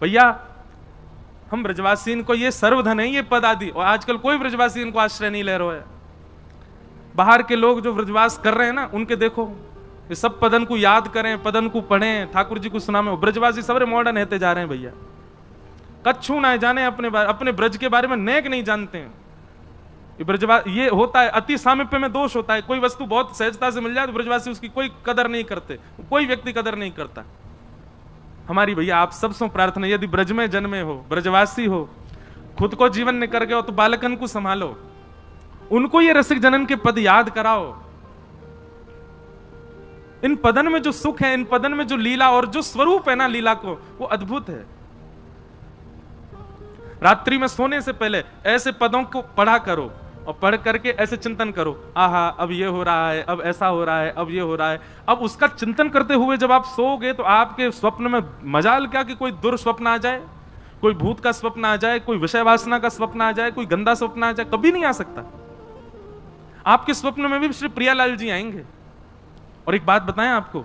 भैया हम ब्रजवासी को ये सर्वधन है, ये पद आदि, और आजकल कोई ब्रजवासी इनको आश्रय नहीं ले रहा है। बाहर के लोग जो ब्रजवास कर रहे हैं ना, उनके देखो ये सब पदन को याद करें, पदन को पढ़ें, ठाकुर जी को सुनामें। ब्रजवासी सबरे मॉडर्न होते जा रहे हैं भैया, कच्छू ना जाने अपने ब्रज के बारे में नेक नहीं जानते हैं। ये होता है, अति सामीप्य में दोष होता है। कोई वस्तु बहुत सहजता से मिल जाए तो ब्रजवासी उसकी कोई कदर नहीं करते, कोई व्यक्ति कदर नहीं करता। हमारी भैया आप सबसे प्रार्थना, यदि ब्रज में जन्मे हो, ब्रजवासी हो, खुद को जीवन में कर गए हो, तो बालकन को संभालो, उनको ये रसिक जनन के पद याद कराओ। इन पदन में जो सुख है, इन पदन में जो लीला और जो स्वरूप है ना लीला को, वो अद्भुत है। रात्रि में सोने से पहले ऐसे पदों को पढ़ा करो और पढ़ करके ऐसे चिंतन करो, आहा अब ये हो रहा है, अब ऐसा हो रहा है, अब ये हो रहा है। अब उसका चिंतन करते हुए जब आप सोओगे तो आपके स्वप्न में मजाल क्या कि कोई दुर्स्वप्न आ जाए, कोई भूत का स्वप्न आ जाए, कोई विषय वासना का स्वप्न आ जाए, कोई गंदा स्वप्न आ जाए, कभी नहीं आ सकता। आपके स्वप्न में भी श्री प्रियालाल जी आएंगे। और एक बात बताएं आपको,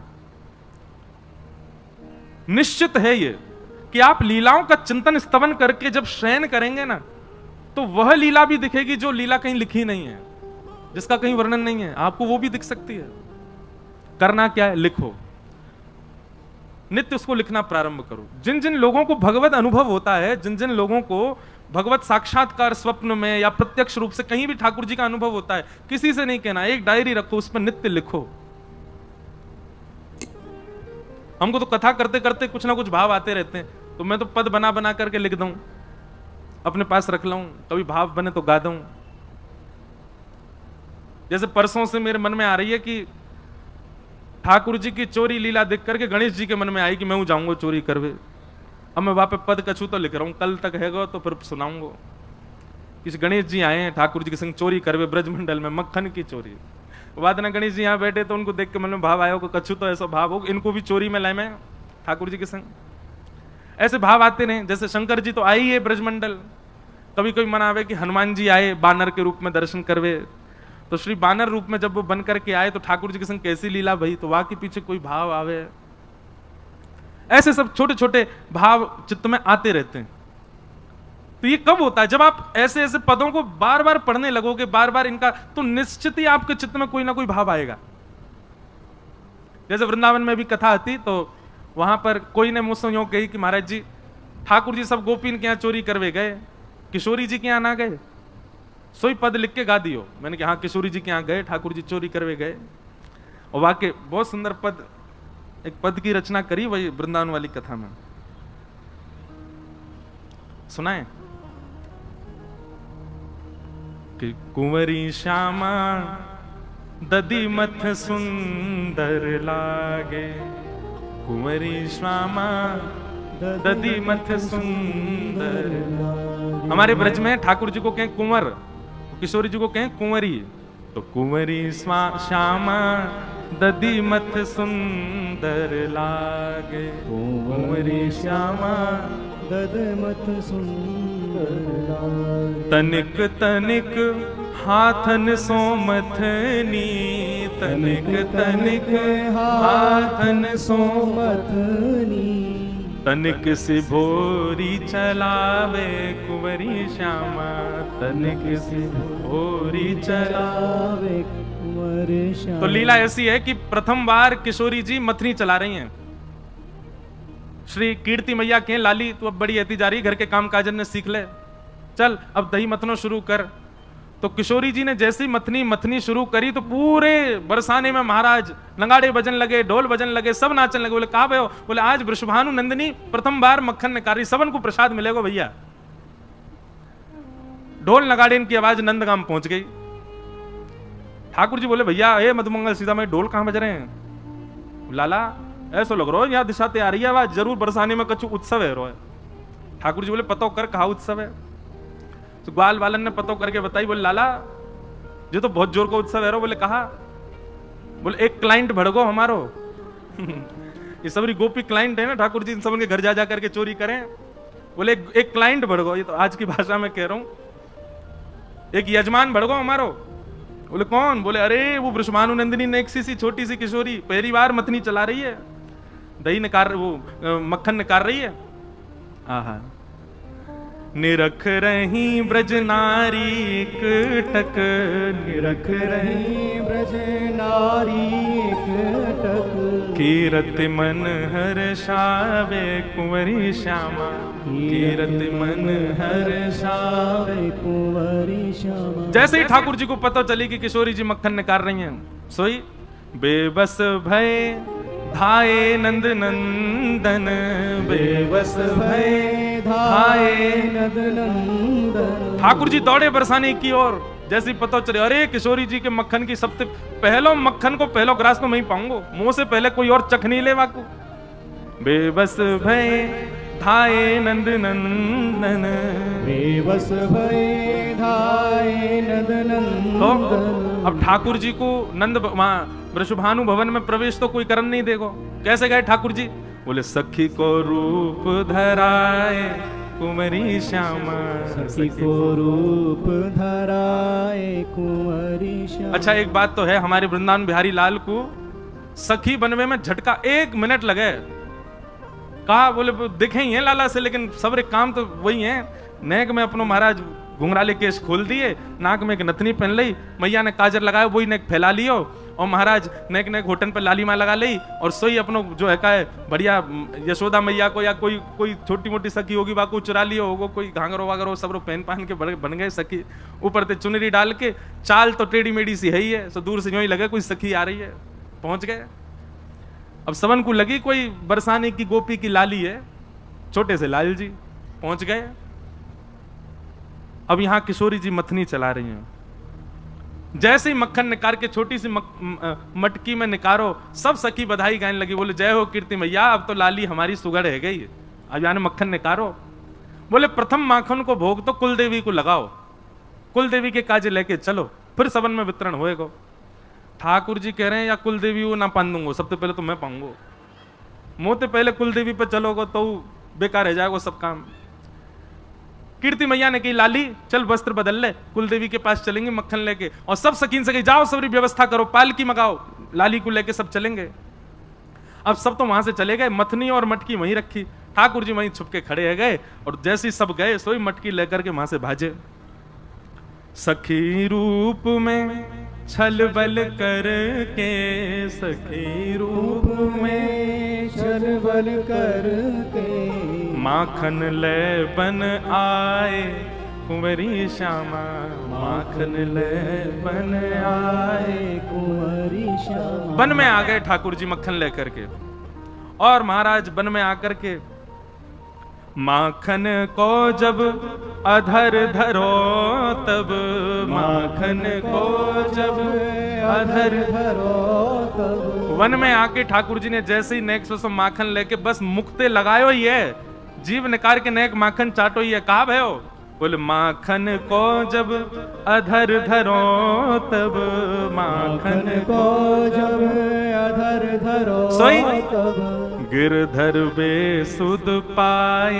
निश्चित है ये कि आप लीलाओं का चिंतन स्तवन करके जब शयन करेंगे ना, तो वह लीला भी दिखेगी जो लीला कहीं लिखी नहीं है, जिसका कहीं वर्णन नहीं है, आपको वो भी दिख सकती है। करना क्या है, लिखो, नित्य उसको लिखना प्रारंभ करो। जिन जिन लोगों को भगवत अनुभव होता है, जिन जिन लोगों को भगवत साक्षात्कार स्वप्न में या प्रत्यक्ष रूप से कहीं भी ठाकुर जी का अनुभव होता है, किसी से नहीं कहना, एक डायरी रखो, उस पर नित्य लिखो। हमको तो कथा करते करते कुछ ना कुछ भाव आते रहते हैं, तो मैं तो पद बना बना करके लिख दूं, अपने पास रख लाऊं, कभी भाव बने तो गा दूं। जैसे परसों से मेरे मन में आ रही है कि ठाकुर जी की चोरी लीला देख करके गणेश जी के मन में आई कि मैं जाऊंगा चोरी करवे। अब मैं वहां पे पद कछू तो लिख रहा हूं, कल तक हैगा तो फिर सुनाऊंगा। किसी गणेश जी आए हैं ठाकुर जी के संग चोरी करवे ब्रजमंडल में, मक्खन की चोरी। बाद में गणेश जी यहाँ बैठे तो उनको देख के मन में भाव आया, कच्छू तो ऐसा भाव हो, इनको भी चोरी में लाए मैं ठाकुर जी के संग। ऐसे भाव आते रहे। जैसे शंकर जी तो आई है ब्रजमंडल, कभी कोई मन आवे कि हनुमान जी आए बानर के रूप में दर्शन करवे, तो श्री बानर रूप में जब वो बन करके आए तो ठाकुर जी के संग कैसी लीला भई, तो वहां के पीछे कोई भाव आवे। ऐसे सब छोटे छोटे भाव चित्त में आते रहते हैं। तो ये कब होता है, जब आप ऐसे ऐसे पदों को बार बार पढ़ने लगोगे, बार बार इनका, तो निश्चित ही आपके चित्त में कोई ना कोई भाव आएगा। जैसे वृंदावन में भी कथा आती, तो वहां पर कोई ने मुझसे यूं कही कि महाराज जी ठाकुर जी सब गोपीन के यहाँ चोरी करवे गए, किशोरी जी के यहाँ ना गए, सोई पद लिख के गा दियो। मैंने कहा हाँ किशोरी जी के यहाँ गए, ठाकुर जी चोरी करवे गए। और वाकई बहुत सुंदर पद, एक पद की रचना करी वही वृंदावन वाली कथा में, सुनाए कि कुंवरी श्यामा ददी मथ सुंदर लागे, कुंवरी श्यामा ददी मथ सुंदर। हमारे ब्रज में ठाकुर जी को कहें कुंवर, किशोरी जी को कहें कुंवरी। तो कुंवरी श्यामा ददी मथ सुंदर लागे, कुंवरी श्यामा ददी मथ सुंदर लागे। तनिक तनिक हाथन सो मथनी, तनिक तनिक हाथन सो मथनी। तनिक से भोरी चलावे कुंवरी श्यामा, तनिक से भोरी चलावे कुंवरी श्यामा। तो लीला ऐसी है कि प्रथम बार किशोरी जी मथनी चला रही हैं। श्री कीर्ति मैया के लाली तो अब बड़ी आती जा रही, घर के काम काजन ने सीख ले, चल अब दही मथनो शुरू कर। तो किशोरी जी ने जैसी मथनी शुरू करी तो पूरे बरसाने में महाराज नगाड़े बजन लगे, ढोल बजन लगे, सब नाचन लगे। बोले कहा भयो? बोले आज वृषभानु नंदिनी प्रथम बार मक्खन निकाली, सबन को प्रसाद मिलेगा भैया। ढोल नगाड़े की आवाज नंदगाम पहुंच गई। ठाकुर जी बोले भैया हे मधुमंगल सीता में ढोल कहां बज रहे हैं? लाला ऐसा लग रहा है यहाँ दिशा आ रही है आवाज, जरूर बरसाने में कछु उत्सव है रो है। ठाकुर जी बोले पतो कर कहा उत्सव है? तो ग्वाल वालन ने पतो करके बताई। बोले लाला ये तो बहुत जोर का उत्सव है रो। बोले कहा? बोले एक क्लाइंट भड़गो हमारो ये सबरी गोपी क्लाइंट है ना ठाकुर जी, इन सब उनके घर जा करके चोरी करें। बोले एक क्लाइंट भड़गो, ये तो आज की भाषा में कह रहा हूं, एक यजमान भड़गो हमारो। बोले कौन? बोले अरे वो वृषभानु नंदिनी ने एक सी छोटी सी किशोरी पहली बार मथनी चला रही है, दही निकाल, वो मक्खन निकाल रही है। आहा, निरख रही ब्रज नारी टक, निरख रही ब्रज नारी टक, कीरत मन हर्षावे कुंवरी श्यामा, कीरत मन हर्षावे कुंवरी श्यामा। जैसे ही ठाकुर जी को पता चली कि किशोरी जी मक्खन निकाल रही हैं, सोई बेबस भय धाये नंद नंदन, बेबस भय धाये नंद नंदन। ठाकुर जी दौड़े बरसाने की ओर। जैसे ही पता चले, अरे किशोरी जी के मक्खन की सबसे पहलो मक्खन को पहलो ग्रास तो मैं ही पाऊंगा, मुंह से पहले कोई और चख नहीं ले वाकू। बेबस भय धाये नंद नंदन, बेबस भय धाये नंद नंदन। तो अब ठाकुर जी को नंद वहां वृषभानु भवन में प्रवेश तो कोई करन नहीं देगो। कैसे गए ठाकुर जी? बोले सखी को रूप धराए कुंवरी श्यामा, सखी को रूप धराए कुंवरी श्यामा। अच्छा एक बात तो है, हमारे वृंदावन बिहारी लाल को सखी बनवे में झटका 1 मिनट लगे। कहा, बोले दिखे ही है लाला से, लेकिन सबरे काम तो वही है। नेक में अपनो महाराज घुंघराले केस खोल दिए, नाक में एक नथनी पहन ली, मैया ने काजर लगाया वही नेक फैला लियो, और महाराज नेक नेक होटन पे लाली माँ लगा ली, और सोई अपनो जो है का बढ़िया यशोदा मैया को या कोई छोटी मोटी सखी होगी वाको चुरा लियो होगो, कोई घाघरो वागरो सब पहन पहन के बन गए सखी। ऊपर से चुनरी डाल के, चाल तो टेढ़ी मेढ़ी सी है ही है, सो दूर से यूं ही लगे कोई सखी आ रही है। पहुंच गए। अब सबन को लगी कोई बरसाने की गोपी की लाली है, छोटे से लाल जी पहुंच गए। अब यहां किशोरी जी मथनी चला रही हैं। जैसे ही मक्खन निकाल के छोटी सी मटकी में निकारो, सब सखी बधाई गाने लगी, बोले जय हो कीर्ति मैया, अब तो लाली हमारी सुगड़ है गई, अब यानी मक्खन निकारो। बोले प्रथम माखन को भोग तो कुल देवी को लगाओ, कुल देवी के काजे लेके चलो, फिर सबन में वितरण होएगा। ठाकुर जी कह रहे हैं या कुल देवी वो ना पाऊंगा, सबसे पहले तो मैं पाऊंगा, मोते पहले कुल देवी पे चलोगे तो बेकार रह जाएगा सब काम। कीर्ति मैया ने कही लाली चल वस्त्र बदल ले, कुल देवी के पास चलेंगे मक्खन लेके, और सब सकीन से कही जाओ सबरी व्यवस्था करो, पालकी मंगाओ, लाली को लेके सब चलेंगे। अब सब तो वहां से चले गए, मथनी और मटकी वहीं रखी, ठाकुर जी वहीं छुप के खड़े है गए, और जैसे ही सब गए सोई मटकी लेकर के वहां से भाजे। सखी रूप में छल बल करके, सखी रूप में छल बल करके, माखन ले बन आए कुंवरी श्यामा, माखन ले बन आए कुंवरी श्यामा। वन में आ गए ठाकुर जी मक्खन लेकर के, और महाराज वन में आकर के माखन को जब अधर धरो तब, माखन को जब अधर धरो तब। वन में आके ठाकुर जी ने जैसे ही नेक से माखन लेके बस मुक्ते लगायो ही है, जीव निकाल के नेक माखन चाटो ही है। कहा भयो? बोले माखन को जब अधर धरो तब, माखन को जब अधर धरो सोई तब, गिरधर बेसुध पाए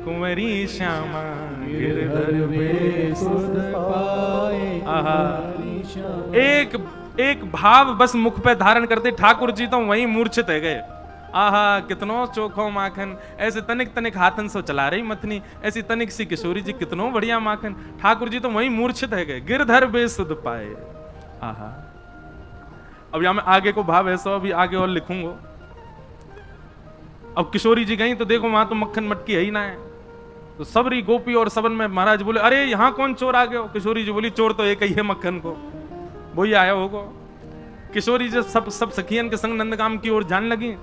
कुंवरी श्यामा, गिरधर बेसुध पाए आहा। कुंवरी श्यामा। एक भाव बस मुख पे धारण करते ठाकुर जी तो वहीं मूर्छित है गए। आहा कितनो चोखो माखन, ऐसे तनिक तनिक हाथन से चला रही मथनी, ऐसी तनिक सी किशोरी जी कितनो बढ़िया माखन, ठाकुर जी तो वहीं मूर्छित है गए, गिरधर बेसुध पाए। आहा अब यहां मैं आगे को भाव ऐसा अभी आगे और लिखूंगा। अब किशोरी जी गई तो देखो वहां तो मक्खन मटकी है ही ना है, तो सबरी गोपी और सबन में महाराज बोले अरे यहाँ कौन चोर आ गए हो? किशोरी जी बोली चोर तो एक ही है मक्खन को, वही आया होगा। किशोरी जी सब सखियन के संग नंदगाम की ओर जान लगी।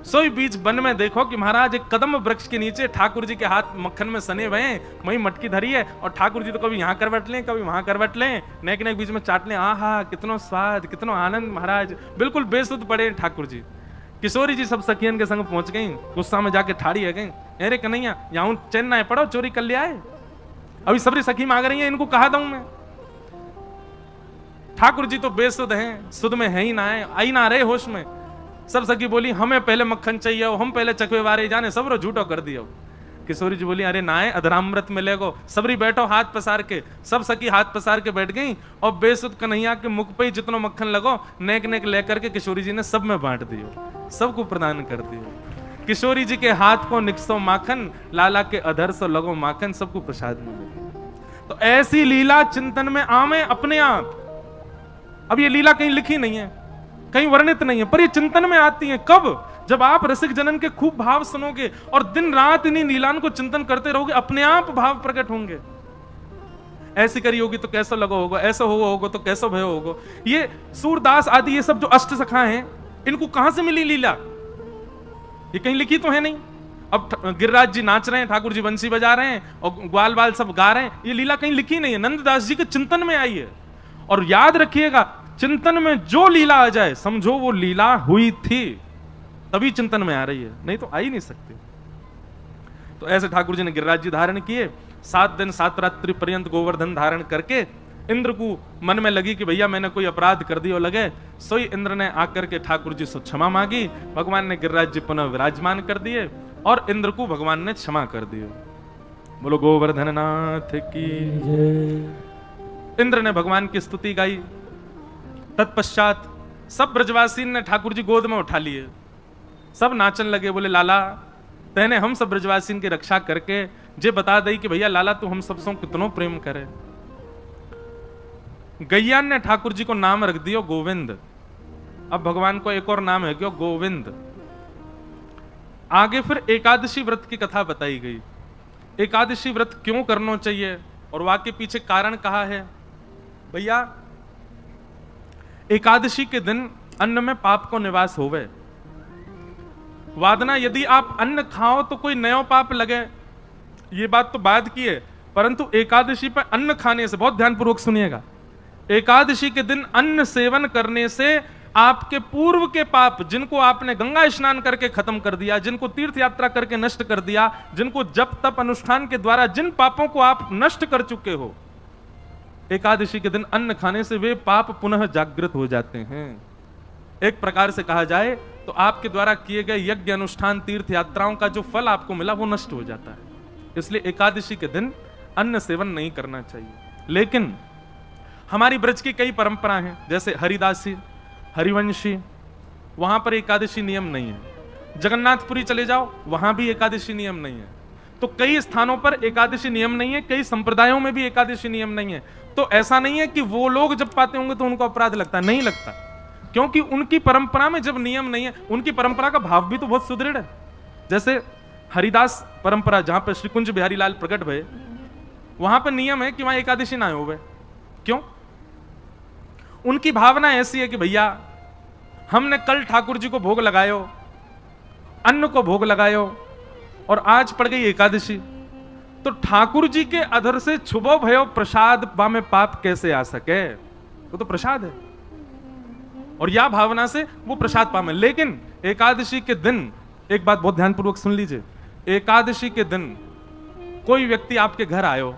सोई बीच वन में देखो कि महाराज एक कदम वृक्ष के नीचे ठाकुर जी के हाथ मक्खन में सने हुए हैं, वही मटकी धरी है, और ठाकुर जी तो कभी यहाँ करवट लें कभी वहां करवट लें, नेक नेक बीच में चाट लें। आहा कितनो स्वाद कितनो आनंद, महाराज बिल्कुल बेसुध पड़े ठाकुर जी। किशोरी जी सब सखियन के संग पहुंच गई, गुस्सा में जाके ठाड़ी है गई, अरे कन्हैया यहाँ चैन ना है पड़ो, चोरी कर लिया है। अभी सबरी सखी मांग रही है, इनको कहा दूं मैं? ठाकुर जी तो बेसुध हैं, सुध में है ही ना है, आई ना रहे होश में। सब सखी बोली हमें पहले मक्खन चाहिए, हम पहले चकवे वारे जाने, सब रो झूठो कर दियो। किशोरी जी बोली अरे ना है, अधरामृत मिलेगो, सबरी बैठो हाथ पसार के। सब सखी हाथ पसार के बैठ गई, और बेसुध कन्हैया के मुख पे ही जितनो मक्खन लगो नेक नेक लेकर के किशोरी जी ने सब में बांट दियो, सबको प्रदान कर दियो। किशोरी जी के हाथ को निकसो माखन, लाला के अधर से लगो माखन, सबको प्रसाद मिले। तो ऐसी लीला चिंतन में आवे अपने आप। अब ये लीला कहीं लिखी नहीं है, कहीं वर्णित नहीं है, पर ये चिंतन में आती है। कब? जब आप रसिक जनन के खूब भाव सुनोगे और दिन रात इन्हीं लीलाओं को चिंतन करते रहोगे, अपने आप भाव प्रकट होंगे। ऐसी करी होगी तो कैसा लगो होगा, ऐसा होगा तो कैसा भयो होगा। ये सूरदास आदि ये सब जो अष्ट सखा हैं, इनको कहां से मिली लीला? ये कहीं लिखी तो है नहीं। अब गिरिराज जी नाच रहे हैं, ठाकुर जी बंसी बजा रहे हैं और ग्वाल बाल सब गा रहे हैं, ये लीला कहीं लिखी नहीं है, नंददास जी के चिंतन में आई है। और याद रखिएगा, चिंतन में जो लीला आ जाए समझो वो लीला हुई थी, तभी चिंतन में आ रही है, नहीं तो आ ही नहीं सकती। तो ऐसे ठाकुर जी ने गिरिराज जी धारण किए। 7 दिन 7 रात्रि पर्यंत गोवर्धन धारण करके इंद्र को मन में लगी कि भैया मैंने कोई अपराध कर दिया लगे, सोई इंद्र ने आकर के ठाकुर जी से क्षमा मांगी। भगवान ने गिरिराज जी पुनः विराजमान कर दिए और इंद्र को भगवान ने क्षमा कर दिया। बोलो गोवर्धन नाथ की जय। इंद्र ने भगवान की स्तुति गाई। तत्पश्चात सब ब्रजवासी ने ठाकुर जी गोद में उठा लिए, सब नाचन लगे। बोले लाला तैने हम सब ब्रजवासी की रक्षा करके जे बता दई कि भैया लाला तू हम सबसे कितनो प्रेम करे। गैयान ने ठाकुर जी को नाम रख दियो गोविंद। अब भगवान को एक और नाम है क्यों? गोविंद। आगे फिर एकादशी व्रत की कथा बताई गई। एकादशी व्रत क्यों करना चाहिए और वाक्य पीछे कारण कहा है? भैया एकादशी के दिन अन्न में पाप को निवास होवे। वादना यदि आप अन्न खाओ तो कोई नया पाप लगे, ये बात तो बाद की है, परंतु एकादशी पर अन्न खाने से, बहुत ध्यानपूर्वक सुनिएगा, एकादशी के दिन अन्न सेवन करने से आपके पूर्व के पाप, जिनको आपने गंगा स्नान करके खत्म कर दिया, जिनको तीर्थ यात्रा करके नष्ट कर दिया, जिनको जप तप अनुष्ठान के द्वारा जिन पापों को आप नष्ट कर चुके हो, एकादशी के दिन अन्न खाने से वे पाप पुनः जागृत हो जाते हैं। एक प्रकार से कहा जाए तो आपके द्वारा किए गए यज्ञ अनुष्ठान तीर्थ यात्राओं का जो फल आपको मिला वो नष्ट हो जाता है। इसलिए एकादशी के दिन अन्न सेवन नहीं करना चाहिए। लेकिन हमारी ब्रज की कई परंपरा हैं, जैसे हरिदासी, हरिवंशी, वहां पर एकादशी नियम नहीं है। जगन्नाथपुरी चले जाओ, वहां भी एकादशी नियम नहीं है। तो कई स्थानों पर एकादशी नियम नहीं है, कई संप्रदायों में भी एकादशी नियम नहीं है। तो ऐसा नहीं है कि वो लोग जब पाते होंगे तो उनको अपराध लगता है, नहीं लगता, क्योंकि उनकी परंपरा में जब नियम नहीं है, उनकी परंपरा का भाव भी तो बहुत सुदृढ़ है। जैसे हरिदास परंपरा, जहां पर श्री कुंज बिहारी लाल प्रकट भये, वहां पर नियम है कि वहां एकादशी ना हो। क्यों? उनकी भावना ऐसी है कि भैया हमने कल ठाकुर जी को भोग लगायो, अन्न को भोग लगायो, और आज पड़ गई एकादशी, तो ठाकुर जी के अधर से छुबो भयो प्रसाद में पाप कैसे आ सके? वो तो प्रसाद है, और या भावना से वो प्रसाद पावे। लेकिन एकादशी के दिन एक बात बहुत ध्यानपूर्वक सुन लीजिए, एकादशी के दिन कोई व्यक्ति आपके घर आयो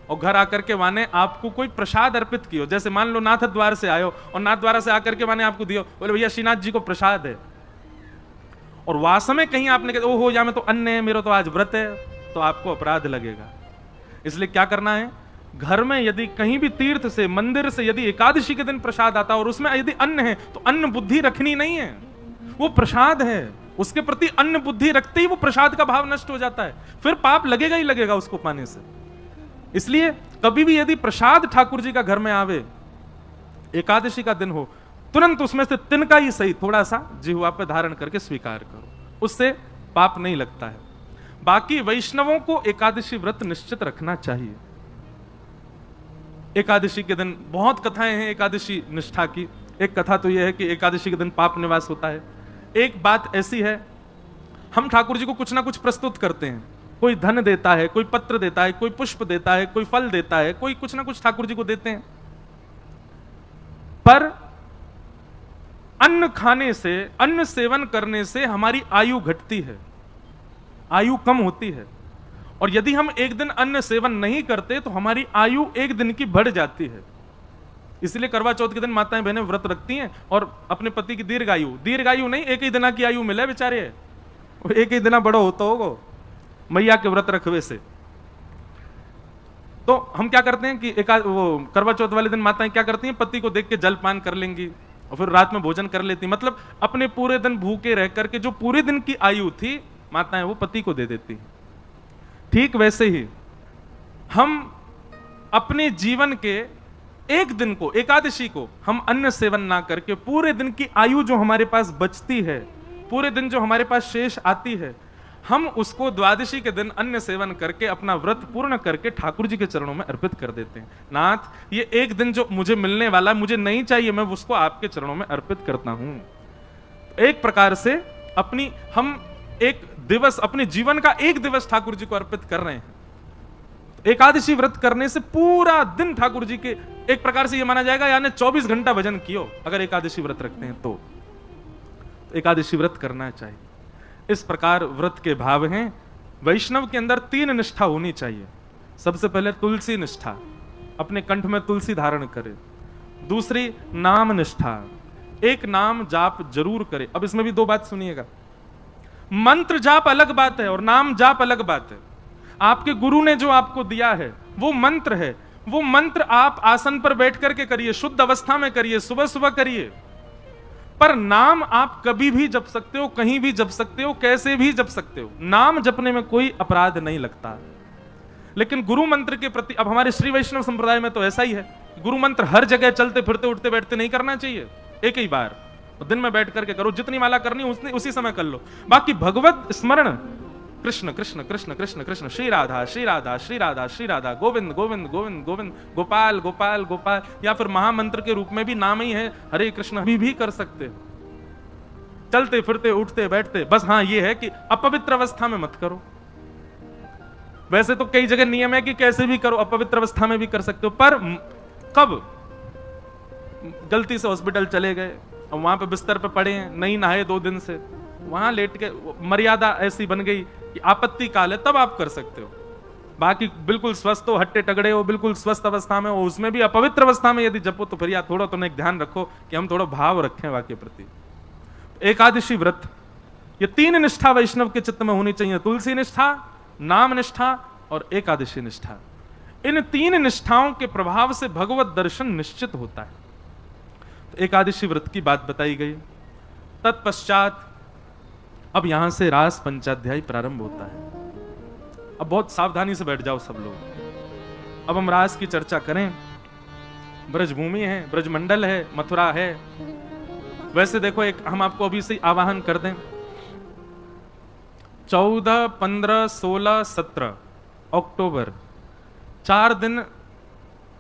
और घर आकर के माने आपको कोई प्रसाद अर्पित कियो, जैसे मान लो नाथ द्वार से आयो और नाथ द्वार से आकर के माने आपको दियो, बोले भैया श्रीनाथ जी को प्रसाद है, और वास्तव में कहीं आपने कहा ओहो या मैं तो अन्न है, मेरा तो आज व्रत है, तो आपको अपराध लगेगा। इसलिए क्या करना है, घर में यदि कहीं भी तीर्थ से, मंदिर से यदि एकादशी के दिन प्रसाद आता और उसमें यदि अन्न है, तो अन्न बुद्धि रखनी नहीं है, वो प्रसाद है, उसके प्रति अन्न बुद्धि रखते ही वो प्रसाद का भाव नष्ट हो जाता है, फिर पाप लगेगा ही लगेगा उसको पाने से। इसलिए कभी भी यदि प्रसाद ठाकुर जी का घर में आवे, एकादशी का दिन हो, तुरंत उसमें से तिनका ही सही थोड़ा सा जिह्वा पे धारण करके स्वीकार करो, उससे पाप नहीं लगता है। बाकी वैष्णवों को एकादशी व्रत निश्चित रखना चाहिए। एकादशी के दिन बहुत कथाएं हैं एकादशी निष्ठा की। एक कथा तो यह है कि एकादशी के दिन पाप निवास होता है। एक बात ऐसी है, हम ठाकुर जी को कुछ ना कुछ प्रस्तुत करते हैं, कोई धन देता है, कोई पत्र देता है, कोई पुष्प देता है, कोई फल देता है, कोई कुछ ना कुछ ठाकुर जी को देते हैं, पर अन्न खाने से, अन्न सेवन करने से हमारी आयु घटती है, आयु कम होती है, और यदि हम एक दिन अन्न सेवन नहीं करते तो हमारी आयु एक दिन की बढ़ जाती है। इसलिए करवा चौथ के दिन माताएं बहनें व्रत रखती हैं और अपने पति की दीर्घायु नहीं, एक ही दिन की आयु मिले बेचारे, एक ही दिन बड़ा होता होगा मैया के व्रत रखवे से। तो हम क्या करते हैं कि वो करवा चौथ वाले दिन माताएं क्या करती हैं, पति को देख के जलपान कर लेंगी और फिर रात में भोजन कर लेती, मतलब अपने पूरे दिन भूखे रह करके जो पूरे दिन की आयु थी माताएं वो पति को दे देती हैं। ठीक वैसे ही हम अपने जीवन के एक दिन को, एकादशी को, हम अन्न सेवन ना करके पूरे दिन की आयु जो हमारे पास बचती है, पूरे दिन जो हमारे पास शेष आती है, हम उसको द्वादशी के दिन अन्न सेवन करके अपना व्रत पूर्ण करके ठाकुर जी के चरणों में अर्पित कर देते हैं। नाथ, ये एक दिन जो मुझे मिलने वाला मुझे नहीं चाहिए, मैं उसको आपके चरणों में अर्पित करता हूं। एक प्रकार से हम एक दिवस, अपने जीवन का एक दिवस ठाकुर जी को अर्पित कर रहे हैं। एकादशी व्रत करने से पूरा दिन ठाकुर जी के, एक प्रकार से यह माना जाएगा यानी 24 घंटा भजन कियो अगर एकादशी व्रत रखते हैं तो एकादशी व्रत करना चाहिए। इस प्रकार व्रत के भाव हैं। वैष्णव के अंदर 3 निष्ठा होनी चाहिए। सबसे पहले तुलसी निष्ठा, अपने कंठ में तुलसी धारण करे। दूसरी नाम निष्ठा, एक नाम जाप जरूर करे। अब इसमें भी 2 बात सुनिएगा, मंत्र जाप अलग बात है और नाम जाप अलग बात है। आपके गुरु ने जो आपको दिया है वो मंत्र है, वो मंत्र आप आसन पर बैठ करके करिए, शुद्ध अवस्था में करिए, सुबह सुबह करिए। पर नाम आप कभी भी जप सकते हो, कहीं भी जप सकते हो, कैसे भी जप सकते हो। नाम जपने में कोई अपराध नहीं लगता। लेकिन गुरु मंत्र के प्रति, अब हमारे श्री वैष्णव संप्रदाय में तो ऐसा ही है, गुरु मंत्र हर जगह चलते फिरते उठते बैठते नहीं करना चाहिए। एक ही बार दिन में बैठ करके करो, जितनी माला करनी उसी समय कर लो। बाकी भगवत स्मरण, कृष्ण कृष्ण कृष्ण कृष्ण कृष्ण, श्री राधा श्री राधा श्री राधा श्री राधा, गोविंद गोविंद गोविंद गोविंद, गोपाल गोपाल गोपाल, या फिर महामंत्र के रूप में भी नाम ही है हरे कृष्ण, भी कर सकते। चलते फिरते उठते बैठते, बस हाँ ये है कि अपवित्र अवस्था में मत करो। वैसे तो कई जगह नियम है कि कैसे भी करो, अपवित्र अवस्था में भी कर सकते हो। पर कब गलती से हॉस्पिटल चले गए और वहां पे बिस्तर पे पड़े हैं, नहीं नहाए 2 दिन से, वहां लेट के, मर्यादा ऐसी बन गई कि आपत्ति काल है, तब आप कर सकते हो। बाकी बिल्कुल स्वस्थ हो, हट्टे टगड़े हो, बिल्कुल स्वस्थ अवस्था में हो, उसमें भी अपवित्र अवस्था में यदि जपो तो फिर या थोड़ा तो एक ध्यान रखो कि हम थोड़ा भाव रखें वाक्य प्रति। एकादशी व्रत, ये 3 निष्ठा वैष्णव के चित्त में होनी चाहिए, तुलसी निष्ठा, नाम निष्ठा और एकादशी निष्ठा। इन 3 निष्ठाओं के प्रभाव से भगवत दर्शन निश्चित होता है। तो एकादशी व्रत की बात बताई गई। तत्पश्चात अब यहां से रास पंचाध्यायी प्रारंभ होता है। अब बहुत सावधानी से बैठ जाओ सब लोग। अब हम रास की चर्चा करें। ब्रजभूमि है, ब्रजमंडल है, मथुरा है। वैसे देखो, एक हम आपको अभी से आवाहन कर दें, 14, 15, 16, 17 अक्टूबर 4 दिन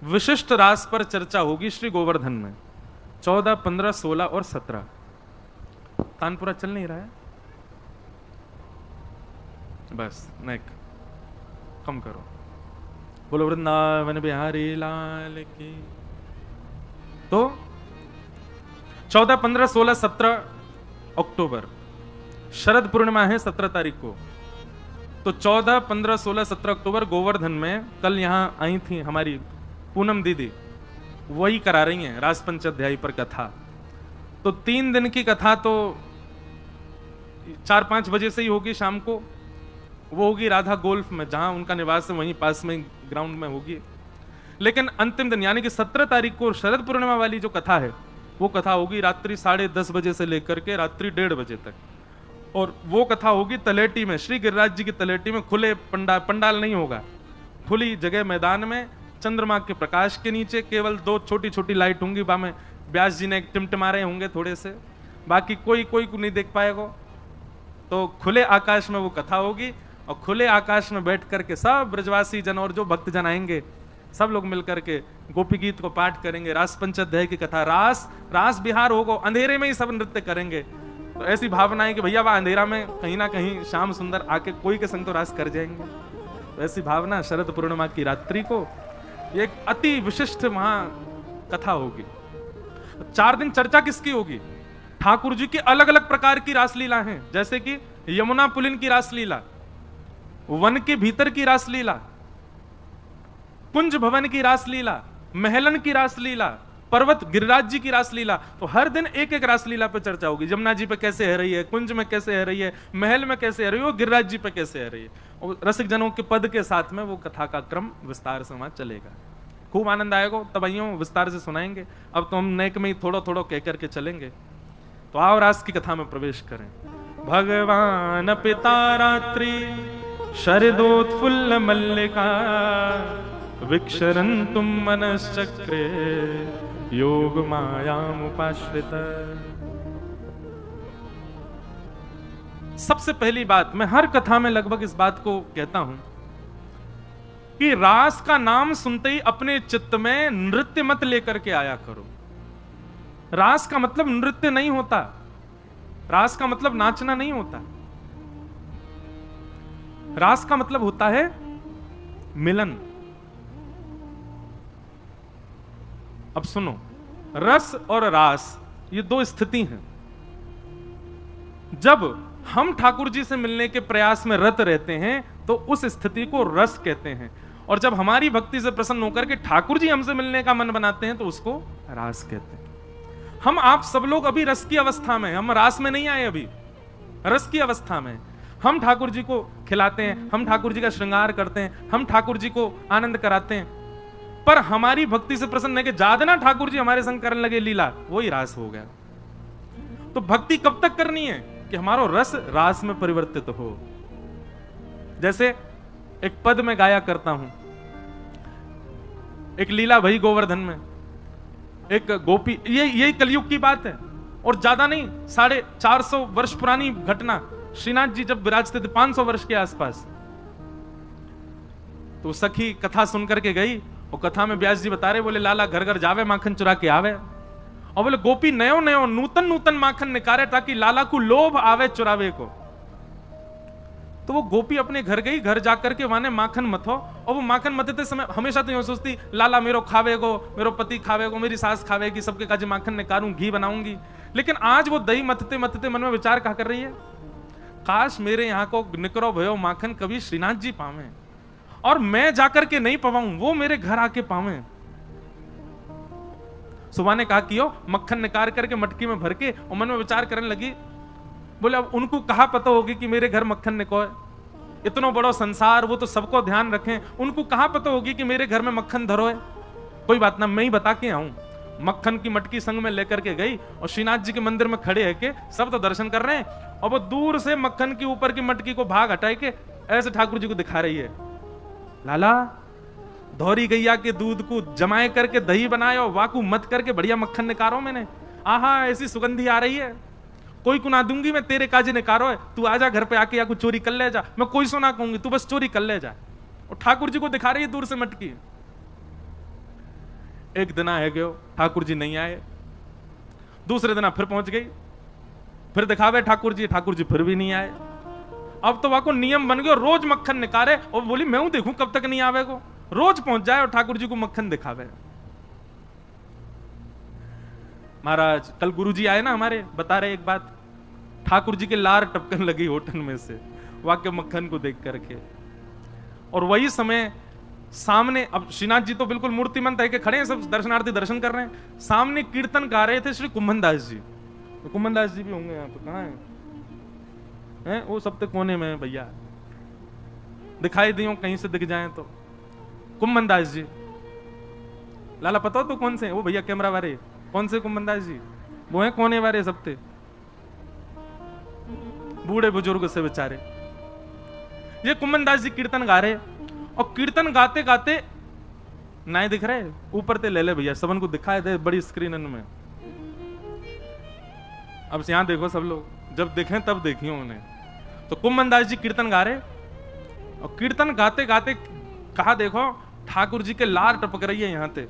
विशिष्ट रास पर चर्चा होगी श्री गोवर्धन में। 14, 15, 16 और 17। तानपुरा चल नहीं रहा है, बस नेक कम करो। बोलो वृंदावन बिहारी लाल की। तो 14, 15, 16, 17 अक्टूबर शरद पूर्णिमा है 17 तारीख को। तो 14, 15, 16, 17 अक्टूबर गोवर्धन में कल यहां आई थी हमारी पूनम दीदी, वही करा रही हैं रास पंचाध्यायी पर कथा। तो 3 दिन की कथा तो 4-5 बजे से ही होगी शाम को। वो होगी राधा गोल्फ में, जहां उनका निवास है वहीं पास में ग्राउंड में होगी। लेकिन अंतिम दिन यानी कि 17 तारीख को शरद पूर्णिमा वाली जो कथा है वो कथा होगी रात्रि 10:30 बजे से लेकर के रात्रि 1:30 बजे तक। और वो कथा होगी तलेटी में, श्री गिरिराज जी की तलेटी में। खुले पंडाल नहीं होगा, खुली जगह मैदान में, चंद्रमा के प्रकाश के नीचे केवल 2 छोटी छोटी लाइट होंगी। बा में व्यास जी ने टिमटिमा रहे होंगे थोड़े से, बाकी कोई नहीं देख पाएगा। तो खुले आकाश में वो कथा होगी और खुले आकाश में बैठ करके सब ब्रजवासी जन और जो भक्त जन आएंगे सब लोग मिलकर के गोपी गीत को पाठ करेंगे। रास पंचाध्याय की कथा, रास बिहार होगा, अंधेरे में ही सब नृत्य करेंगे। तो ऐसी भावना है कि भैया वह अंधेरा में कहीं ना कहीं श्याम सुंदर आके कोई के संग तो रास कर जाएंगे। तो ऐसी भावना शरद पूर्णिमा की रात्रि को एक अति विशिष्ट वहां कथा होगी। 4 दिन चर्चा किसकी होगी? ठाकुर जी की अलग अलग प्रकार की रासलीला हैं, जैसे कि यमुना पुलिन की रासलीला, वन के भीतर की रासलीला, कुंज भवन की रासलीला, महलन की रासलीला, पर्वत गिरिराज जी की रासलीला। तो हर दिन एक एक रासलीला पे चर्चा होगी। जमुना जी पे कैसे है रही है, कुंज में कैसे है रही है, महल में कैसे है रही है, गिरिराज जी पे कैसे है रही है। और रसिक जनों के पद के साथ में वो कथा का क्रम विस्तार से वहां चलेगा। खूब आनंद आएगा, तब आइयों विस्तार से सुनाएंगे। अब तो हम नेक में ही थोड़ा थोड़ा कह करके चलेंगे। तो आओ रास की कथा में प्रवेश करें। भगवान पिता रात्रि शरदोत्फुल्ल मल्लिका विक्षरन्तुम मनश्चक्रे योग मायामुपाश्रित। सबसे पहली बात, मैं हर कथा में लगभग इस बात को कहता हूं कि रास का नाम सुनते ही अपने चित्त में नृत्य मत लेकर के आया करो। रास का मतलब नृत्य नहीं होता, रास का मतलब नाचना नहीं होता। रास का मतलब होता है मिलन। अब सुनो, रस और रास ये दो स्थिति हैं। जब हम ठाकुर जी से मिलने के प्रयास में रत रहते हैं तो उस स्थिति को रस कहते हैं, और जब हमारी भक्ति से प्रसन्न होकर के ठाकुर जी हमसे मिलने का मन बनाते हैं तो उसको रास कहते हैं। हम आप सब लोग अभी रस की अवस्था में, हम रास में नहीं आए, अभी रस की अवस्था में। हम ठाकुर जी को खिलाते हैं, हम ठाकुर जी का श्रृंगार करते हैं, हम ठाकुर जी को आनंद कराते हैं, पर हमारी भक्ति से प्रसन्न है कि ज्यादा ना ठाकुर जी हमारे संग करने लगे लीला, वही रास हो गया। तो भक्ति कब तक करनी है कि हमारा रस रास में परिवर्तित हो। जैसे एक पद में गाया करता हूं, एक लीला भई गोवर्धन में एक गोपी, यही कलयुग की बात है और ज्यादा नहीं, 450 वर्ष पुरानी घटना। श्रीनाथ जी जब विराजते थे 500 वर्ष के आसपास, तो सखी कथा सुनकर के गई और कथा में व्यास जी बता रहे, बोले लाला घर घर जावे माखन चुरा के आवे, और बोले गोपी नयो नयो नूतन नूतन माखन निकारे ताकि लाला को लोभ आवे चुरावे को। तो वो गोपी अपने घर गई, घर जाकर के वहां माखन मथो, और वो माखन मथते समय हमेशा तो यूं सोचती लाला मेरो खावेगो, मेरो पति खावेगो, मेरी सास खावेगी, सबके काजे माखन निकालूं, घी बनाऊंगी। लेकिन आज वो दही मथते मथते मन में विचार क्या कर रही है, काश मेरे यहाँ को निकरो भयो माखन कभी श्रीनाथ जी पावे और मैं जाकर के नहीं पवाऊं, वो मेरे घर आके पावे। सुबह ने कहा कि मक्खन निकाल करके मटकी में भर के, और मन में विचार करने लगी, बोले अब उनको कहा पता होगी कि मेरे घर मक्खन निको है, इतना बड़ा संसार, वो तो सबको ध्यान रखें, उनको कहा पता होगी कि मेरे घर में मक्खन धरो है। कोई बात ना, मैं ही बता के आऊं। मक्खन की मटकी संग में लेकर के गई और श्रीनाथ जी के मंदिर में खड़े है के सब तो दर्शन कर रहे हैं, और वो दूर से मक्खन की ऊपर की मटकी को भाग हटाए के ऐसे ठाकुर जी को दिखा रही है, लाला धौरी गैया के दूध को जमाए करके दही बनाए और वाकू मत करके बढ़िया मक्खन निकारो मैंने, आहा ऐसी सुगंधी आ रही है, कोई को ना दूंगी मैं, तेरे काजे निकारो है, तू आजा घर पे आके या कुछ चोरी कर ले जा, मैं कोई सो ना कहूंगी, तू बस चोरी कर ले जा। और ठाकुर जी को दिखा रही है दूर से मटकी। एक दिन आए गयो, ठाकुर जी नहीं आए, दूसरे दिन फिर पहुंच गई, फिर दिखावे ठाकुर जी फिर भी नहीं आए। अब तो वाको नियम बन गया, रोज मक्खन निकाले, और बोली मैं देखूं कब तक नहीं आवे को, रोज पहुंच जाए और ठाकुर जी को मक्खन दिखावे। महाराज कल गुरुजी आए ना हमारे, बता रहे एक बात, ठाकुर जी के लार टपकन लगी होठन में से वाक्य मक्खन को देख करके। और वही समय सामने, अब श्रीनाथ जी तो बिल्कुल मूर्तिमंत है कि खड़े हैं, सब दर्शनार्थी दर्शन कर रहे हैं, सामने कीर्तन गा रहे थे श्री कुंभन दास जी। तो कुंभन दास जी भी होंगे यहाँ पे, कहाँ है? वो सब तो कोने में है भैया, दिखाई दियो कहीं से दिख जाए तो। कुंभन दास जी, लाला पता हो तो कौन से? वो भैया कैमरा वाले, कौन से कुंभन दास जी? वो है कोने वाले सब थे, बूढ़े बुजुर्ग से बेचारे। ये कुंभन दास जी कीर्तन गा रहे, और कीर्तन गाते गाते नहीं दिख रहे, ऊपर ते ले ले भैया, सबन को दिखाए दे बड़ी स्क्रीन में। अब यहां देखो सब लोग, जब देखें तब देखियो उन्हें। तो कुंभन दास जी कीर्तन गा रहे, और कीर्तन गाते गाते कहा देखो ठाकुर जी के लार टपक रही है यहां ते,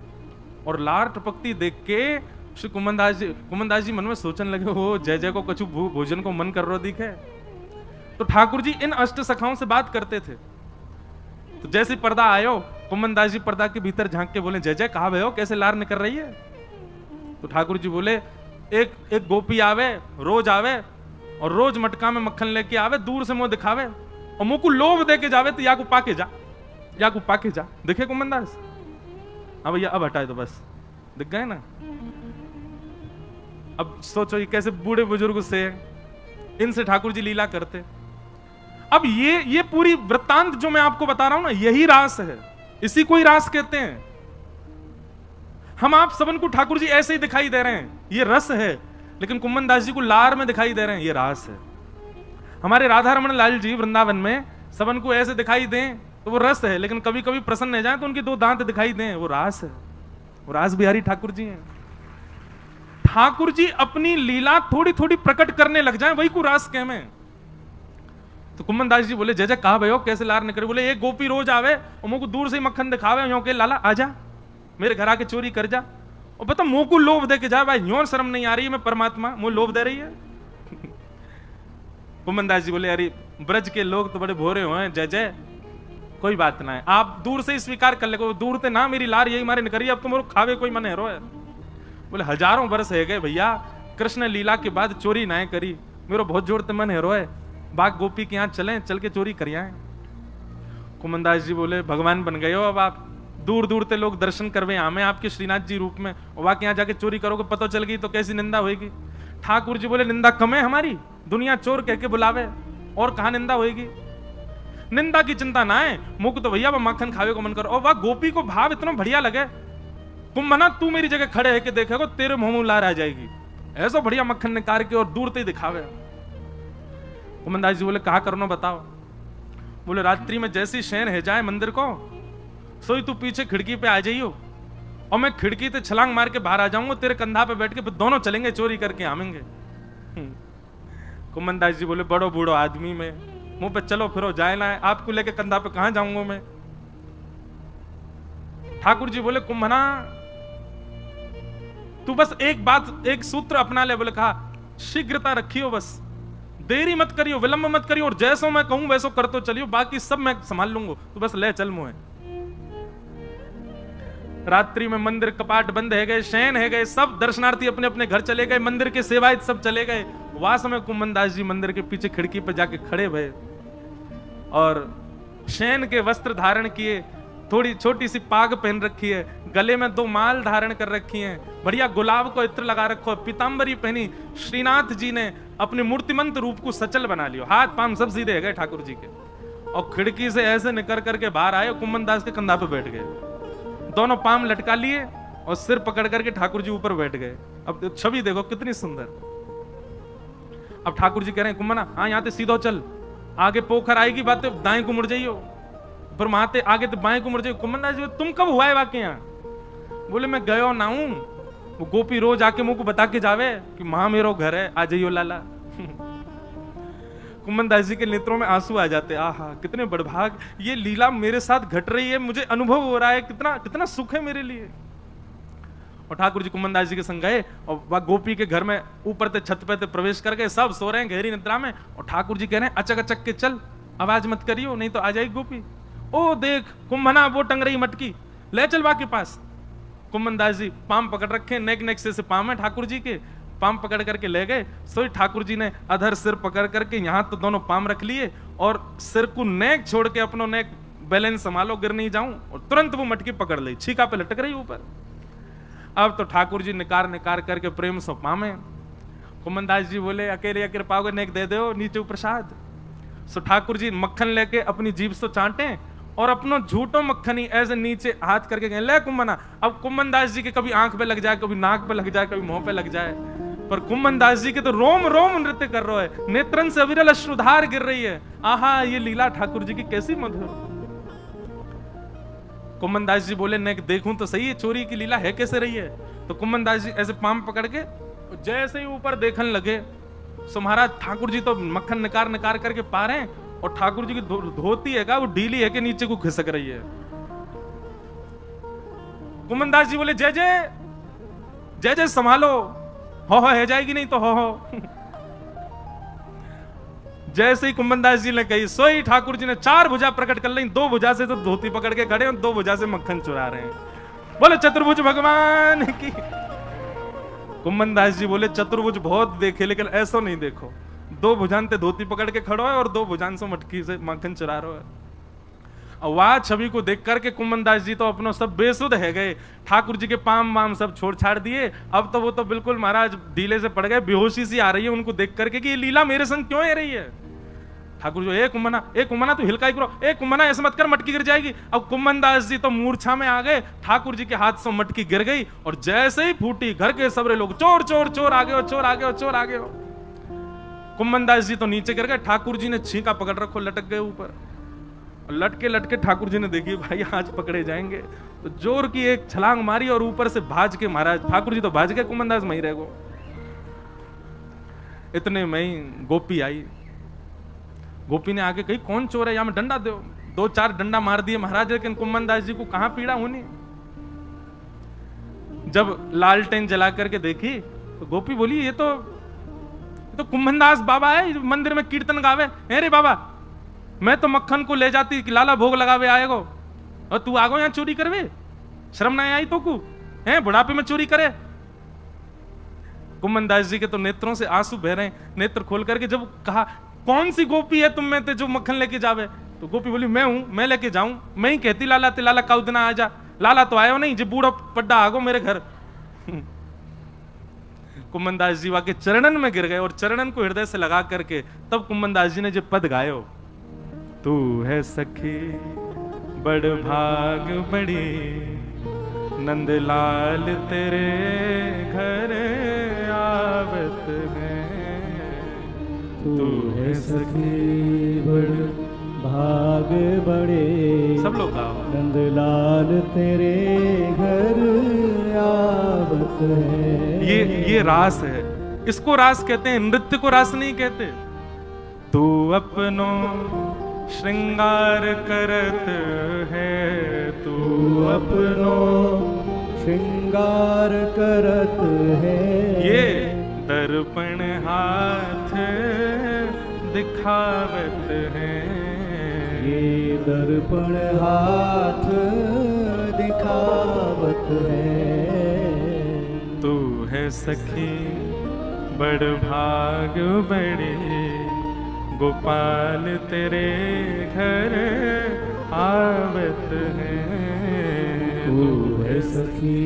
और लार टपकती देख के श्री कुंभन दास जी मन में सोचने लगे, हो जय जय को कछु भोजन को मन कर रो दिखे। तो ठाकुर जी इन अष्ट सखाओं से बात करते थे। तो जैसे पर्दा आयो, कुंभन दास जी पर्दा के भीतर झांक के बोले, जय जय कहा भे हो, कैसे लार निकल रही है? तो ठाकुर जी बोले, एक गोपी आवे, रोज आवे और रोज मटका में मक्खन लेके आवे, दूर से मुंह दिखावे और मुंह को लोभ दे के जावे, तो या को पाके जा, या को पाके जा। देखे कुंभन दास? हाँ भैया अब हटाए तो बस, दिख गए ना। अब सोचो ये कैसे बूढ़े बुजुर्ग से, इनसे ठाकुर जी लीला करते। अब ये पूरी वृत्तांत जो मैं आपको बता रहा हूं ना, यही रास है, इसी को ही रास कहते हैं। हम आप सबन को ठाकुर जी ऐसे ही दिखाई दे रहे हैं, ये रस है, लेकिन कुंभन दास जी को लार में दिखाई दे रहे हैं, ये रास है। हमारे राधा रमन लाल जी वृंदावन में सबन को ऐसे दिखाई दें तो वो रस है, लेकिन कभी कभी प्रसन्न हो जाए तो उनके दो दांत दिखाई दें, वो रास है। वो रास बिहारी ठाकुर जी हैं। ठाकुर जी अपनी लीला थोड़ी थोड़ी प्रकट करने लग जाए, वही को रास कह में। तो कुम्मन दास जी बोले, जय जय कहा भयो कैसे लार न करे। बोले एक गोपी रोज आवे और मुझको दूर से ही मक्खन दिखावे, यो के लाला आजा मेरे घर आके चोरी कर जा, और बता मुंह को लोभ दे के जा। भाई यूं शर्म नहीं आ रही है, मैं परमात्मा मुंह लोभ दे रही है। कुम्मन दास जी बोले, अरे ब्रज के लोग तो बड़े भोरे हुए हैं, जय जय कोई बात ना है, आप दूर से ही स्वीकार कर ले, दूर से ना मेरी लार यही मारे न करिए, अब तो मोर खावे कोई मन हेरो है। बोले हजारों बरस है गए भैया, कृष्ण लीला के बाद चोरी ना करी, मेरा बहुत जोर ते मन हेरो है, बाग गोपी के यहाँ चलें, चल के चोरी करिए। कुम्मन दास जी बोले, भगवान बन गए हो अब आप, दूर दूर से लोग दर्शन करवे हमें आपके श्रीनाथ जी रूप में, और वहां के यहाँ जाके चोरी करोगे, पता चल गई तो कैसी निंदा होगी। ठाकुर जी बोले, निंदा कम है हमारी, दुनिया चोर कह के बुलावे, और कहां निंदा होगी। निंदा की चिंता ना है, मुख तो भैया मक्खन खावे को मन करो। और वह गोपी को भाव इतना बढ़िया लगे, कुम्भना तू मेरी जगह खड़े है कि देखेगा तेरे मुंह में लार आ जाएगी, ऐसा बढ़िया मक्खन निकाल के और दूर से दिखावे। कुम्भन दास जी बोले, कहा करना बताओ। बोले, रात्रि में जैसी शयन है जाए मंदिर को, सोई तू पीछे खिड़की पे आ जाइयो, और मैं खिड़की से छलांग मार के बाहर आ जाऊंगा, तेरे कंधा पे बैठ के दोनों चलेंगे चोरी करके आवेंगे। कुम्भन दास जी बोले, बड़ो बूढ़ो आदमी में मुंह पे चलो फिरो जाए ना है, आपको लेके कंधा पे कहां जाऊंगा मैं। ठाकुर जी बोले, कुम्भना तू बस एक बात, एक सूत्र अपना ले। बोले, कहा शीघ्रता रखियो, बस देरी मत करियो, विलंब मत करियो, और जैसो मैं कहूं वैसो कर तो चलियो, बाकी सब मैं संभाल लूंगा, तू बस ले चल मुझे। रात्रि में मंदिर कपाट बंद है गए, शयन है गए, सब दर्शनार्थी अपने अपने घर चले गए, मंदिर के सेवायत सब चले गए। वहां समय कुम्भन दास जी मंदिर के पीछे खिड़की पर जाके खड़े भये और शयन के वस्त्र धारण किए, थोड़ी छोटी सी पाग पहन रखी है, गले में 2 माल धारण कर रखी हैं, बढ़िया गुलाब को इत्र लगा रखो, पीतांबरी पहनी। श्रीनाथ जी ने अपने मूर्तिमंत रूप को सचल बना लियो, हाथ पांव सब सीधे गए ठाकुर जी के, और खिड़की से ऐसे निकल करके बाहर आए, कुम्भन दास के कंधा पे बैठ गए, दोनों पांव लटका लिए और सिर पकड़ करके ठाकुर जी ऊपर बैठ गए। अब छवि देखो कितनी सुंदर। अब ठाकुर जी कह रहे हैं, कुम्भना हाँ यहाँ से सीधो चल, आगे पोखर आएगी बात दाएं को मुड़ जाइयो, पर वहां आगे तो बाएं को मुड़ जाइयो। कुम्भन दास जी, तुम कब हुआ है वाकई यहाँ। बोले, मैं गयो ना हूं, वो गोपी रोज आके मुझको बता के जावे कि मां मेरो घर है, आ जाइयो लाला। कुम्भन दास जी के नेत्रों में आंसू आ जाते, आहा कितने बड़भाग, ये लीला मेरे साथ घट रही है, मुझे अनुभव हो रहा है, कितना कितना सुख है मेरे लिए। और ठाकुर जी कुम्भन दास जी के संग गए और वह गोपी के घर में ऊपर से छत पे प्रवेश कर गए, सब सो रहे हैं गहरी निद्रा में, और ठाकुर जी कह रहे हैं, अचक अचक के चल, आवाज मत करियो नहीं तो आ जाएगी गोपी। ओ देख कुम्भना वो टंग रही मटकी, ले चल बा के पास। कुम्भन दास जी पाम पकड़ रखे, नेक नेक से पाम है ठाकुर जी के, पाम पकड़ करके ले गए। सोई ठाकुर जी ने अधर सिर पकड़ करके यहाँ तो दोनों पाम रख लिए, और सिर को नेक छोड़ के अपनो नेक बैलेंस संभालो, गिर नहीं जाऊं, और तुरंत वो मटकी पकड़ ली, छीका पे लटक रही ऊपर। अब तो ठाकुर जी निकार निकार करके प्रेम से पामे। कुम्भन दास जी बोले, अकेले अकेले पाओगे नेक दे दो नीचे प्रसाद। सो ठाकुर जी मक्खन लेके अपनी जीभ से चाटे और अपनो झूठो मक्खन ही ऐसे नीचे हाथ करके गए, ले कुम्भना। अब कुम्भन दास जी के कभी आंख पे लग जाए, कभी नाक पे लग जाए, कभी मुंह पे लग जाए, पर कुम्भन दास जी के तो रोम रोम नृत्य कर रहे है, नेत्रन से अविरल अश्रुधार गिर रही है। आहा ये लीला ठाकुर जी की कैसी मधुर। कुम्भन दास जी बोले, नेक देखूं तो सही है चोरी की लीला है कैसे रही है। तो कुम्भन दास जी ऐसे पाम पकड़ के जैसे ही ऊपर देखने लगे, सो महाराज ठाकुर जी तो मक्खन निकार निकार करके पा रहे हैं, और ठाकुर जी की धोती है का वो ढीली है कि नीचे को खिसक रही है। कुम्भन दास जी बोले, जय जय जय जय संभालो, हो है जाएगी नहीं तो हो। जैसे ही कुम्भन दास जी ने कही, सोई ठाकुर जी ने 4 भुजा प्रकट कर ली, 2 भुजा से तो धोती पकड़ के खड़े और 2 भुजा से मक्खन चुरा रहे हैं। बोले चतुर्भुज भगवान की। कुम्भन दास जी बोले, चतुर्भुज बहुत देखे लेकिन ऐसा नहीं देखो, 2 भुजान ते धोती पकड़ के खड़ो है और 2 भुजान से मटकी से मक्खन चुरा रहे है। और वह छवि को देख करके कुम्भन दास जी तो अपनो सब बेसुध है गए, ठाकुर जी के पाम वाम सब छोड़ छाड़ दिए। अब तो वो तो बिल्कुल महाराज ढीले से पड़ गए, बेहोशी सी आ रही है उनको देख करके कि ये लीला मेरे संग क्यों है रही है। ठाकुर जी, ए कुम्भना तू हिलकाई करो, ए कुम्भना ऐसे मत कर मटकी गिर जाएगी। अब कुम्भन दास जी तो मूर्छा में आ गए, ठाकुर जी के हाथ से मटकी गिर गई और जैसे ही फूटी, घर के सबरे लोग चोर चोर चोर आ गए, चोर आ गए, चोर आ गए। कुम्भनदास जी तो नीचे गिर गए, ठाकुर जी ने छींका पकड़ रखो, लटक गए ऊपर। और लटके लटके ठाकुर जी ने देखी भाई आज पकड़े जाएंगे, तो जोर की एक छलांग मारी और ऊपर से भाज के महाराज ठाकुर जी तो भाज गए, कुम्भनदास वहीं रह गए। इतने में ही गोपी आई। गोपी ने आगे कही कौन चोर है, यहां में डंडा दो। 2-4 डंडा मार दिए महाराज, लेकिन कुम्भनदास जी को कहां पीड़ा होनी। जब लालटेन जला करके देखी तो गोपी बोली ये तो कुम्भनदास बाबा है, मंदिर में कीर्तन गावे। अरे बाबा मैं तो मक्खन को ले जाती कि लाला भोग लगावे आएगो, और तू आगो यहाँ चोरी करवे, शर्म ना आई तो को है, बुढ़ापे में चोरी करे। कुम्भनदास जी के तो नेत्रों से आंसू बह रहे हैं। नेत्र खोल करके जब कहा कौन सी गोपी है तुम में ते जो मक्खन लेके जावे, तो गोपी बोली मैं हूं, मैं लेके जाऊं। मैं ही कहती लाला ते लाला का दिन आ जा, लाला तो आयो नहीं, जो बूढ़ा पड्डा आगो मेरे घर। कुम्भनदास जी वाके चरणन में गिर गए और चरणन को हृदय से लगा करके तब कुम्भनदास जी ने जो पद गायो, तू है सखी बड़ भाग बड़ी, नंदलाल तेरे घर आवत है। तू है सखी बड़ भाग बड़े, सब लोग गाओ। नंदलाल तेरे घर आवत है। ये रास है, इसको रास कहते हैं, नृत्य को रास नहीं कहते। तू अपनो श्रृंगार करत है, तू अपनो श्रृंगार करत है। ये दर्पण हाथ दिखावत है, ये दर्पण हाथ दिखावत है। तू है सखी बड़ भाग बड़े, गोपाल तेरे घर आवत है। तू है सखी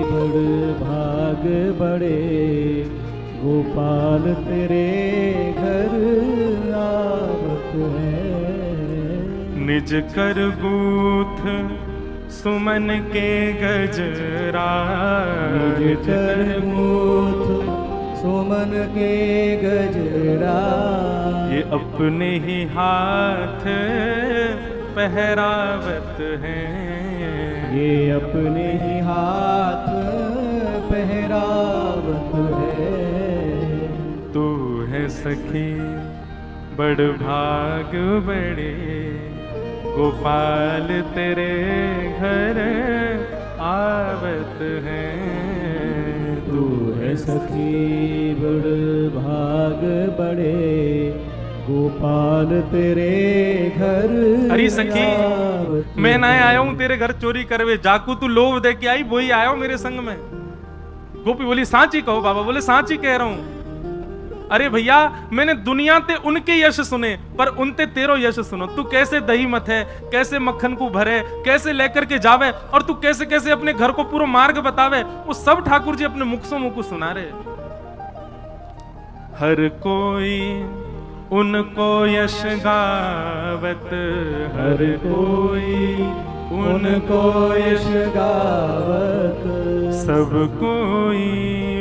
बड़ भाग बड़े, गोपाल तेरे घर आवत है। निज कर गूथ सुमन के गजरा, निज कर गूथ सुमन के गजरा। ये अपने ही हाथ पहरावत है, ये अपने ही हाथ पहरावत है। तू है सखी बड़ भाग बड़े, गोपाल तेरे घर आवत है। तू है सखी बड़ भाग बड़े, गोपाल तेरे घर। अरे सखी मैं ना आया हूं तेरे घर चोरी करवे, जाकू तू लोभ दे के आई वही आया हूं मेरे संग में। गोपी बोली सांची कहो बाबा। बोले सांची कह रहा हूं। अरे भैया मैंने दुनिया ते उनके यश सुने पर उनते तेरो यश सुनो। तू कैसे दही मत है, कैसे मक्खन को भरे, कैसे लेकर के जावे, और तू कैसे कैसे अपने घर को पूरा मार्ग बतावे, वो सब ठाकुर जी अपने मुख से मुख को सुना रहे। हर कोई उनको यश गावत, हर कोई उनको यश गावत। सब कोई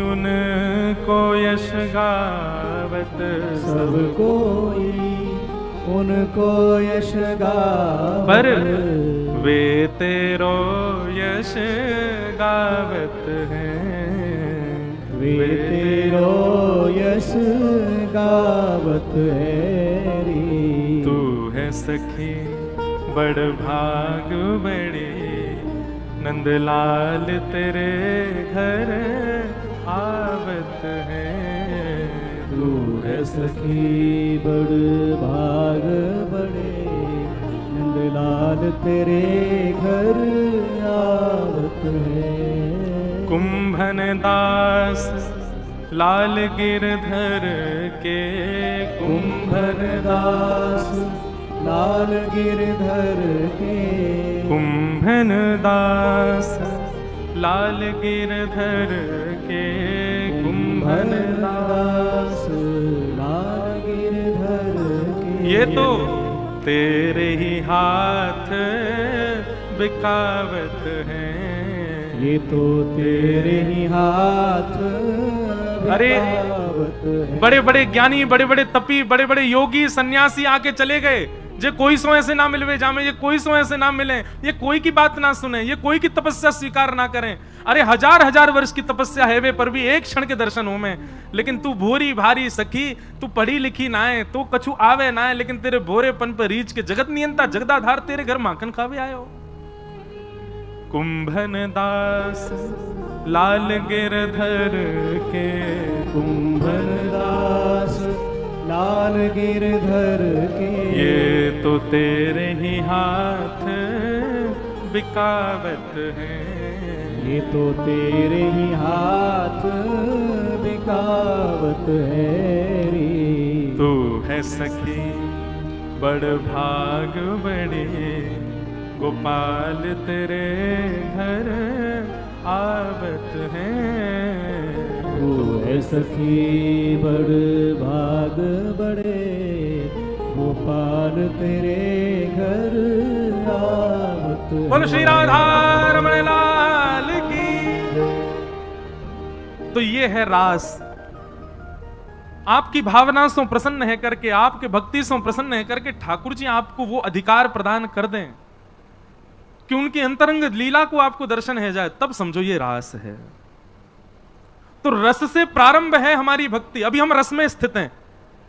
उनको यश गावत, सब कोई उनको यश गावत। पर वे तेरो यश गावत हैं, वे तेरो यश गावत है री। तू है सखी बड़ भाग बड़े, नंदलाल तेरे घर आवत है। तू है सखी बड़ भाग बड़े, नंदलाल तेरे घर आवत है। कुंभन दास लाल गिरधर के, कुंभन दास लाल गिरधर के। कुंभन दास लाल गिरधर के, कुंभन दास लाल गिरधर के। ये तो तेरे ही हाथ बिकावत हैं, ये तो तेरे ही हाथ अरे बड़े बड़े ज्ञानी, बड़े बड़े तपी, बड़े बड़े योगी, सन्यासी आके चले गए। जे कोई सो ऐसे ना मिलवे जामे, ये कोई सो ऐसे ना मिले, ये कोई की बात ना सुने, ये कोई की तपस्या स्वीकार ना करें। अरे हजार हजार वर्ष की तपस्या है वे, पर भी एक क्षण के दर्शन हो में। लेकिन तू भोरी भारी सखी, तू पढ़ी लिखी ना है, तू कछु आवे ना है, लेकिन तेरे भोरेपन पर रीच के जगत नियंता जगदाधार तेरे घर माखन खावे आयो। कुंभन दास लाल गिरधर के, कुंभन दास लाल गिरधर के, ये तो तेरे ही हाथ बिकावत है, ये तो तेरे ही हाथ बिकावत है रे। तू है सखी बड़ भाग बड़े, गोपाल तेरे घर आवत है। तू है सखी बड़ भाग बड़े, गोपाल तेरे घर आवत है। बोल श्री राधा रमण लाल की। तो ये है रास। आपकी भावना से प्रसन्न है करके, आपके भक्ति से प्रसन्न है करके ठाकुर जी आपको वो अधिकार प्रदान कर दें कि उनकी अंतरंग लीला को आपको दर्शन है जाए, तब समझो ये रास है। तो रस से प्रारंभ है हमारी भक्ति। अभी हम रस में स्थित हैं।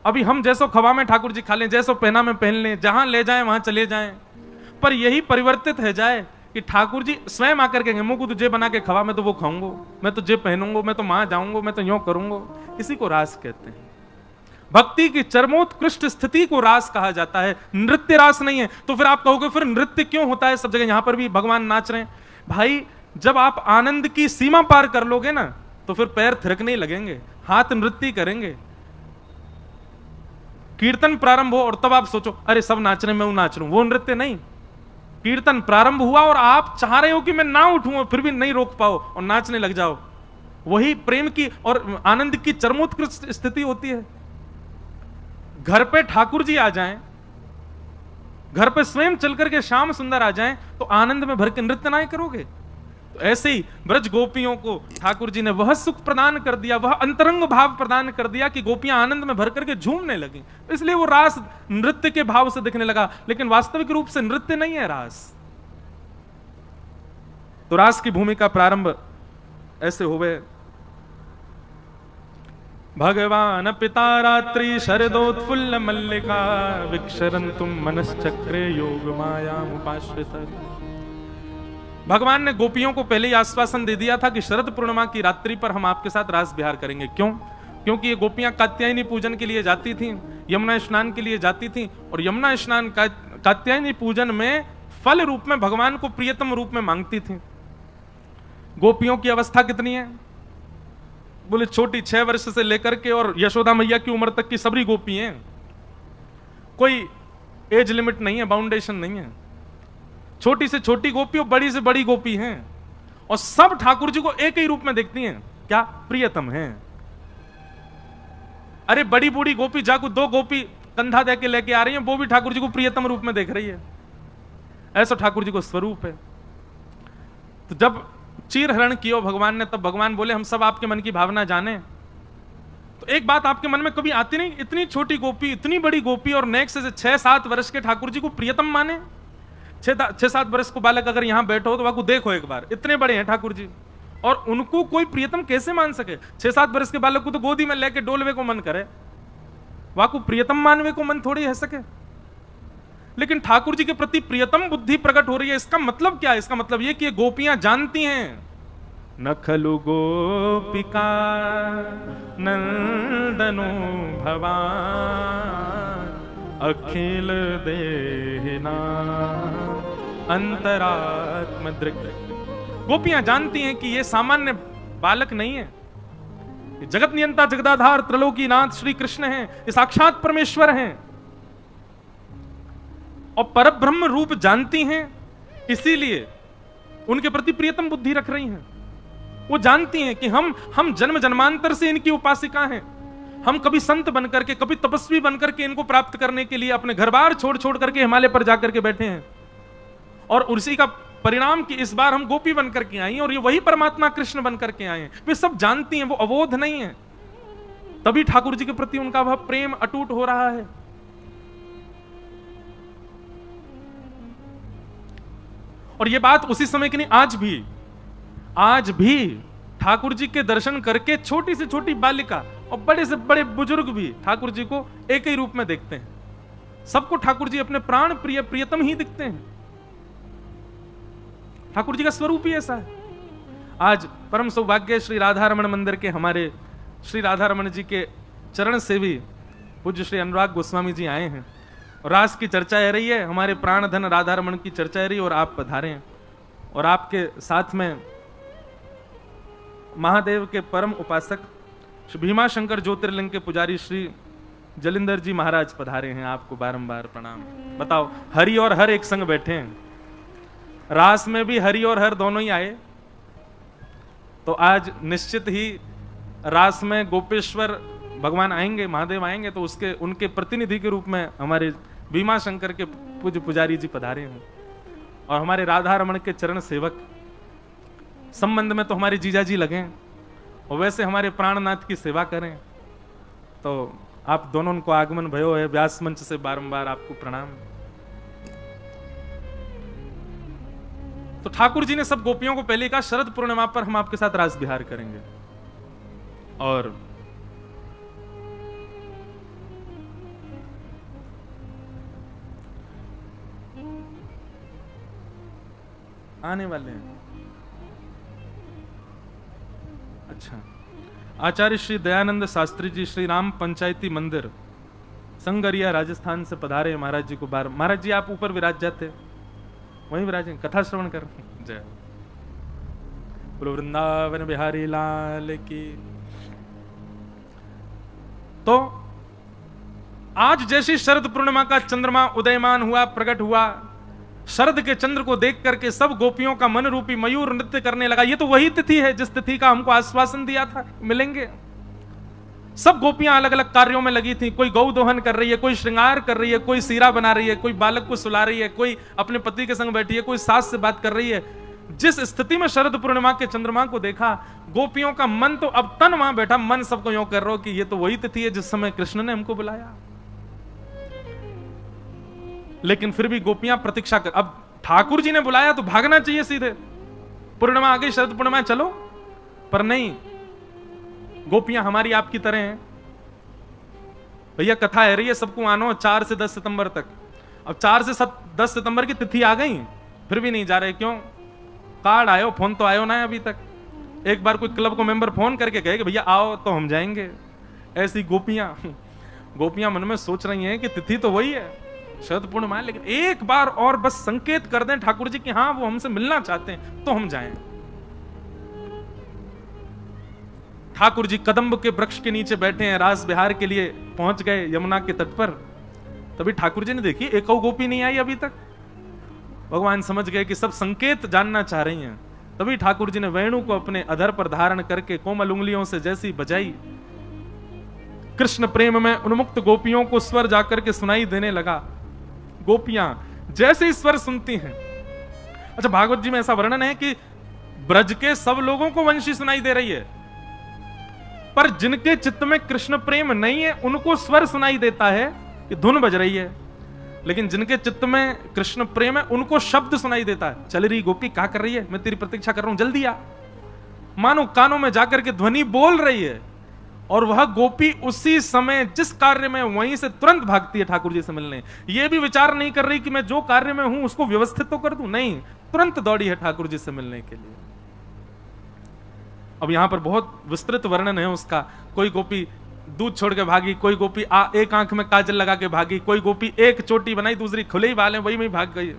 अभी हम जैसो खवा में ठाकुर जी खा लें, जैसो पहना में पहन लें, जहां ले जाएं वहां चले जाएं, पर यही परिवर्तित है जाए कि ठाकुर जी स्वयं आकर कहेंगे मुझको तुझे बना के खवा, मैं तो वो खाऊंगा, मैं तो जे पहनूंगा, मैं तो वहां जाऊंगा, मैं तो यूं करूंगा। इसी को रास कहते हैं। भक्ति की चरमोत्कृष्ट स्थिति को रास कहा जाता है, नृत्य रास नहीं है। तो फिर आप कहोगे फिर नृत्य क्यों होता है सब जगह? यहां पर भी भगवान नाच रहे हैं। भाई जब आप आनंद की सीमा पार कर लोगे ना, तो फिर पैर थिरकने ही लगेंगे, हाथ नृत्य करेंगे। कीर्तन प्रारंभ हो और तब आप सोचो अरे सब नाच रहे मैं नाच रहा हूं, वो नृत्य नहीं। कीर्तन प्रारंभ हुआ और आप चाह रहे हो कि मैं ना उठूं, फिर भी नहीं रोक पाओ और नाचने लग जाओ। वही प्रेम की और आनंद की चरमोत्कृष्ट स्थिति होती है। घर पे ठाकुर जी आ जाएं, घर पे स्वयं चल करके श्याम सुंदर आ जाएं, तो आनंद में भर के नृत्य ना करोगे? तो ऐसे ही ब्रज गोपियों को ठाकुर जी ने वह सुख प्रदान कर दिया, वह अंतरंग भाव प्रदान कर दिया कि गोपियां आनंद में भर करके झूमने लगी। इसलिए वो रास नृत्य के भाव से दिखने लगा, लेकिन वास्तविक रूप से नृत्य नहीं है रास। तो रास की भूमिका प्रारंभ ऐसे हुए। भगवान पिता रात्रि शरदोत्फुल्ल मल्लिका, विक्षरन्तुम मनश्चक्रे योग मायामुपाश्रिता। भगवान ने गोपियों को पहले ही आश्वासन दे दिया था कि शरद पूर्णिमा की रात्रि पर हम आपके साथ रास विहार करेंगे। क्यों? क्योंकि ये गोपियां कात्यायनी पूजन के लिए जाती थीं, यमुना स्नान के लिए जाती थीं, और यमुना स्नान कात्यायनी पूजन में फल रूप में भगवान को प्रियतम रूप में मांगती थीं। गोपियों की अवस्था कितनी है? बोले छोटी 6 वर्ष से लेकर के और यशोदा मैया की उम्र तक की सभी गोपी हैं। कोई एज लिमिट नहीं है, बाउंडेशन नहीं है। छोटी से छोटी गोपी और बड़ी से बड़ी गोपी हैं, और सब ठाकुर जी को एक ही रूप में देखती हैं, क्या? प्रियतम हैं। अरे बड़ी बूढ़ी गोपी जाकू 2 गोपी कंधा दे के लेके आ रही हैं, वो भी ठाकुर जी को प्रियतम रूप में देख रही है। ऐसा ठाकुर जी को स्वरूप है। तो जब चीर हरण किया भगवान ने, तब भगवान बोले हम सब आपके मन की भावना जाने। तो एक बात आपके मन में कभी आती नहीं, इतनी छोटी गोपी, इतनी बड़ी गोपी, और नेक्स्ट से 6-7 वर्ष के ठाकुर जी को प्रियतम माने? 6-7 वर्ष को बालक अगर यहां बैठो तो वाकू देखो एक बार, इतने बड़े हैं ठाकुर जी, और उनको कोई प्रियतम कैसे मान सके? 6-7 वर्ष के बालक को तो गोदी में लेके डोलवे को मन करे, वाकू प्रियतम मानवे को मन थोड़ी है सके। लेकिन ठाकुर जी के प्रति प्रियतम बुद्धि प्रकट हो रही है। इसका मतलब क्या है? इसका मतलब यह कि ये गोपियां जानती हैं, न खलु गोपिका नंदनो भवान, अखिल देहना अंतरात्म दृक्। गोपियां जानती हैं कि ये सामान्य बालक नहीं है, ये जगत नियंता जगदाधार त्रिलोकीनाथ श्री कृष्ण हैं, ये साक्षात परमेश्वर हैं, और परब्रह्म रूप जानती हैं, इसीलिए उनके प्रति प्रियतम बुद्धि रख रही हैं। वो जानती हैं कि हम जन्म जन्मांतर से इनकी उपासिका हैं। हम कभी संत बनकर के, कभी तपस्वी बनकर के इनको प्राप्त करने के लिए अपने घर बार छोड़ छोड़ करके हिमालय पर जाकर के बैठे हैं, और उसी का परिणाम कि इस बार हम गोपी बनकर के आई, और ये वही परमात्मा कृष्ण बनकर के आए हैं। वे सब जानती हैं, वो अवोध नहीं है। तभी ठाकुर जी के प्रति उनका वह प्रेम अटूट हो रहा है। और यह बात उसी समय की नहीं, आज भी ठाकुर जी के दर्शन करके छोटी से छोटी बालिका और बड़े से बड़े बुजुर्ग भी ठाकुर जी को एक ही रूप में देखते हैं। सबको ठाकुर जी अपने प्राण प्रिय प्रियतम ही दिखते हैं। ठाकुर जी का स्वरूप ही ऐसा है। आज परम सौभाग्य श्री राधा रमण मंदिर के हमारे श्री राधा रमण जी के चरण सेवी पूज्य श्री अनुराग गोस्वामी जी आए हैं और रास की चर्चा हो रही है, हमारे प्राण धन राधा रमण की चर्चा हो रही है और आप पधारे हैं। और आपके साथ में महादेव के परम उपासक श्री भीमा शंकर ज्योतिर्लिंग के पुजारी श्री जलिंदर जी महाराज पधारे हैं। आपको बारंबार प्रणाम। बताओ, हरि और हर एक संग बैठे हैं। रास में भी हरि और हर दोनों ही आए, तो आज निश्चित ही रास में गोपेश्वर भगवान आएंगे, महादेव आएंगे, तो उनके प्रतिनिधि के रूप में हमारे भीमा शंकर के पूज्य पुजारी जी पधारे हैं। और हमारे राधा रमण के चरण सेवक संबंध में तो हमारे जीजा जी लगे हैं और वैसे हमारे प्राणनाथ की सेवा करें, तो आप दोनों को आगमन भयो है। व्यास मंच से बारंबार आपको प्रणाम। तो ठाकुर जी ने सब गोपियों को पहले कहा, शरद पूर्णिमा पर हम आपके साथ रास विहार करेंगे। और आने वाले हैं। अच्छा, आचार्य श्री दयानंद शास्त्री जी श्री राम पंचायती मंदिर संगरिया राजस्थान से पधारे महाराज जी को बार। महाराज जी आप ऊपर विराज जाते, वहीं विराजे, कथा श्रवण कर। जय बोलो वृंदावन बिहारी लाल की। तो आज जैसी शरद पूर्णिमा का चंद्रमा उदयमान हुआ, प्रकट हुआ, शरद के चंद्र को देख करके सब गोपियों का मन रूपी मयूर नृत्य करने लगा। ये तो वही तिथि है जिस तिथि का हमको आश्वासन दिया था मिलेंगे। सब गोपियां अलग अलग कार्यों में लगी थी। कोई गौ दोहन कर रही है, कोई श्रृंगार कर रही है, कोई सीरा बना रही है, कोई बालक को सुला रही है, कोई अपने पति के संग बैठी है, कोई सास से बात कर रही है। जिस स्थिति में शरद पूर्णिमा के चंद्रमा को देखा, गोपियों का मन तो अब तन वहां बैठा, मन सबको यूं कर रहा हो कि ये तो वही तिथि है जिस समय कृष्ण ने हमको बुलाया। लेकिन फिर भी गोपियां प्रतीक्षा कर, अब ठाकुर जी ने बुलाया तो भागना चाहिए सीधे, पूर्णिमा आ गई, शरद पूर्णिमा चलो, पर नहीं, गोपियां हमारी आपकी तरह हैं। भैया कथा है रही है, सबको आनो 4 से 10 सितंबर तक। अब 4 से 10 सितंबर की तिथि आ गई, फिर भी नहीं जा रहे। क्यों? कार्ड आयो, फोन तो आयो ना है अभी तक। एक बार कोई क्लब को मेंबर फोन करके कहे कि भैया आओ तो हम जाएंगे। ऐसी गोपियां मन में सोच रही हैं कि तिथि तो वही है, शरद पूर्णिमा, लेकिन एक बार और बस संकेत कर दें ठाकुर जी कि हाँ वो हमसे मिलना चाहते हैं तो हम जाएं। ठाकुर जी कदम्ब के वृक्ष के नीचे बैठे हैं, रास विहार के लिए पहुंच गए यमुना के तट पर। तभी ठाकुर जी ने देखी एक गोपी नहीं आई अभी तक। भगवान समझ गए कि सब संकेत जानना चाह रही हैं। तभी ठाकुर जी ने वेणु को अपने अधर पर धारण करके कोमल उंगलियों से जैसी बजाई, कृष्ण प्रेम में उन्मुक्त गोपियों को स्वर जाकर के सुनाई देने लगा। गोपियां जैसे ही स्वर सुनती हैं, अच्छा भागवत जी में ऐसा वर्णन है कि ब्रज के सब लोगों को वंशी सुनाई दे रही है, पर जिनके चित्त में कृष्ण प्रेम नहीं है उनको स्वर सुनाई देता है कि धुन बज रही है, लेकिन जिनके चित्त में कृष्ण प्रेम है उनको शब्द सुनाई देता है, चल रही गोपी क्या कर रही है, मैं तेरी प्रतीक्षा कर रहा हूं, जल्दी आ। मानो कानों में जाकर के ध्वनि बोल रही है, और वह गोपी उसी समय जिस कार्य में वहीं से तुरंत भागती है ठाकुर जी से मिलने। यह भी विचार नहीं कर रही कि मैं जो कार्य में हूं उसको व्यवस्थित तो कर दूं, नहीं, तुरंत दौड़ी है ठाकुर जी से मिलने के लिए। अब यहां पर बहुत विस्तृत वर्णन है उसका। कोई गोपी दूध छोड़ के भागी, कोई गोपी एक आंख में काजल लगा के भागी, कोई गोपी एक चोटी बनाई दूसरी खुले ही बाल है वही में भाग गई,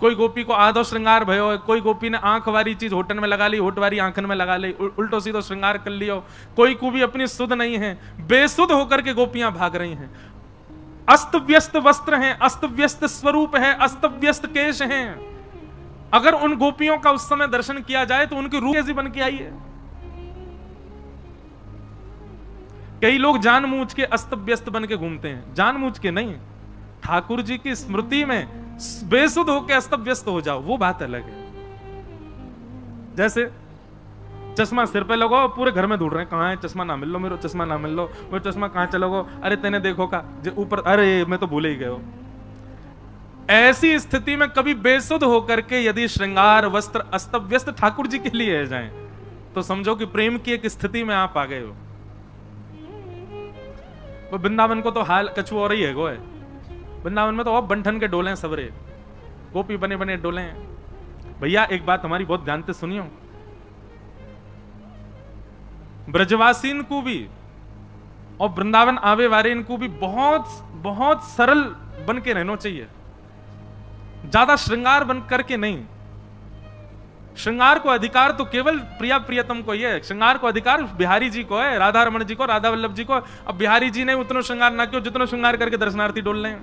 कोई गोपी को आधो श्रृंगार भयो, कोई गोपी ने आंख वाली चीज होठन में लगा ली, होठ वाली आंखन में लगा ली, उल्टो सीधो श्रृंगार कर लियो। कोई को भी अपनी सुध नहीं है, बेसुध होकर के गोपियां भाग रही हैं। अस्त व्यस्त वस्त्र हैं, अस्त व्यस्त स्वरूप है, अस्त व्यस्त केश हैं। अगर उन गोपियों का उस समय दर्शन किया जाए तो उनकी रूह कैसी बन के आई है। कई लोग जानबूझ के अस्त व्यस्त बन के घूमते हैं, जानबूझ के नहीं, ठाकुर जी की स्मृति में बेसुध होकर अस्त व्यस्त हो जाओ, वो बात अलग है। जैसे चश्मा सिर पे लगाओ, पूरे घर में ढूंढ रहे हैं कहाँ है चश्मा, ना मिल लो मेरे चश्मा, ना मिल लो मेरे चश्मा, कहाँ चलो गो, अरे तेने देखो का ऊपर, अरे मैं तो भूल ही गए। ऐसी स्थिति में कभी बेसुध होकर के यदि श्रृंगार वस्त्र अस्त व्यस्त ठाकुर जी के लिए जाएं तो समझो कि प्रेम की एक स्थिति में आप आ गए हो। वो वृंदावन को तो हाल कछु और ही है गो है, वृंदावन में तो और बंठन के डोले सबरे, गोपी बने बने डोले हैं। भैया एक बात हमारी बहुत ध्यान से सुनियो, ब्रजवासीन को भी और वृंदावन आवे वाले इनको भी बहुत बहुत सरल बन के रहना चाहिए, ज्यादा श्रृंगार बन करके नहीं। श्रृंगार को अधिकार तो केवल प्रिया प्रियतम को ही है, श्रृंगार को अधिकार बिहारी जी को है, राधा रमण जी को, राधा वल्लभ जी को। अब बिहारी जी ने उतना श्रृंगार ना क्यों जितना श्रृंगार करके दर्शनार्थी डोल रहे हैं।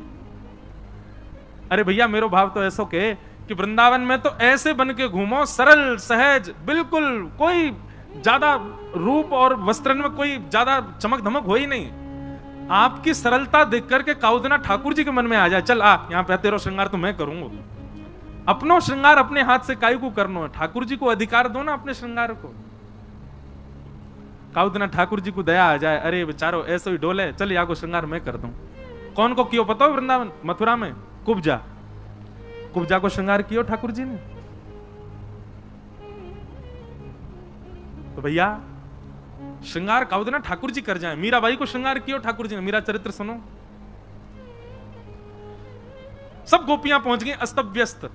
अरे भैया मेरो भाव तो ऐसो के कि वृंदावन में तो ऐसे बन के घूमो, सरल सहज, बिल्कुल कोई ज्यादा रूप और वस्त्रन में कोई ज्यादा चमक धमक हो ही नहीं। आपकी सरलता देख करके काउदना ठाकुर जी के मन में आ जाए, चल आ यहाँ पे तेरा श्रृंगार तो मैं करूंगा। अपनो श्रृंगार अपने हाथ से काई को करना है, ठाकुर जी को अधिकार दो ना अपने श्रृंगार को। काउदना ठाकुर जी को दया आ जाए, अरे बेचारो ऐसे ही डोले, चल यहाँ को श्रृंगार मैं कर दूं। कौन को क्यों पता हो वृंदावन मथुरा में? कुब्जा, कुब्जा को श्रृंगार किया ठाकुर जी ने। तो भैया श्रृंगार काउदना ठाकुर जी कर जाए। मीराबाई को श्रृंगार किया ठाकुर जी ने, मीरा चरित्र सुनो। सब गोपियां पहुंच गई अस्त व्यस्त,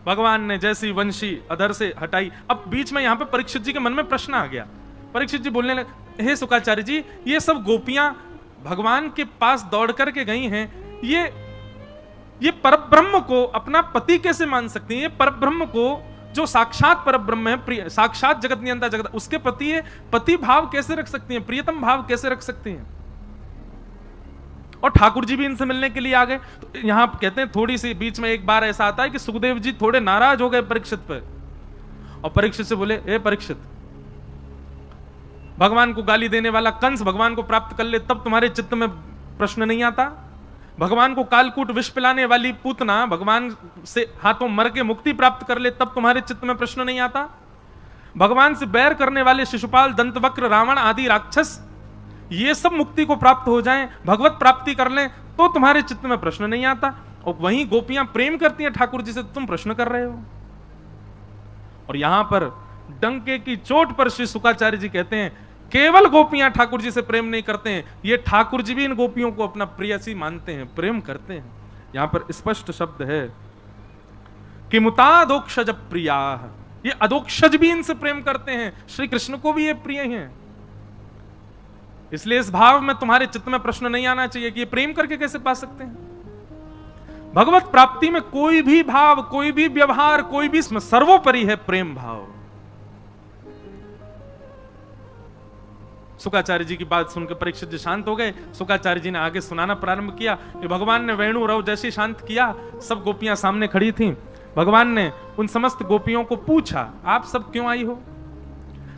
भगवान ने जैसी वंशी अधर से हटाई। अब बीच में यहां पे परीक्षित जी के मन में प्रश्न आ गया। परीक्षित जी बोलने लगे, हे शुक्राचार्य जी, ये सब गोपियां भगवान के पास दौड़ करके गई हैं, ये परब्रह्म को अपना पति कैसे मान सकती हैं? ये परब्रह्म को जो साक्षात परब्रह्म है, साक्षात जगत नियंता जगत, उसके प्रति ये पति भाव कैसे रख सकती हैं, प्रियतम भाव कैसे रख सकती हैं? और ठाकुर जी भी इनसे मिलने के लिए आ गए। तो यहां कहते हैं थोड़ी सी बीच में एक बार ऐसा आता है कि सुखदेव जी थोड़े नाराज हो गए परीक्षित पर, और परीक्षित से बोले, ए परीक्षित, भगवान को गाली देने वाला कंस भगवान को प्राप्त कर ले तब तुम्हारे चित्त में प्रश्न नहीं आता? भगवान को कालकूट विष पिलाने वाली पूतना भगवान से हाथों मर के मुक्ति प्राप्त कर ले तब तुम्हारे चित्त में प्रश्न नहीं आता? भगवान से बैर करने वाले शिशुपाल, दंतवक्र, रावण आदि राक्षस, ये सब मुक्ति को प्राप्त हो जाएं, भगवत प्राप्ति कर लें तो तुम्हारे चित्त में प्रश्न नहीं आता। और वहीं गोपियां प्रेम करती हैं ठाकुर जी से, तुम प्रश्न कर रहे हो। और यहां पर डंके की चोट पर श्री शुक्राचार्य जी कहते हैं, केवल गोपियां ठाकुर जी से प्रेम नहीं करते हैं, ये ठाकुर जी भी इन गोपियों को अपना प्रियसी मानते हैं, प्रेम करते हैं। यहां पर स्पष्ट शब्द है कि मुतादोक्षज प्रिया, ये अदोक्षज भी इनसे प्रेम करते हैं, श्री कृष्ण को भी ये प्रिय हैं। इसलिए इस भाव में तुम्हारे चित्त में प्रश्न नहीं आना चाहिए कि ये प्रेम करके कैसे पा सकते हैं। भगवत प्राप्ति में कोई भी भाव, कोई भी व्यवहार, कोई भी सर्वोपरि है प्रेम भाव। शुक्राचार्य जी की बात सुनकर परीक्षित जी शांत हो गए। शुक्राचार्य जी ने आगे सुनाना प्रारंभ किया कि भगवान ने वेणु रव जैसे शांत किया, सब गोपियां सामने खड़ी थीं। भगवान ने उन समस्त गोपियों को पूछा, आप सब क्यों आई हो?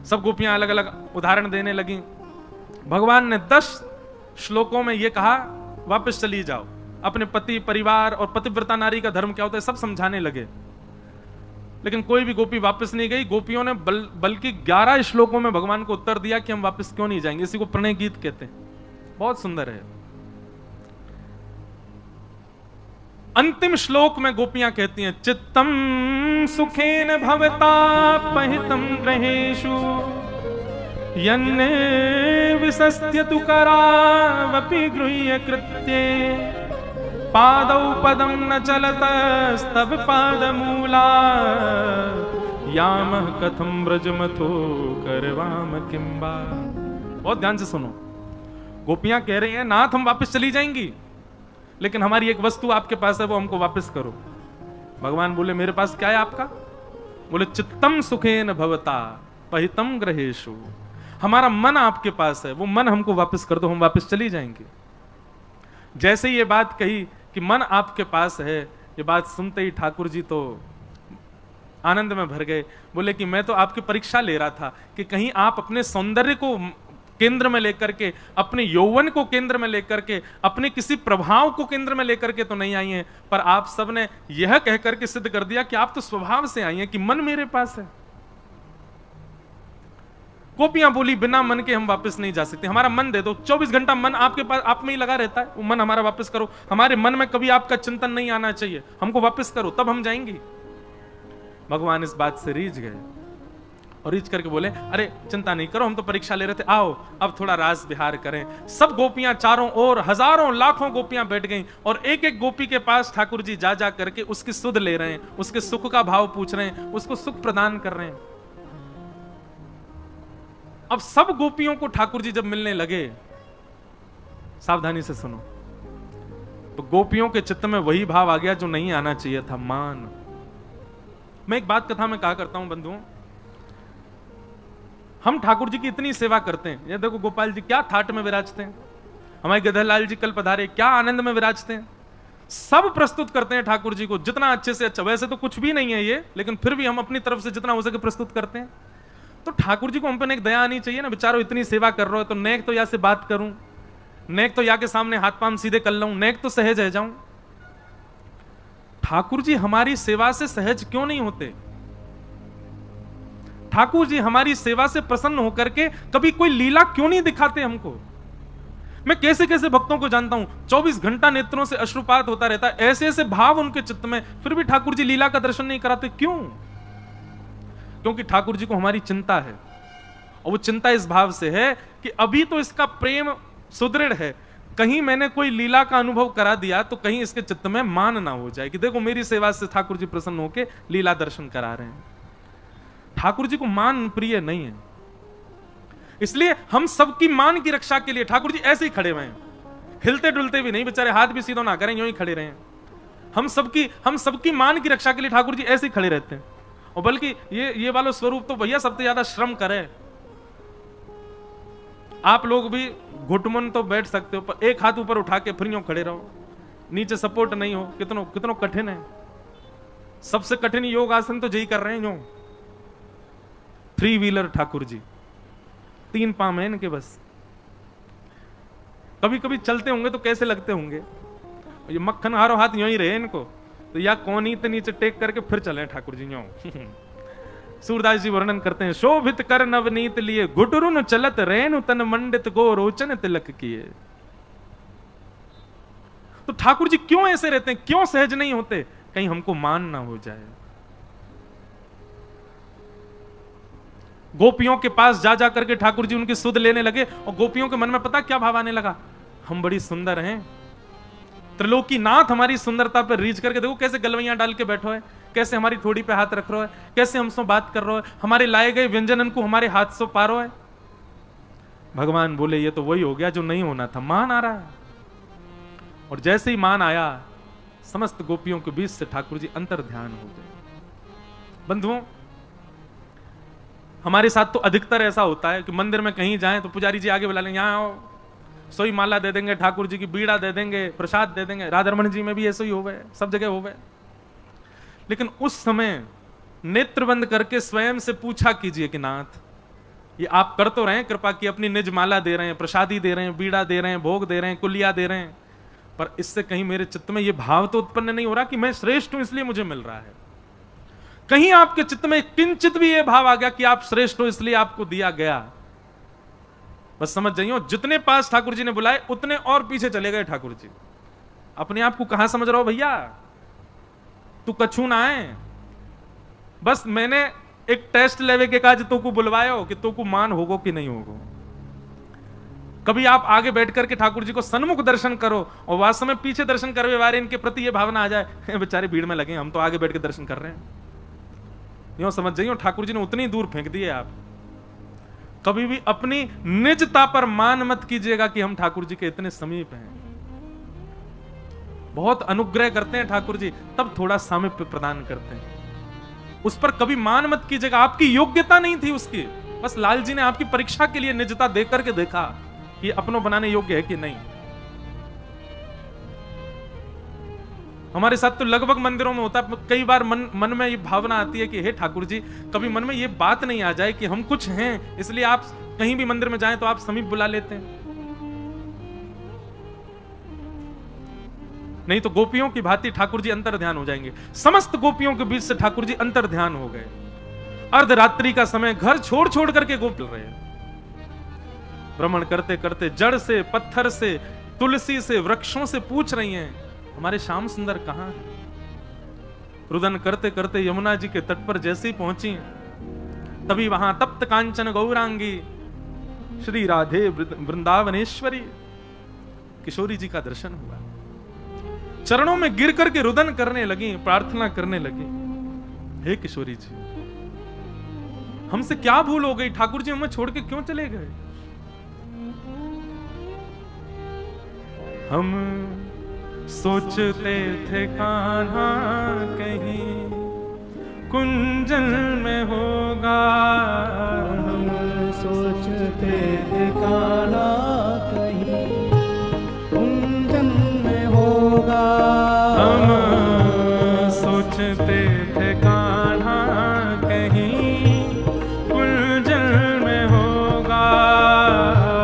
सब गोपियां अलग अलग उदाहरण देने लगी। भगवान ने 10 श्लोकों में यह कहा, वापस चली जाओ, अपने पति, परिवार और पतिव्रता नारी का धर्म क्या होता है सब समझाने लगे। लेकिन कोई भी गोपी वापस नहीं गई। गोपियों ने बल्कि 11 श्लोकों में भगवान को उत्तर दिया कि हम वापस क्यों नहीं जाएंगे। इसी को प्रणय गीत कहते हैं, बहुत सुंदर है। अंतिम श्लोक में गोपियां कहती हैं, चित्तम सुखेन भवता पहितम ग्रहेषु यन्ने विसस्त्यतु करावपि गृह्य कृत्ये पादौ पदम न चलतस्तव पादमूला यामः कथम ब्रजमथो करवाम किंबा। बहुत ध्यान से सुनो, गोपियां कह रही हैं, नाथ हम वापस चली जाएंगी, लेकिन हमारी एक वस्तु आपके पास है, वो हमको वापस करो। भगवान बोले, मेरे पास क्या है आपका? बोले, चित्तम सुखेन भवता पहितम ग्रहेषु, हमारा मन आपके पास है, वो मन हमको वापस कर दो, हम वापस चली जाएंगे। जैसे ये बात कही कि मन आपके पास है, ये बात सुनते ही ठाकुर जी तो आनंद में भर गए। बोले कि मैं तो आपकी परीक्षा ले रहा था कि कहीं आप अपने सौंदर्य को केंद्र में लेकर के, अपने यौवन को केंद्र में लेकर के, अपने किसी प्रभाव को केंद्र में लेकर के तो नहीं आई हैं, पर आप सबने यह कहकर के सिद्ध कर दिया कि आप तो स्वभाव से आई हैं कि मन मेरे पास है। गोपियां बोली बिना मन के हम वापस नहीं जा सकते, हमारा मन दे दो, 24 घंटा मन आपके पास, आप में ही लगा रहता है, वो मन हमारा वापस करो, हमारे मन में कभी आपका चिंतन नहीं आना चाहिए, हमको वापस करो, तब हम जाएंगे। भगवान इस बात से रीझ गए और रीझ करके बोले, अरे चिंता नहीं करो, हम तो परीक्षा ले रहे थे, आओ अब थोड़ा रास विहार करें। सब गोपियां चारों ओर, हजारों लाखों गोपियां बैठ गईं और एक एक गोपी के पास ठाकुर जी जा जा करके उसकी सुध ले रहे हैं, उसके सुख का भाव पूछ रहे हैं, उसको सुख प्रदान कर रहे हैं। अब सब गोपियों को ठाकुर जी जब मिलने लगे, सावधानी से सुनो, तो गोपियों के चित्त में वही भाव आ गया जो नहीं आना चाहिए था, मान। मैं एक बात कथा में कहा करता हूं बंधुओं, हम ठाकुर जी की इतनी सेवा करते हैं, ये देखो गोपाल जी क्या थाट में विराजते हैं, हमारे गधेलाल जी कल पधारे क्या आनंद में विराजते हैं, सब प्रस्तुत करते हैं ठाकुर जी को जितना अच्छे से अच्छा। वैसे तो कुछ भी नहीं है ये, लेकिन फिर भी हम अपनी तरफ से जितना हो सके प्रस्तुत करते हैं। तो ठाकुर जी को हम पे एक दया आनी चाहिए ना, बेचारो इतनी सेवा कर रहे हो, तो नेक तो या से बात करूं, नेक तो या के सामने हाथ पांव सीधे कर लूं, नेक तो सहज रह जाऊं। ठाकुर जी हमारी सेवा से सहज क्यों नहीं होते? ठाकुर जी हमारी सेवा से प्रसन्न होकर के कभी कोई लीला क्यों नहीं दिखाते हमको? मैं कैसे कैसे भक्तों को जानता हूं, 24 घंटा नेत्रों से अश्रुपात होता रहता है, ऐसे ऐसे भाव उनके चित्त में, फिर भी ठाकुर जी लीला का दर्शन नहीं कराते, क्यों? क्योंकि ठाकुर जी को हमारी चिंता है, और वो चिंता इस भाव से है कि अभी तो इसका प्रेम सुदृढ़ है, कहीं मैंने कोई लीला का अनुभव करा दिया तो कहीं इसके चित्त में मान ना हो जाए कि देखो मेरी सेवा से ठाकुर जी प्रसन्न होकर लीला दर्शन करा रहे हैं। ठाकुर जी को मान प्रिय नहीं है, इसलिए हम सबकी मान की रक्षा के लिए ठाकुर जी ऐसे ही खड़े हुए हैं, हिलते डुलते भी नहीं, बेचारे हाथ भी सीधा ना करें, यूं ही खड़े रहे। हम सबकी मान की रक्षा के लिए ठाकुर जी ऐसे ही खड़े रहते हैं। और बल्कि ये वाला स्वरूप तो भैया सबसे ज्यादा श्रम करे। आप लोग भी घुटमन तो बैठ सकते हो, पर एक हाथ ऊपर उठा के फिर यूं खड़े रहो, नीचे सपोर्ट नहीं हो, कितनो कठिन है। सबसे कठिन योग आसन तो यही कर रहे हैं, यूं 3 व्हीलर ठाकुर जी, 3 पांव है इनके बस। कभी कभी चलते होंगे तो कैसे लगते होंगे, ये मक्खन हारो हाथ यूं ही रहे इनको, तो या कोनी तो नीचे टेक करके फिर चले ठाकुर जी यूं। सूरदास जी वर्णन करते हैं, शोभित कर नवनीत लिए, घुटरुन चलत रेणु तन मंडित गो रोचन तिलक किए। तो ठाकुर जी क्यों ऐसे रहते हैं, क्यों सहज नहीं होते? कहीं हमको मान ना हो जाए। गोपियों के पास जा जा करके ठाकुर जी उनकी सुध लेने लगे, और गोपियों के मन में पता क्या भाव आने लगा, हम बड़ी सुंदर हैं, त्रिलोकीनाथ हमारी सुंदरता पर रीझ करके देखो कैसे गलवैयां डाल के बैठो है, कैसे हमारी थोड़ी पे हाथ रख रहा है, कैसे हमसे बात कर रहा है, हमारे लाए गए व्यंजन को हमारे हाथ से पारो है। भगवान बोले ये तो वही हो गया जो नहीं होना था, मान आ रहा है। और जैसे ही मान आया, समस्त गोपियों के बीच से ठाकुर जी अंतर ध्यान हो गए। बंधुओं, हमारे साथ तो अधिकतर ऐसा होता है कि मंदिर में कहीं जाएं तो पुजारी जी आगे बुला लेंगे, यहां आओ, सोई माला दे देंगे, ठाकुर जी की बीड़ा दे देंगे, प्रसाद दे देंगे। राधारमण जी में भी ऐसे ही हो गए, सब जगह हो गए। लेकिन उस समय नेत्र बंद करके स्वयं से पूछा कीजिए कि नाथ, ये आप कर तो रहे हैं कृपा की, अपनी निज माला दे रहे हैं, प्रसादी दे रहे हैं, बीड़ा दे रहे हैं, भोग दे रहे हैं, कुलिया दे रहे हैं, पर इससे कहीं मेरे चित्त में ये भाव तो उत्पन्न नहीं हो रहा कि मैं श्रेष्ठ हूं इसलिए मुझे मिल रहा है। कहीं आपके चित्त में किंचित भी ये भाव आ गया कि आप श्रेष्ठ हो इसलिए आपको दिया गया, बस समझ जाइए जितने पास ठाकुर जी ने बुलाए उतने और पीछे चले गए ठाकुर जी। अपने आप को कहां समझ रहा हो भैया, तू कछू ना है, बस मैंने एक टेस्ट लेवे के कहा तो को बुलवायो कि तो को मान होगो कि नहीं होगो। कभी आप आगे बैठ करके ठाकुर जी को सन्मुख दर्शन करो और वास्तव में पीछे दर्शन करवे वाले इनके प्रति ये भावना आ जाए, बेचारे भीड़ में लगे, हम तो आगे बैठ के दर्शन कर रहे हैं, यूं समझ जाइए ठाकुर जी ने उतनी दूर फेंक दिए। आप कभी भी अपनी निजता पर मान मत कीजिएगा कि हम ठाकुर जी के इतने समीप हैं। बहुत अनुग्रह करते हैं ठाकुर जी, तब थोड़ा सामीप्य प्रदान करते हैं, उस पर कभी मान मत कीजिएगा। आपकी योग्यता नहीं थी उसकी, बस लाल जी ने आपकी परीक्षा के लिए निजता देख करके देखा कि अपनों बनाने योग्य है कि नहीं। हमारे साथ तो लगभग मंदिरों में होता है, कई बार मन में ये भावना आती है कि हे ठाकुर जी, कभी मन में ये बात नहीं आ जाए कि हम कुछ हैं इसलिए आप कहीं भी मंदिर में जाएं तो आप समीप बुला लेते हैं। नहीं तो गोपियों की भांति ठाकुर जी अंतर ध्यान हो जाएंगे। समस्त गोपियों के बीच से ठाकुर जी अंतर ध्यान हो गए। अर्धरात्रि का समय, घर छोड़ छोड़ करके गोप चल रहे हैं। भ्रमण करते करते जड़ से, पत्थर से, तुलसी से, वृक्षों से पूछ रही हैं, हमारे श्याम सुंदर कहाँ हैं? रुदन करते करते यमुना जी के तट पर जैसे ही पहुंची, तभी वहां तप्त कांचन गौरांगी श्री राधे वृंदावनेश्वरी किशोरी जी का दर्शन हुआ। चरणों में गिर करके रुदन करने लगी, प्रार्थना करने लगी, हे किशोरी जी, हमसे क्या भूल हो गई? ठाकुर जी हमें छोड़ के क्यों चले गए? हम सोचते थे कान्हा कहीं कुंजन में होगा, हम सोचते थे कान्हा कहीं कुंजन में होगा, हम सोचते थे कान्हा कहीं कुंजन में होगा,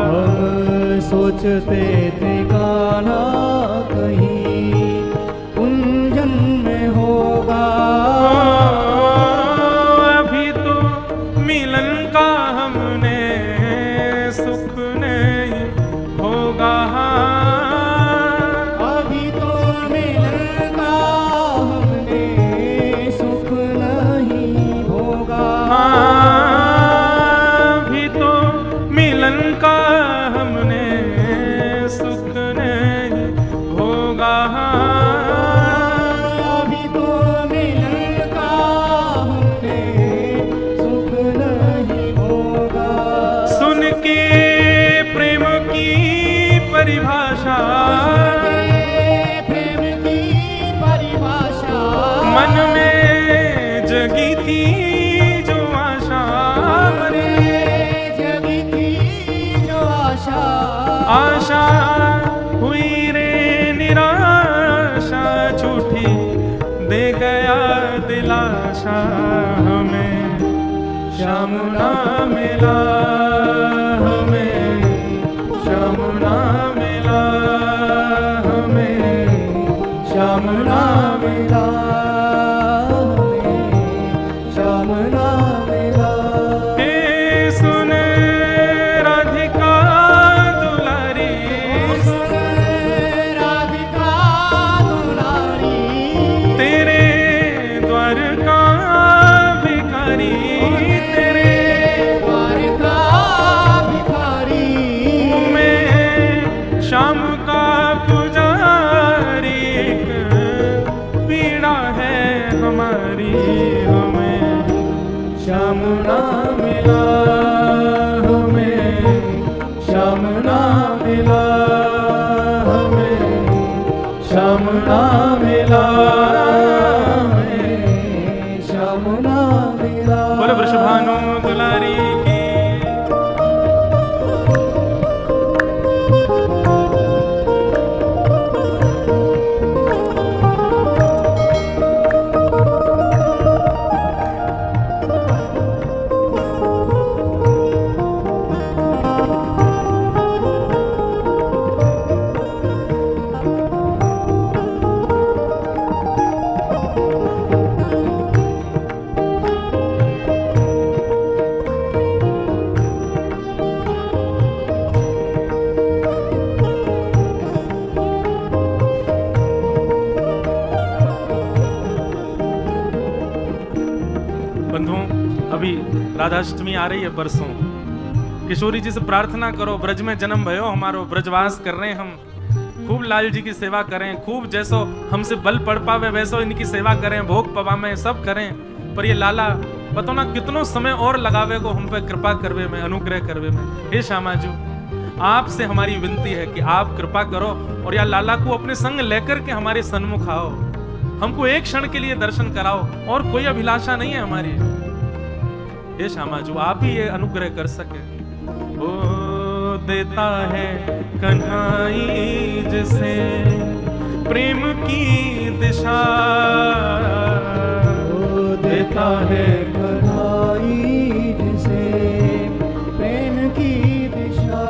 हम सोचते थे कान्हा कहीं कुंजन में होगा। अभी तो मिलन का हमने सुख नहीं होगा, अभी तो मिलन का हमने सुख नहीं होगा, अभी तो मिलन का हमने सुख नहीं होगा, अभी तो मिलन का हमने सुख नहीं होगा। सुन के प्रेम की परिभाषा, प्रेम की परिभाषा मन में जगी थी जो आशा, मन में जगी थी जो आशा, आशा हुई रे निराशा, झूठी दे गया दिलाशा, हमें श्याम ना मिला, हमें श्याम ना मिला, हमें श्याम ना मिला, हमें श्याम ना मिला। हे सुन राधिका दुलारी, सुन राधिका दुलारी, तेरे द्वार का भिखारी, तेरे द्वार का भिखारी, मैं श्याम का पुजारी, एक पीड़ा है हमारी, हमें श्याम ना मिला, हमें श्याम ना मिला, हमें श्याम ना मिला, हमें श्याम ना मिला। बोले वृषभानु दुलारी की। बंधुओं, अभी राधाष्टमी आ रही है परसों। किशोरी जी से प्रार्थना करो, ब्रज में जन्म भयो हमारो, ब्रजवास कर रहे हैं हम, खूब लाल जी की सेवा करें, खूब जैसो हमसे बल पड़ पावे वैसो इनकी सेवा करें, भोग पवामे सब करें। पर ये लाला पतो ना कितनो समय और लगावे को हम पे कृपा करवे में, अनुग्रह करवे में। हे श्यामाजू, आपसे हमारी विनती है कि आप कृपा करो और या लाला को अपने संग लेकर के हमारे सन्मुख आओ, हमको एक क्षण के लिए दर्शन कराओ, और कोई अभिलाषा नहीं है हमारी। हे श्यामाजू, आप ही ये अनुग्रह कर सके। ओ देता है कन्हाई जिसे प्रेम की दिशा, ओ देता है कन्हाई जिसे प्रेम की दिशा,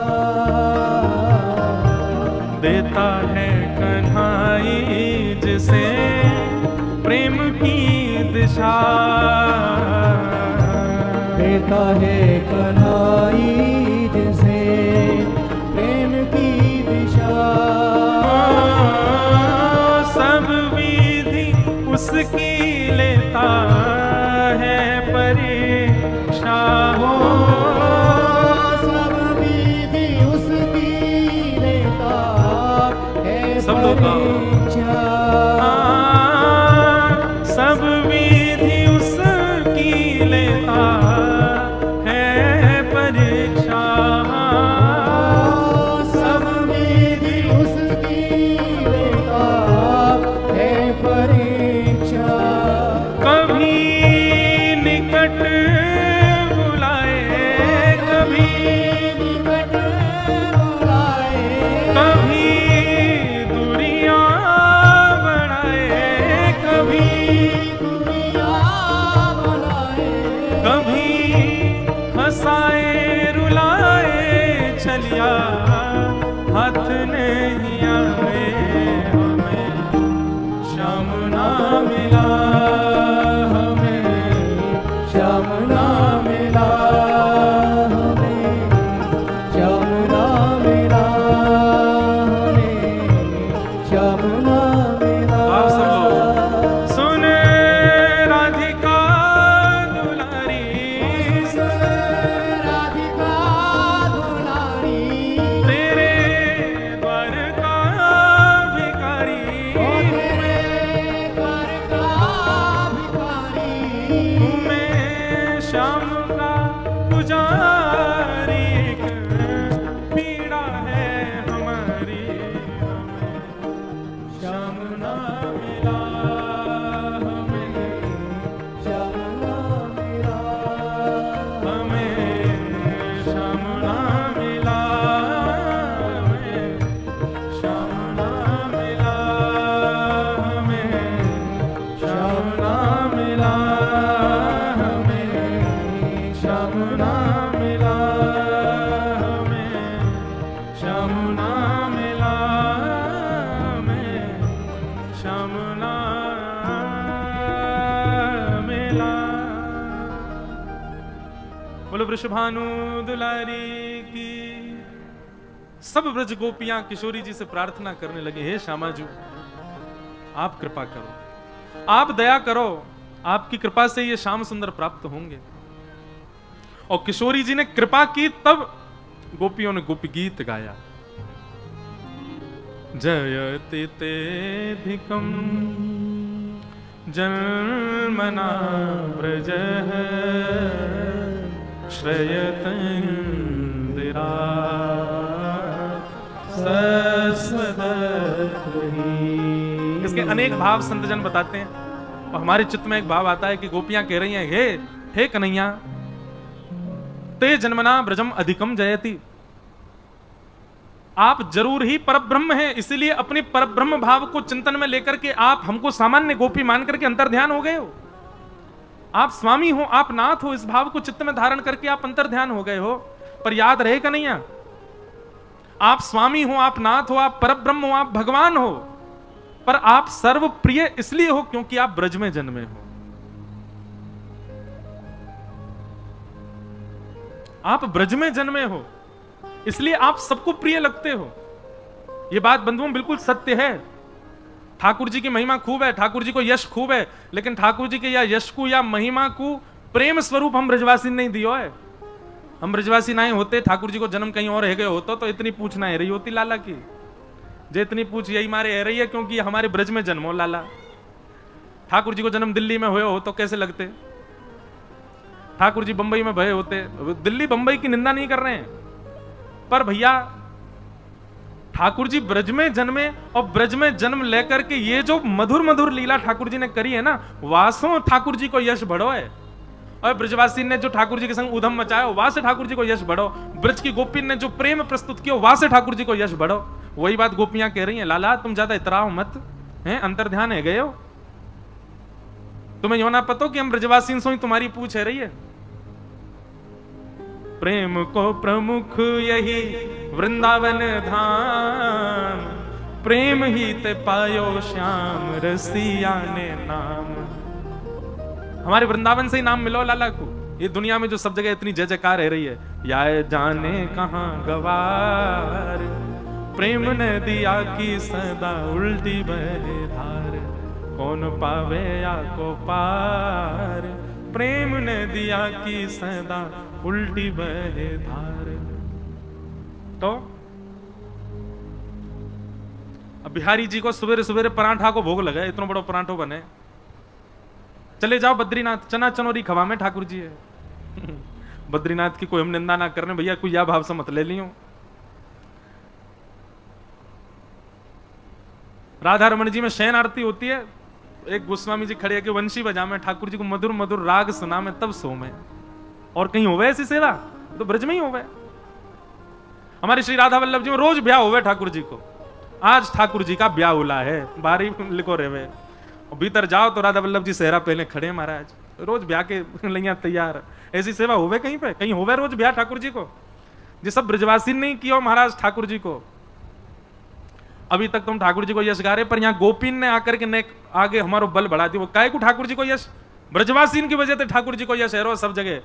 देता है कन्हाई जिसे प्रेम की दिशा, देता है कन्हाई जिसे उसकी लेता है परीक्षा हो। सब विधि उसकी लेता है सब लोग परीक्षा। सब विधि उसकी लेता है परीक्षा। सब विधि उसकी लेता है परीक्षा। कभी निकट बुलाए, कभी निकट बुलाए, कभी दूरियां बढ़ाए, कभी दुनिया बनाए, कभी हंसाए रुलाए, चलिया हाथ नहीं आए हमें श्याम ना मिला, हमें श्याम ना मिला हमें, श्याम ना मिला हमें, श्याम ना मिला। आप सब लोग सुन राधिका दुलारी, राधिका दुलारी, तेरे द्वार का भिखारी, ओ तेरे द्वार का भिखारी, मैं श्याम का पुजारी, एक पीड़ा है हमारी, हमें श्याम ना मिला, हमें श्याम ना मिला, हमें श्याम ना मिला, हमें श्याम ना मिला, हमें श्याम ना मिला, हमें श्याम ना मिला, हमें श्याम ना मिला, हमें श्याम ना मिला। बोलो वृषभानु दुलारी की। सब ब्रज गोपियां किशोरी जी से प्रार्थना करने लगे, हे श्यामाजू आप कृपा करो, आप दया करो, आपकी कृपा से ये श्याम सुंदर प्राप्त होंगे। और किशोरी जी ने कृपा की, तब गोपियों ने गोपी गीत गाया। जयति तेधिकम जन्मना व्रजः श्रयतंदिरा सस्वदत्वहि। इसके अनेक भाव संतजन बताते हैं, और हमारे चित्त में एक भाव आता है कि गोपियां कह रही हैं, हे कन्हैया, ते जन्मना ब्रजम अधिकम जयति, आप जरूर ही परब्रह्म हैं, इसीलिए अपने परब्रह्म भाव को चिंतन में लेकर के आप हमको सामान्य गोपी मान करके अंतर्ध्यान हो गए हो। आप स्वामी हो, आप नाथ हो, इस भाव को चित्त में धारण करके आप अंतर्ध्यान हो गए हो। पर याद रहे कन्हैया, आप स्वामी हो, आप नाथ हो, आप परब्रह्म हो, आप भगवान हो, पर आप सर्वप्रिय इसलिए हो क्योंकि आप ब्रज में जन्मे हो। आप ब्रज में जन्मे हो, इसलिए आप सबको प्रिय लगते हो। यह बात बंधुओं बिल्कुल सत्य है। ठाकुर जी की महिमा खूब है, ठाकुर जी को यश खूब है, लेकिन ठाकुर जी के या यश को या महिमा को प्रेम स्वरूप हम ब्रजवासी नहीं दियो है। हम ब्रजवासी नहीं होते, ठाकुर जी को जन्म कहीं और है गए होता तो इतनी पूछ ना है रही होती लाला की। जे इतनी पूछ यही मारे है रही है क्योंकि हमारे ब्रज में जन्म हो लाला। ठाकुर जी को जन्म दिल्ली में हुए हो तो कैसे लगते, ठाकुर जी बंबई में भये होते। दिल्ली बंबई की निंदा नहीं कर रहे हैं, पर भैया ठाकुर जी ब्रज में जन्मे और ब्रज में जन्म लेकर के ये जो मधुर मधुर लीला ठाकुर जी ने करी है ना, वासों ठाकुर जी को यश बढ़ो है। और ब्रजवासी ने जो ठाकुर जी के संग उधम मचाया, वहां से ठाकुर जी को यश बढ़ो। ब्रज की गोपी ने जो प्रेम प्रस्तुत किया, वहां से ठाकुर जी को यश बढ़ो। वही बात गोपियां कह रही हैं, लाला तुम ज्यादा इतराओ मत, हैं अंतर्ध्यान है गए हो। तुम्हें यो ना पतो कि हम ब्रजवासी से ही तुम्हारी पूछ है रही है। प्रेम को प्रमुख यही वृंदावन धाम, प्रेम ही ते पायो श्याम रसिया ने नाम। हमारे वृंदावन से ही नाम मिलो लाला को। ये दुनिया में जो सब जगह इतनी जय जयकार रह रही है, या जाने कहां गवार, प्रेम ने दिया की सदा उल्टी बहे धार। कौन पावे या को पार, प्रेम ने दिया की सदा उल्टी बहे धार। तो अब बिहारी जी को सवेरे सवेरे पराठा को भोग लगा, इतना बड़ा पराठो बने, चले जाओ बद्रीनाथ, चना चनोरी खवा में ठाकुर जी है। बद्रीनाथ की कोई हम निंदा ना करने भैया, कोई या भाव से मत ले लियो। राधा रमन जी में शयन आरती होती है, एक गोस्वामी जी खड़े के वंशी बजा में ठाकुर जी को मधुर मधुर राग सुना में तब सो में। और कहीं होवे ऐसी सेवा तो ब्रज में ही होवे। हमारे श्री राधा वल्लभ जी में रोज ब्याह होवे ठाकुर जी को। आज ठाकुर जी का ब्याह हुला है, बारी लिखो रेवे, भीतर जाओ तो राधा वल्लभ जी सेहरा पहले खड़े महाराज, रोज ब्याह के लिया तैयार। ऐसी सेवा होवे कहीं पे, कहीं होवे रोज ब्याह ठाकुर जी को? ये सब ब्रजवासी नहीं किया महाराज ठाकुर जी को। अभी तक तुम ठाकुर जी को यश गा रहे, पर यहाँ गोपीन ने आकर के आगे हमारो बल बढ़ा दिया। वो काय को ठाकुर जी को यश, ब्रजवासी की वजह से ठाकुर जी को यश है सब जगह।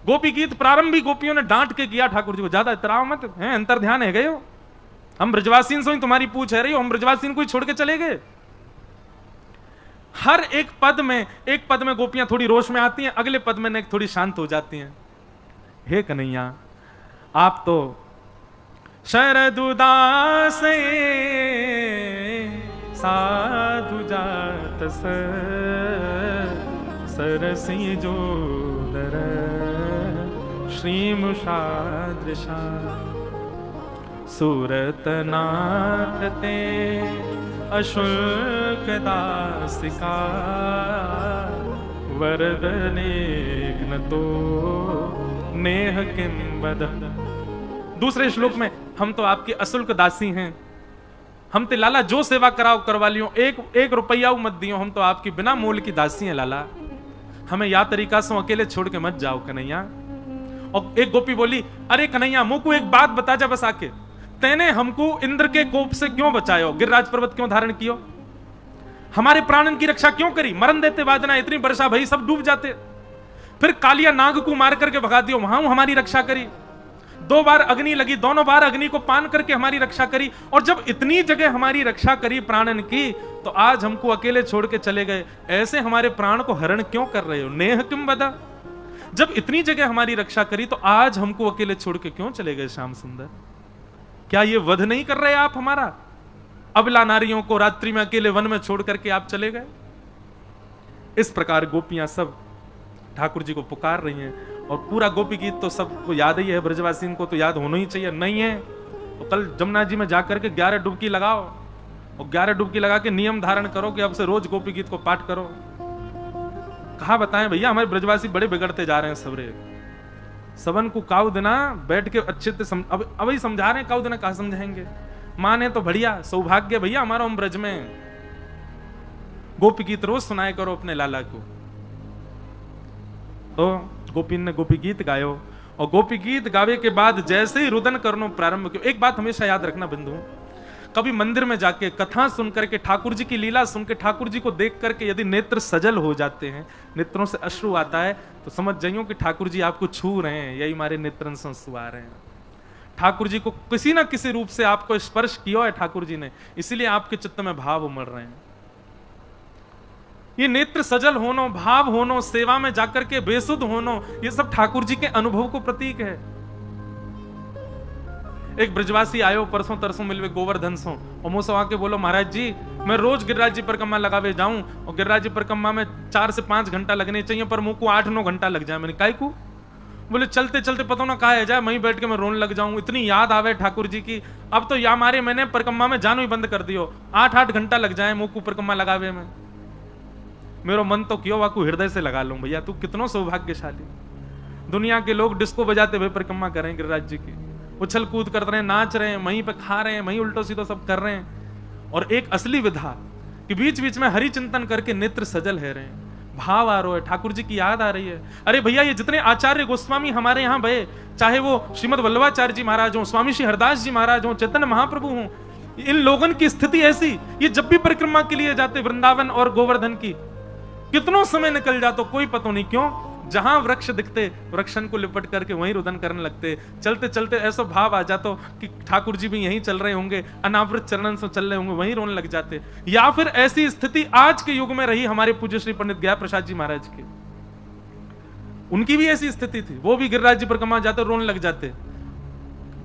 गोपी गीत प्रारंभिक गोपियों ने डांट के किया ठाकुर जी को, ज्यादा इतराव मत है, अंतर ध्यान है गए हो। हम ब्रजवासी से ही तुम्हारी पूछ है रही हो, हम ब्रजवासी को ही छोड़ के चले गए। हर एक पद में गोपियां थोड़ी रोष में आती हैं, अगले पद में थोड़ी शांत हो जाती हैं। हे कन्हैया आप तो शरद उदास साधु जात सरसी जोदर श्रीमुषादृशा सूरतनाथ ते अशुल्क दासिका वरदनेघ्न तो नेह किम वद। दूसरे श्लोक में हम तो आपकी अशुल्क दासी हैं, हम ते लाला जो सेवा कराओ करवा लियो, एक रुपया मत दियो, हम तो आपकी बिना मोल की दासी हैं लाला, हमें या तरीका से अकेले छोड़ के मत जाओ कन्हैया। और एक गोपी बोली, अरे कन्हैया मुझको एक बात बता जा बस आके, तैने हमको इंद्र के कोप से क्यों बचायो, गिरिराज पर्वत क्यों धारण कियो, हमारे प्राणन की रक्षा क्यों करी, मरण देते वादना इतनी वर्षा भई सब डूब जाते, फिर कालिया नाग को मार करके भगा दियो, वहां हमारी रक्षा करी, 2 बार अग्नि लगी, दोनों बार अग्नि को पान करके हमारी रक्षा करी, और जब इतनी जगह हमारी रक्षा करी प्राणन की, तो आज हमको अकेले छोड़ के चले गए, ऐसे हमारे प्राण को हरण क्यों कर रहे हो, नेह किम बदा। जब इतनी जगह हमारी रक्षा करी तो आज हमको अकेले छोड़ के क्यों चले गए श्याम सुंदर, क्या ये वध नहीं कर रहे आप हमारा, अबला नारियों को रात्रि में अकेले वन में छोड़ करके आप चले गए। इस प्रकार गोपियां सब ठाकुर जी को पुकार रही हैं, और पूरा गोपी गीत तो सबको याद ही है, ब्रजवासी को तो याद होना ही चाहिए, नहीं है तो कल जमुना जी में जाकर के 11 डुबकी लगाओ, और 11 डुबकी लगा के नियम धारण करो कि अब से रोज गोपी गीत को पाठ करो। कहा बताएं भैया, हमारे ब्रजवासी बड़े बिगड़ते जा रहे हैं सबरे। सबन को काउ देना बैठ के अच्छे से अब ही समझा रहे हैं, काउ देना कहा समझाएंगे, माने तो बढ़िया सौभाग्य भैया हमारा हम ब्रज में। गोपी गीत रोज सुनाए करो अपने लाला को। तो गोपी ने गोपी गीत गायो, और गोपी गीत गावे के बाद जैसे ही रुदन करनो प्रारंभ किया, एक बात हमेशा याद रखना बंधु, कभी मंदिर में जाके कथा सुन करके, ठाकुर जी की लीला सुन के, ठाकुर जी को देख करके यदि नेत्र सजल हो जाते हैं, नेत्रों से अश्रु आता है, तो समझ जाइयो कि ठाकुर जी आपको छू रहे हैं, यही हमारे नेत्रन से आंसू आ रहे हैं। ठाकुर जी को किसी ना किसी रूप से आपको स्पर्श किया है ठाकुर जी ने, इसीलिए आपके चित्त में भाव उमड़ रहे हैं। ये नेत्र सजल होनो, भाव होनो, सेवा में जाकर के बेसुध होनो, ये सब ठाकुर जी के अनुभव को प्रतीक है। एक ब्रजवासी आयो परसों तरसों मिलवे गोवर्धन सो, और मुझसे आके बोलो महाराज जी मैं रोज गिरिराज जी परिक्रमा लगावे जाऊं, और गिरिराज जी परिक्रमा में 4 से 5 घंटा लगने चाहिए, पर मुझको 8-9 घंटा लग जाए। मैंने काहे को? बोले चलते चलते पता ना कहा है जाए, वहीं बैठ के मैं रोने लग जाऊं, इतनी याद आवे ठाकुर जी की। अब तो या मारे मैंने परिक्रमा में जानो ही बंद कर दियो, 8-8 घंटा लग जाए मुझको परिक्रमा लगावे में। मेरा मन तो क्यों वाकू हृदय से लगा लूं, भैया तू कितनो सौभाग्यशाली। दुनिया के लोग डिस्को बजाते हुए परिक्रमा कर रहे हैं गिरिराज जी की, उछल कूद कर रहे हैं, नाच रहे हैं, वहीं पे खा रहे हैं, वहीं उल्टो सीधो सब कर रहे हैं। और एक असली विधा कि बीच बीच में हरि चिंतन करके नेत्र सजल है रहे हैं, भाव आ रहा है, ठाकुर जी की याद आ रही है। अरे भैया ये जितने आचार्य गोस्वामी हमारे यहाँ भये, चाहे वो श्रीमद वल्लभाचार्य जी महाराज हो, स्वामी श्री हरदास जी महाराज हो, चैतन्य महाप्रभु हो, इन लोगों की स्थिति ऐसी, ये जब भी परिक्रमा के लिए जाते वृंदावन और गोवर्धन की, कितनों समय निकल जाता कोई पता नहीं क्यों, जहां वृक्ष दिखते वृक्षन को लिपट करके वहीं रुदन करने लगते। चलते चलते ऐसा भाव आ जाता कि ठाकुर जी भी यहीं चल रहे होंगे, अनावृत चरणन से चल रहे होंगे, वहीं रोने लग जाते। या फिर ऐसी स्थिति आज के युग में रही हमारे पूज्य श्री पंडित गया प्रसाद जी महाराज की, उनकी भी ऐसी स्थिति थी। वो भी गिरिराज जी परिक्रमा जाते रोने लग जाते।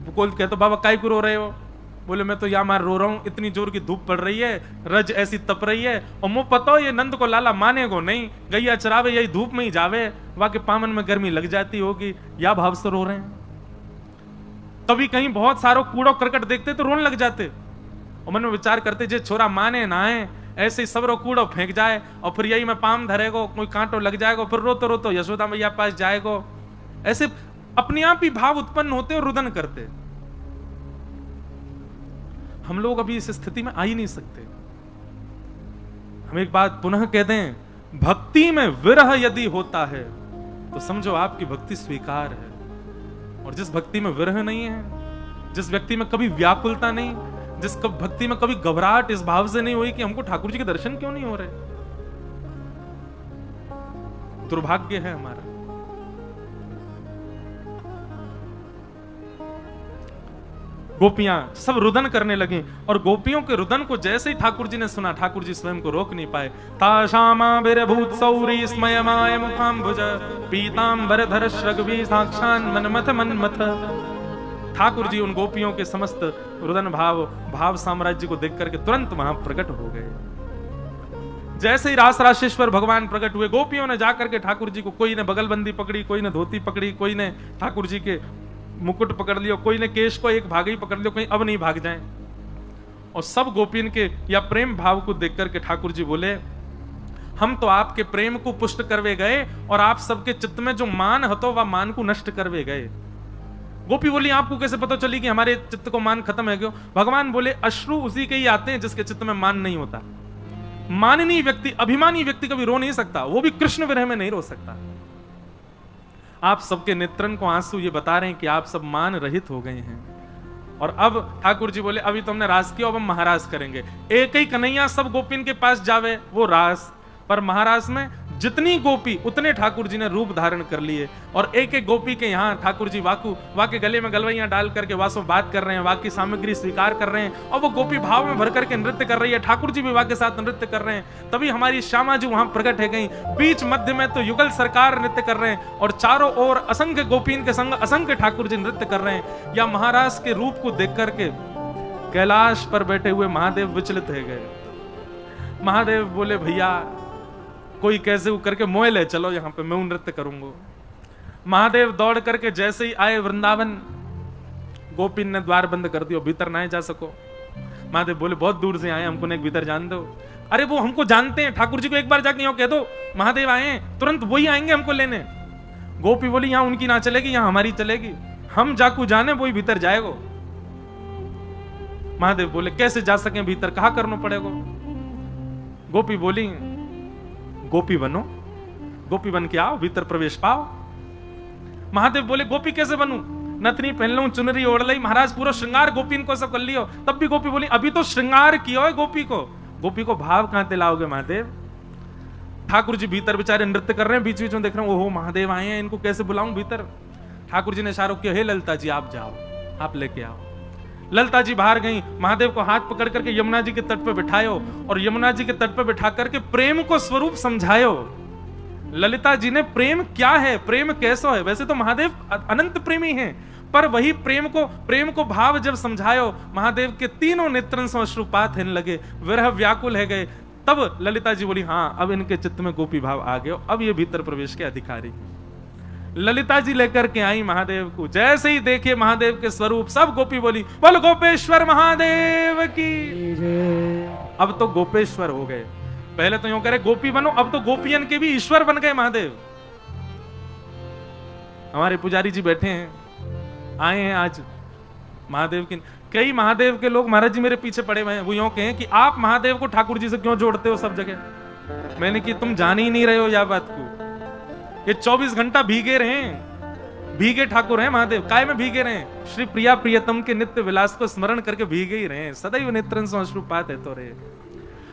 कोई कहते बाबा काय को रो रहे हो? बोले मैं तो यहाँ मार रो रहा हूं, इतनी जोर की धूप पड़ रही है, रज ऐसी तप रही है, और मुंह पता ये नंद को लाला माने को नहीं, गैया चरावे यही धूप में ही जावे, वहां के पामन में गर्मी लग जाती होगी, या भाव से रो रहे हैं। कभी कहीं बहुत सारो कूड़ो करकट देखते तो रोने लग जाते, और मन में विचार करते जे छोरा माने ना है, ऐसे ही सबरो कूड़ो फेंक जाए और फिर यही में पाम धरेगो, कोई कांटो लग जाएगा, फिर रोतो रोतो यशोदा मैया पास जाएगो। ऐसे अपने आप ही भाव उत्पन्न होते और रुदन करते। हम लोग अभी इस स्थिति में आ ही नहीं सकते। हम एक बात पुनः कह दें, भक्ति में विरह यदि होता है तो समझो आपकी भक्ति स्वीकार है। और जिस भक्ति में विरह नहीं है, जिस व्यक्ति में कभी व्याकुलता नहीं, जिस भक्ति में कभी घबराहट इस भाव से नहीं हुई कि हमको ठाकुर जी के दर्शन क्यों नहीं हो रहे, दुर्भाग्य है हमारा। गोपियां सब रुदन करने लगी, और गोपियों के रुदन को जैसे ही ठाकुर जी ने सुना, ठाकुर जी स्वयं को रोक नहीं पाए। ताशामा बिरभूत सौरी स्मयमाय मुखाम्बुज पीतांबर धर श्रगवी साक्षान मनमथ मनमथ। ठाकुर जी उन गोपियों के समस्त रुदन भाव साम्राज्य को देख करके तुरंत वहां प्रकट हो गए। जैसे ही रास राशेश्वर भगवान प्रकट हुए, गोपियों ने जाकर के ठाकुर जी को, कोई ने बगलबंदी पकड़ी, कोई ने धोती पकड़ी, कोई ने ठाकुर जी के मुकुट पकड़ लियो, कोई ने केश को एक भाग ही पकड़ लियो, कहीं अब नहीं भाग जाएं। और सब गोपियन के या प्रेम भाव को देख करके ठाकुर जी बोले, हम तो आपके प्रेम को पुष्ट करवे गए और आप सबके चित्त में जो मान हतो वह मान को नष्ट करवे गए। गोपी बोली आपको कैसे पता चली कि हमारे चित्त को मान खत्म है क्यों? भगवान बोले अश्रु उसी के ही आते हैं जिसके चित्त में मान नहीं होता। माननीय व्यक्ति, अभिमानी व्यक्ति कभी रो नहीं सकता, वो भी कृष्ण विरह में नहीं रो सकता। आप सबके नेत्रन को आंसू ये बता रहे हैं कि आप सब मान रहित हो गए हैं। और अब ठाकुर जी बोले अभी तो हमने रास किया, अब हम महारास करेंगे। एक ही कन्हैया सब गोपिन के पास जावे, वो रास। पर महारास में जितनी गोपी उतने ठाकुर जी ने रूप धारण कर लिए, और एक एक गोपी के यहाँ ठाकुर जी वाके गले में गलवैया डाल करके वासो बात कर रहे हैं, वाकी सामग्री स्वीकार कर रहे हैं, और वो गोपी भाव में भर करके नृत्य कर रही है, ठाकुर जी भी वाके साथ नृत्य कर रहे हैं। तभी हमारी श्यामा जी वहां प्रकट है गई। बीच मध्य में तो युगल सरकार नृत्य कर रहे हैं, और चारों ओर असंख्य गोपीन के संग असंख्य ठाकुर जी नृत्य कर रहे हैं। या महाराज के रूप को देख करके कैलाश पर बैठे हुए महादेव विचलित हो गए। महादेव बोले भैया कोई कैसे करके मोह ले चलो, यहाँ पे मैं नृत्य करूंगा। महादेव दौड़ करके जैसे ही आए वृंदावन, गोपीन ने द्वार बंद कर दिया, भीतर ना जा सको। महादेव बोले बहुत दूर से आए, हमको नहीं भीतर जान दो। अरे वो हमको जानते हैं, ठाकुर जी को एक बार जाके यहाँ कह दो महादेव आए हैं, तुरंत वही आएंगे हमको लेने। गोपी बोली यहाँ उनकी ना चलेगी, यहाँ हमारी चलेगी, हम जाकू जाने वही भीतर जाएगो। महादेव बोले कैसे जा सके भीतर, कहा करना पड़ेगा। गोपी बोली गोपी बनो, गोपी बन के आओ, भीतर प्रवेश पाओ। महादेव बोले गोपी कैसे बनूं? नथनी पहन लूं, चुनरी ओढ़ ली, महाराज पूरा श्रृंगार गोपीन को सब कर लियो। तब भी गोपी बोली अभी तो श्रृंगार किया है गोपी को। गोपी को भाव कहां से लाओगे महादेव? ठाकुर जी भीतर बेचारे नृत्य कर रहे हैं, बीच बीच में देख रहे हैं ओहो महादेव आए हैं, इनको कैसे बुलाऊं भीतर। ठाकुर जी ने इशारा किया, हे ललिता जी आप जाओ, आप लेके आओ। ललिता जी बाहर गई, महादेव को हाथ पकड़ करके यमुना जी के तट पे बिठायो, और यमुना जी के तट पे बिठा करके प्रेम को स्वरूप समझायो। ललिता जी ने प्रेम क्या है, प्रेम कैसा है। वैसे तो महादेव अनंत प्रेमी हैं, पर वही प्रेम को भाव जब समझायो, महादेव के तीनों नेत्रन से अश्रुपात होने लगे, विरह व्याकुल है गए। तब ललिता जी बोली हाँ अब इनके चित्त में गोपी भाव आ गए, अब ये भीतर प्रवेश के अधिकारी। ललिता जी लेकर के आई महादेव को, जैसे ही देखे महादेव के स्वरूप, सब गोपी बोली बोल गोपेश्वर महादेव की। अब तो गोपेश्वर हो गए। पहले तो यूं करे गोपी बनो, अब तो गोपियन के भी ईश्वर बन गए महादेव। हमारे पुजारी जी बैठे हैं, आए हैं आज महादेव की। कई महादेव के लोग महाराज जी मेरे पीछे पड़े हुए हैं, वो यूं कहें कि आप महादेव को ठाकुर जी से क्यों जोड़ते हो सब जगह। मैंने कि तुम जान ही नहीं रहे हो यह बात को। ये 24 घंटा भीगे रहे, भीगे ठाकुर हैं महादेव। काय में भीगे रहे? श्री प्रिया प्रियतम के नित्य विलास को स्मरण करके भीगे ही रहे, सदैव नेत्रन से अश्रुपात है तो रहे।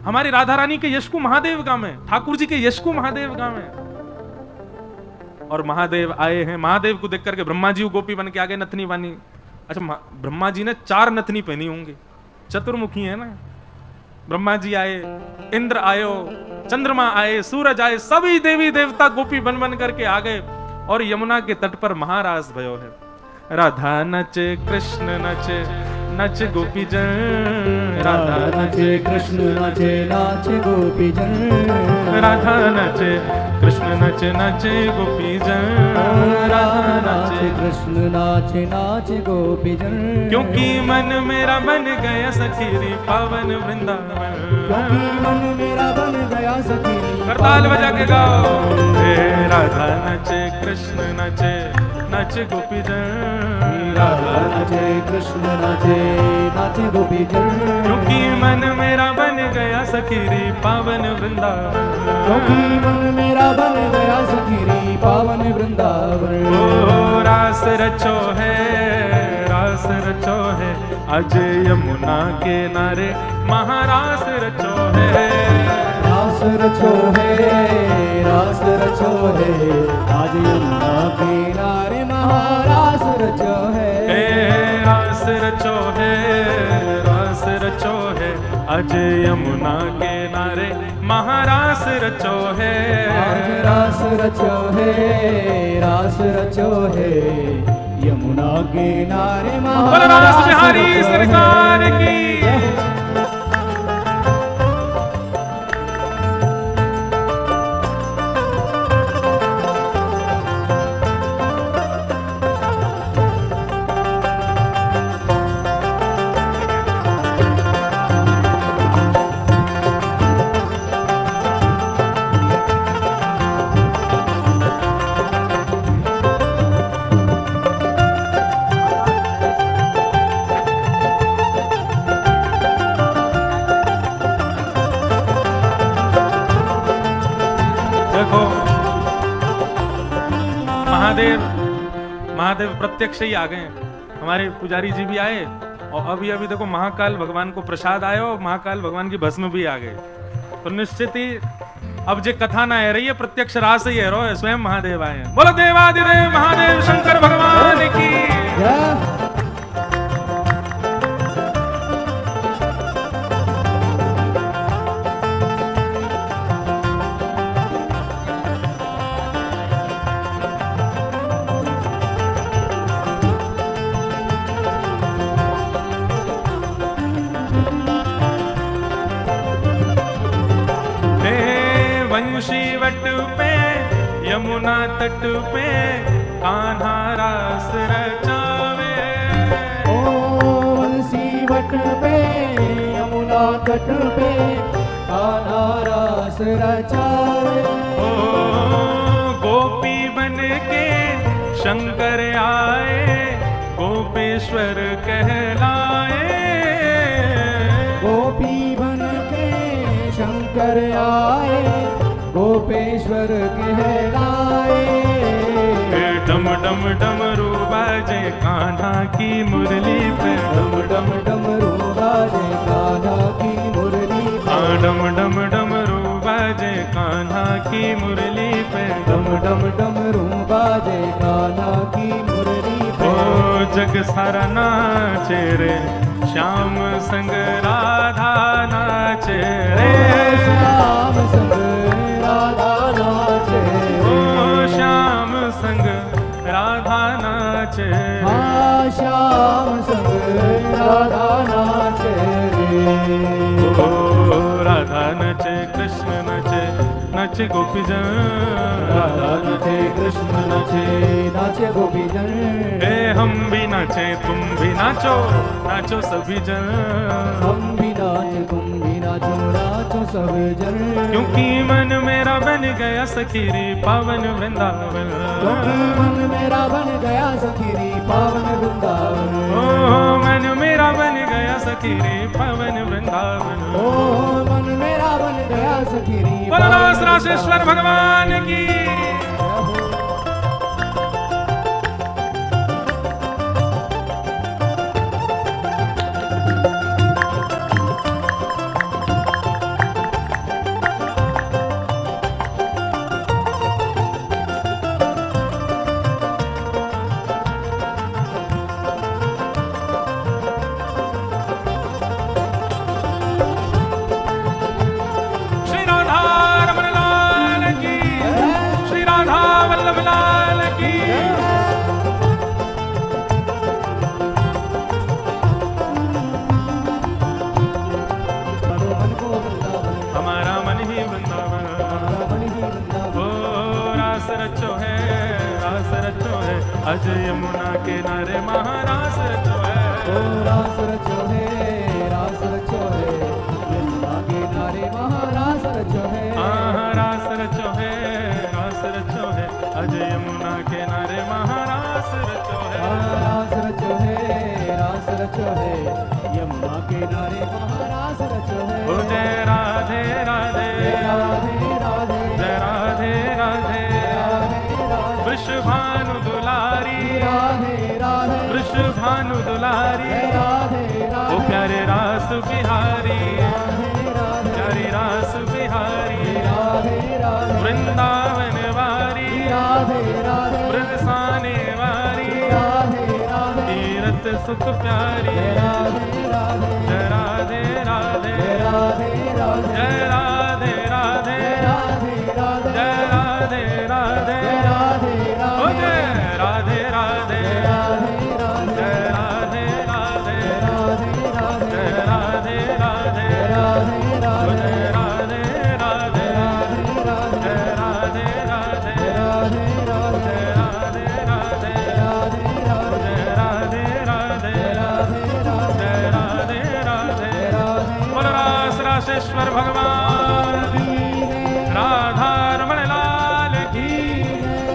हमारी राधा रानी के यश को महादेव गाँव में, ठाकुर जी के यश को महादेव गाँव में। और महादेव आए हैं। महादेव को देख करके ब्रह्मा जी गोपी बन के आ गए नथनी बानी। अच्छा, ब्रह्मा जी ने 4 नथनी पहनी होंगी, चतुर्मुखी है ना। ब्रह्मा जी आए, इंद्र आयो, चंद्रमा आए, सूरज आए, सभी देवी देवता गोपी बन बन करके आ गए और यमुना के तट पर महारास भयो है। राधा नचे कृष्ण नचे, नच गोपी जन। राधा नचे कृष्ण नचे, नाचे गोपी जन। राधा नचे कृष्ण नचे, नचे गोपी जन। राधा नाचे कृष्ण नाचे, नाचे गोपी जन। क्योंकि मन मेरा बन गया सखीरी पावन वृंदावन। क्योंकि मन मेरा बन गया सखीरी। करताल बजा के गाओ। राधा नचे कृष्ण नचे, नचे गोपी जन। राधा नचे कृष्ण नाचे, नाचे गोपी जन। क्योंकि मन मेरा बन गया सखीरी पावन वृंदावन। क्योंकि मन मेरा बन गया सखीरी पावन वृंदावन। ओ रास रचो है, रास रचो है, आज यमुना के नारे महारास रचो है। रास रचो है, रास रचो है, आज यमुना किनारे महारास रचो है। रास रचो है, रास रचो है, आज यमुना के नारे महारास रचो है। आज रास रचो है, रास रचो है, यमुना किनारे महारास रास बिहारी सरकार की। महादेव प्रत्यक्ष ही आ गए हैं। हमारे पुजारी जी भी आए और अभी अभी देखो महाकाल भगवान को प्रसाद आया और महाकाल भगवान की भस्म भी आ गए। तो निश्चित ही अब जे कथा ना है रही है, प्रत्यक्ष रास ही है रो है, स्वयं महादेव आए हैं। बोलो देवादिदेव महादेव शंकर भगवान की। यमुना तट पे कान्हा रास रचावे। ओ बंसी वट पे यमुना तट पे कान्हा रास रचावे। ओ गोपी बन के शंकर आए, गोपेश्वर कहलाए। गोपी बन के शंकर आए, गोपेश्वर कहलाए। डम डम डमरू बाजे कान्हा की मुरली पे। डम डम डमरू बाजे कान्हा की मुरली पे। डम डम डमरू बाजे कान्हा की मुरली पे। डम डम डमरू बाजे कान्हा की मुरली पे। ओ जग सारा नाचे रे, श्याम संग राधा नाचे रे। श्याम संग राधा नाचे। ओ श्याम संग राधा नाचे। हाँ श्याम संग राधा नाचे रे। ओ राधा नचे कृष्ण नचे, नचे गोपी जन। राधा नचे कृष्ण नचे, नाचे गोपी जन। हम भी नाचे तुम भी नाचो, नाचो सभी जन। हम भी नाचे तुम भी नाचो, नाचो सब जन। क्योंकि मन मेरा बन गया सखीरी पावन वृंदावन। क्योंकि मन मेरा बन गया सखीरी पावन वृंदावन। ओ मन मेरा बन गया सखीरी पावन वृंदावन। ओ मन मेरा बन गया सखीरी। बोलो रासेश्वर भगवान की। वल्लभ लाल की। हमारा मन ही वृंदावन, ओ रास रचो है, रास रचो है, अज यमुना किनारे महारास रचो है। ओ रास रचो है, रास रचो है, यमुना किनारे महारास रचो है। रास रचो है, रास रचो है, अज यमुना किनारे महारास रचो है। रास रचो है, रास रचो है, यमुना किनारे महारास रचो है। ओ जय राधे राधे, राधे राधे, जय राधे राधे, वृषभानु दुलारी, राधे राधे, वृषभानु दुलारी, राधे राधे, ओ प्यारे रास बिहारी, प्यारी रास बिहारी, वृंदावन वारी, बरसाने वारी, तीरथ सुख प्यारी। जय राधे राधे, जय राधे राधे, जय राधे राधे, ओ जय राधे राधे, जय राधे राधे, जय राधे राधे, ओ जय राधे राधे, जय राधे राधे, जय राधे राधे, जय राधे राधे, जय राधे राधे। बोल रास रासेश्वर भगवान की, राधा रमण लाल की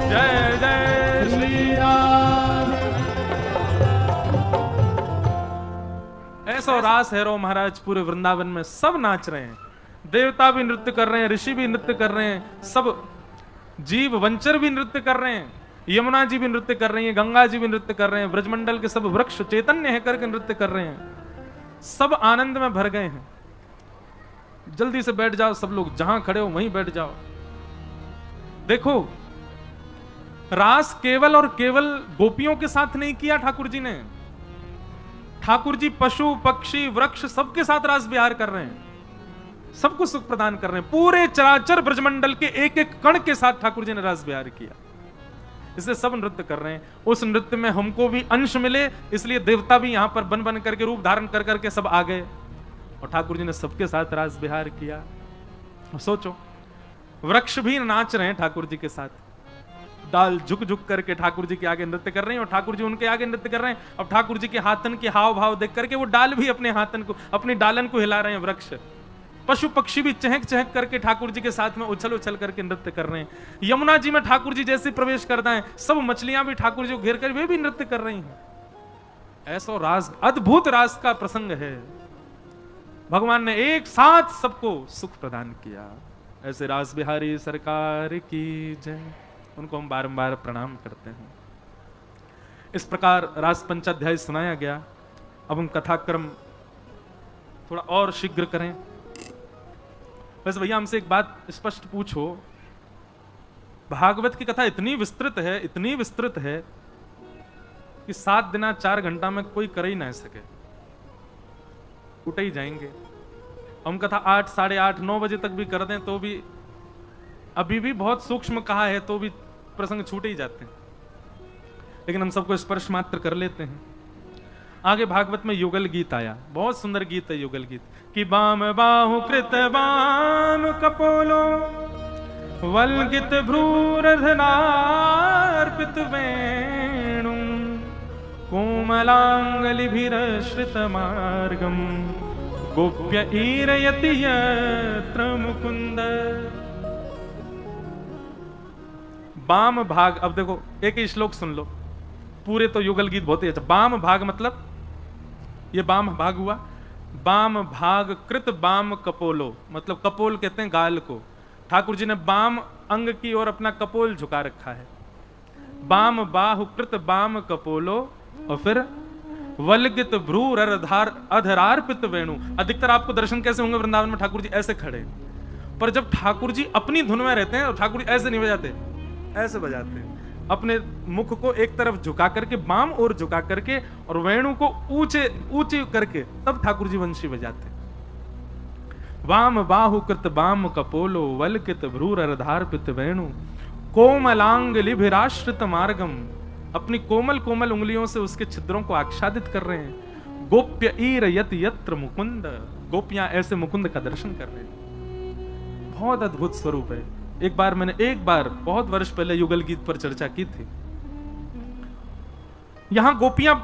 जय, जय श्री राम। ऐसा रास है रो महाराज, पूरे वृंदावन में सब नाच रहे हैं, देवता भी नृत्य कर रहे हैं, ऋषि भी नृत्य कर रहे हैं, सब जीव वंचर भी नृत्य कर रहे हैं, यमुना जी भी नृत्य कर रही हैं, गंगा जी भी नृत्य कर रहे हैं, ब्रजमंडल के सब वृक्ष चैतन्य है करके नृत्य कर रहे हैं, सब आनंद में भर गए हैं। जल्दी से बैठ जाओ सब लोग, जहां खड़े हो वहीं बैठ जाओ। देखो, रास केवल और केवल गोपियों के साथ नहीं किया ठाकुर जी ने, ठाकुर जी पशु पक्षी वृक्ष सबके साथ रास विहार कर रहे हैं, सबको सुख प्रदान कर रहे हैं। पूरे चराचर ब्रजमंडल के एक एक कण के साथ ठाकुर जी ने रास विहार किया, इसलिए सब नृत्य कर रहे हैं। उस नृत्य में हमको भी अंश मिले, इसलिए देवता भी यहां पर बन बन करके रूप धारण कर करके सब आ गए और ठाकुर जी ने सबके साथ रास विहार किया। सोचो, वृक्ष भी नाच रहे हैं ठाकुर जी के साथ, डाल झुक झुक करके ठाकुर जी के आगे नृत्य कर रहे हैं और ठाकुर जी उनके आगे नृत्य कर रहे हैं। अब ठाकुर जी के हाथन के हाव भाव देख करके वो डाल भी अपने हाथन को, अपनी डालन को हिला रहे हैं। वृक्ष, पशु पक्षी भी चहक चहक करके ठाकुर जी के साथ में उछल उछल करके नृत्य कर रहे हैं। यमुना जी में ठाकुर जी जैसे प्रवेश करता है, सब मछलियां भी ठाकुर जी को घेर कर वे भी नृत्य कर रही हैं। ऐसा रास, अद्भुत रास का प्रसंग है। भगवान ने एक साथ सबको सुख प्रदान किया। ऐसे रास बिहारी सरकार की जय, उनको हम बारंबार प्रणाम करते हैं। इस प्रकार रास पंचाध्याय सुनाया गया। अब हम कथाक्रम थोड़ा और शीघ्र करें। बस भैया हमसे एक बात स्पष्ट पूछो, भागवत की कथा इतनी विस्तृत है, इतनी विस्तृत है कि 7 दिन 4 घंटा में कोई कर ही ना सके, उठ ही जाएंगे। हम कथा 8, 8:30, 9 बजे तक भी कर दें तो भी अभी भी बहुत सूक्ष्म कहा है तो भी प्रसंग छूट ही जाते हैं, लेकिन हम सबको स्पर्श मात्र कर लेते हैं। आगे भागवत में युगल गीत आया, बहुत सुंदर गीत है युगल गीत कि बाम बाहु कृत बाम कपोलो वल्गित भ्रूरधनार्पित वेणु कोमलांगलिभिरश्रित मार्गम गोप्य ईरयति यत्र मुकुंद। बाम भाग, अब देखो एक ही श्लोक सुन लो, पूरे तो युगल गीत बहुत ही अच्छा। बाम भाग मतलब ये बाम भाग हुआ, बाम भाग कृत बाम कपोलो, मतलब कपोल कहते हैं गाल को। ठाकुर जी ने बाम अंग की ओर अपना कपोल झुका रखा है। बाम बाहु कृत बाम कपोलो, और फिर वल्गित भ्रूर अधरार्पित वेणु। अधिकतर आपको दर्शन कैसे होंगे वृंदावन में, ठाकुर जी ऐसे खड़े, पर जब ठाकुर जी अपनी धुन में रहते हैं और ठाकुर जी ऐसे नहीं बजाते, ऐसे बजाते हैं, अपने मुख को एक तरफ झुका करके, बाम और झुका करके, और वेणु को ऊंचे ऊंचे करके, तब ठाकुर जी वंशी बजाते। वाम बाहु कृत बाम कपोलो वल्कित भ्रूर अर्धार्पित वेणु कोमलांग लिभिराश्रित मार्गम, अपनी कोमल कोमल उंगलियों से उसके छिद्रों को आच्छादित कर रहे हैं। गोप्य ईर यत यत्र मुकुंद, गोपियां ऐसे मुकुंद का दर्शन कर रहे हैं। बहुत अद्भुत स्वरूप है। एक बार बहुत वर्ष पहले युगल गीत पर चर्चा की थी। यहां गोपियां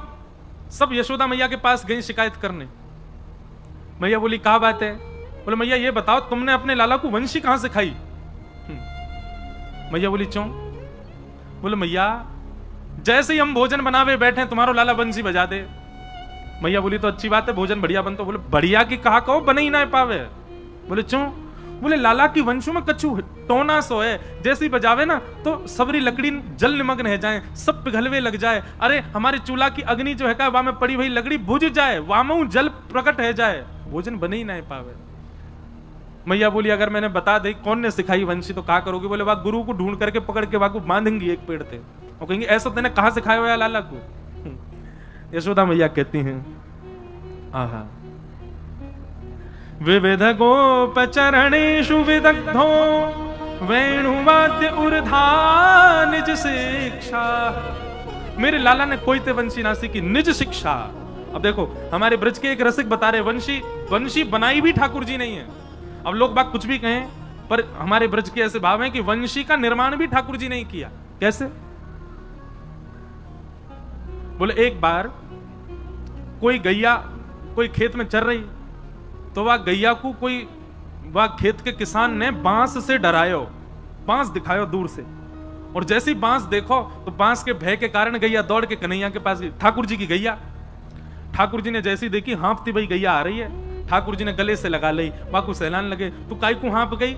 सब यशोदा मैया के पास गई शिकायत करने। मैया बोली क्या बात है? बोले मैया ये बताओ तुमने अपने लाला को वंशी कहां से खाई? मैया बोली क्यों? बोले मैया जैसे ही हम भोजन बनावे बैठे तुम्हारो लाला बंसी बजा दे। मैया बोली तो अच्छी बात है, भोजन बढ़िया बनता। बोले बढ़िया की कहा कहो, बने ही ना पावे। बोले क्यों? बोले लाला की वंशों में कछु टोना सो है, जैसे ही बजावे ना तो सबरी लकड़ी जल निमग्न है जाए, सब पिघलवे लग जाए। अरे हमारे चूल्हा की अग्नि जो है का वहां में पड़ी हुई लकड़ी बुझ जाए, वामऊ जल प्रकट है जाए, भोजन बने ही ना पावे। मैया बोली अगर मैंने बता दी कौन ने सिखाई वंशी तो क्या करोगे? बोले वह गुरु को ढूंढ करके पकड़ के वहां को बांधेंगी एक पेड़ पे और कहेंगे ऐसा तेने कहां सिखाया हुआ लाला को? यशोदा मैया कहती हैं आहा विविध गोप चरणेषु विदग्धो वेणुवाद्य ऊर्धा निज शिक्षा। मेरे लाला ने कोई ते वंशी ना सीखी, निज शिक्षा। अब देखो हमारे ब्रज के एक रसिक बता रहे वंशी बनाई भी ठाकुर जी नहीं है। अब लोग बात कुछ भी कहें पर हमारे ब्रज के ऐसे भाव हैं कि वंशी का निर्माण भी ठाकुर जी नहीं किया। कैसे? बोले एक बार कोई गैया कोई खेत में चर रही तो वह गैया को वह खेत के किसान ने बांस से डरायो, बांस दिखायो दूर से, और जैसी बांस देखो तो बांस के भय के कारण गैया दौड़ के कन्हैया के पास गई। ठाकुर जी की गैया, ठाकुर जी ने जैसी देखी हाँफती भाई गैया आ रही है, ठाकुर जी ने गले से लगा ली, वह को सहलाने लगे। तो काई को हाँप गई?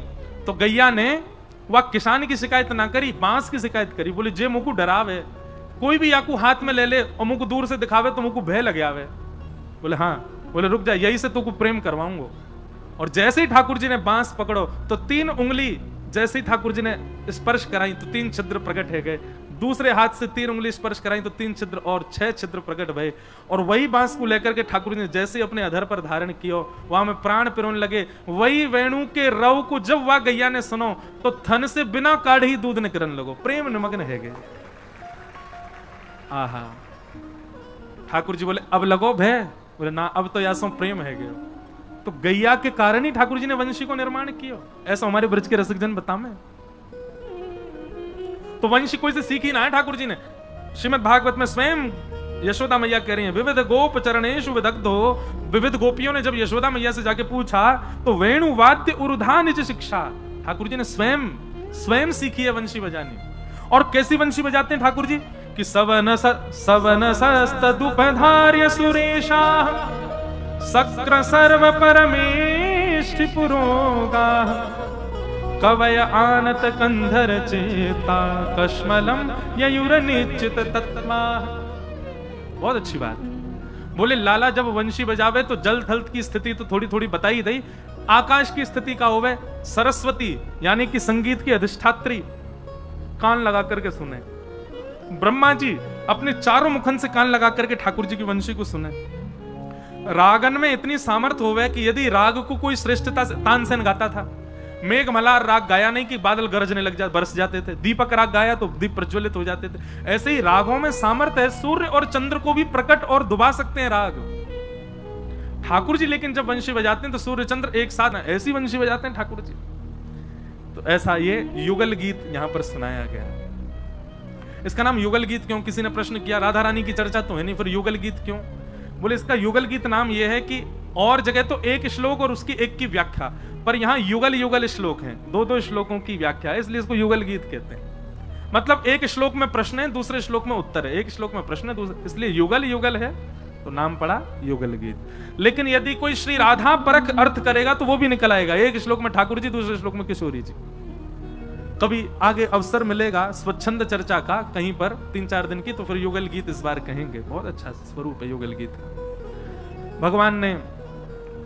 तो गैया ने वह किसान की शिकायत ना करी, बांस की शिकायत करी। बोले जे मुझको डरावे, कोई भी याकू हाथ में ले ले और मुझको दूर से दिखावे तो मुझको भय लगे आवे। बोले हाँ। बोले रुक जा, यही से तुमको प्रेम करवाऊंगा। और जैसे ही ठाकुर जी ने बांस पकड़ो तो 3 उंगली जैसे ही ठाकुर जी ने स्पर्श कराई तो 3 छिद्र प्रकट है गए। दूसरे हाथ से 3 उंगली स्पर्श कराई तो 3 छिद्र और 6 छिद्र प्रकट भये। और वही बांस को लेकर के ठाकुर जी ने जैसे ही अपने अधर पर धारण किया वहां में प्राण पिरोने लगे। वही वेणु के रव को जब वह गैया ने सुनो तो थन से बिना काढ़ ही दूध निकलने लगो, प्रेम निमग्न है गए। आहा। ठाकुर जी बोले अब लगो भय? बोले ना अब तो यासों प्रेम है गयो। तो गैया के कारण ही ठाकुर जी ने वंशी को निर्माण किया। ऐसा हमारे ब्रज के रसिक जन बता में। तो वंशी कोई से सीखी ना है ठाकुर जी ने। श्रीमद् भागवत में स्वयं यशोदा मैया कह रही है विविध गोप चरणेषु विदग्धो, विविध गोपियों ने जब यशोदा मैया से जाके पूछा तो वेणु वाद्य ऊर्धा निज शिक्षा। ठाकुर जी ने स्वयं सीखी है वंशी बजानी। और कैसी वंशी बजाते हैं ठाकुर जी कि सवन सस्तदुपधार्य सुरेशा सक्र सर्व परमेष्ठि पुरोगा कवय आनत कंधर चेता कश्मलम ययुर निश्चित तत्मा। बहुत अच्छी बात। बोले लाला जब वंशी बजावे तो जल थल की स्थिति तो थोड़ी थोड़ी बताई दी, आकाश की स्थिति का होवे। सरस्वती यानी कि संगीत की अधिष्ठात्री कान लगा करके सुने। ब्रह्मा जी अपने चारों मुखन से कान लगा करके ठाकुर जी की वंशी को सुने। रागन में इतनी सामर्थ्य होवे कि यदि राग को कोई श्रेष्ठता से तानसेन गाता था। मेघ मल्हार राग गाया नहीं कि बादल गरजने लग जाते बरस जाते थे। दीपक राग गाया तो दीप प्रज्वलित हो जाते थे। ऐसे ही रागों में सामर्थ्य है, सूर्य और चंद्र को भी प्रकट और डुबा सकते हैं राग। ठाकुर जी लेकिन जब वंशी बजाते हैं तो सूर्य चंद्र एक साथ ऐसी वंशी बजाते हैं ठाकुर जी। तो ऐसा ये युगल गीत यहां पर सुनाया गया। इसका नाम युगल गीत क्यों? किसी ने प्रश्न किया, राधा रानी की चर्चा तो है नहीं, फिर युगल गीत क्यों? बोले इसका युगल गीत नाम यह है कि और जगह तो एक श्लोक और उसकी एक की व्याख्या, पर यहां युगल युगल श्लोक हैं, 2-2 श्लोकों की व्याख्या है, इसलिए इसको युगल गीत कहते हैं। मतलब एक श्लोक में प्रश्न है, दूसरे श्लोक में उत्तर है, एक श्लोक में प्रश्न है, इसलिए युगल युगल है तो नाम पड़ा युगल गीत। लेकिन यदि कोई श्री राधा परख अर्थ करेगा तो वो भी निकल आएगा। एक श्लोक में ठाकुर जी, दूसरे श्लोक में किशोरी जी। कभी आगे अवसर मिलेगा स्वच्छंद चर्चा का कहीं पर 3-4 दिन की, तो फिर युगल गीत इस बार कहेंगे। बहुत अच्छा स्वरूप है युगल गीत का। भगवान ने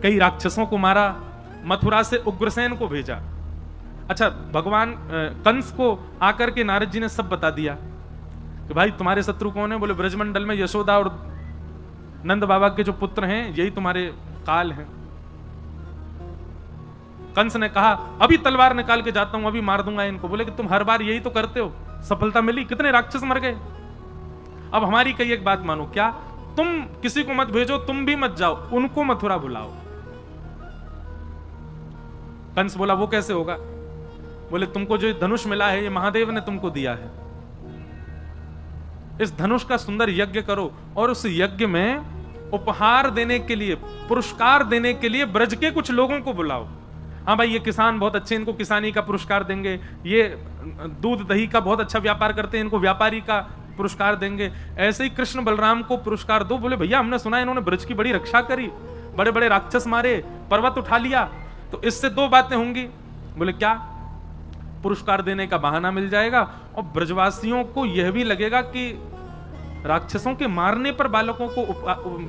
कई राक्षसों को मारा, मथुरा से उग्रसेन को भेजा। अच्छा, भगवान कंस को आकर के नारद जी ने सब बता दिया कि भाई तुम्हारे शत्रु कौन है? बोले ब्रजमंडल में यशोदा और नंद बाबा के जो पुत्र हैं यही तुम्हारे काल हैं। कंस ने कहा अभी तलवार निकाल के जाता हूं, अभी मार दूंगा इनको। बोले कि तुम हर बार यही तो करते हो, सफलता मिली, कितने राक्षस मर गए। अब हमारी कई एक बात मानो, क्या तुम किसी को मत भेजो, तुम भी मत जाओ, उनको मथुरा बुलाओ। कंस बोला वो कैसे होगा? बोले तुमको जो धनुष मिला है ये महादेव ने तुमको दिया है, इस धनुष का सुंदर यज्ञ करो और उस यज्ञ में उपहार देने के लिए, पुरस्कार देने के लिए ब्रज के कुछ लोगों को बुलाओ। हाँ भाई ये किसान बहुत अच्छे, इनको किसानी का पुरस्कार देंगे, ये दूध दही का बहुत अच्छा व्यापार करते हैं, इनको व्यापारी का पुरस्कार देंगे। ऐसे ही कृष्ण बलराम को पुरस्कार दो। बोले भैया हमने सुना इन्होंने ब्रज की बड़ी रक्षा करी, बड़े बड़े राक्षस मारे, पर्वत उठा लिया, तो इससे दो बातें होंगी। बोले क्या? पुरस्कार देने का बहाना मिल जाएगा और ब्रजवासियों को यह भी लगेगा कि राक्षसों के मारने पर बालकों को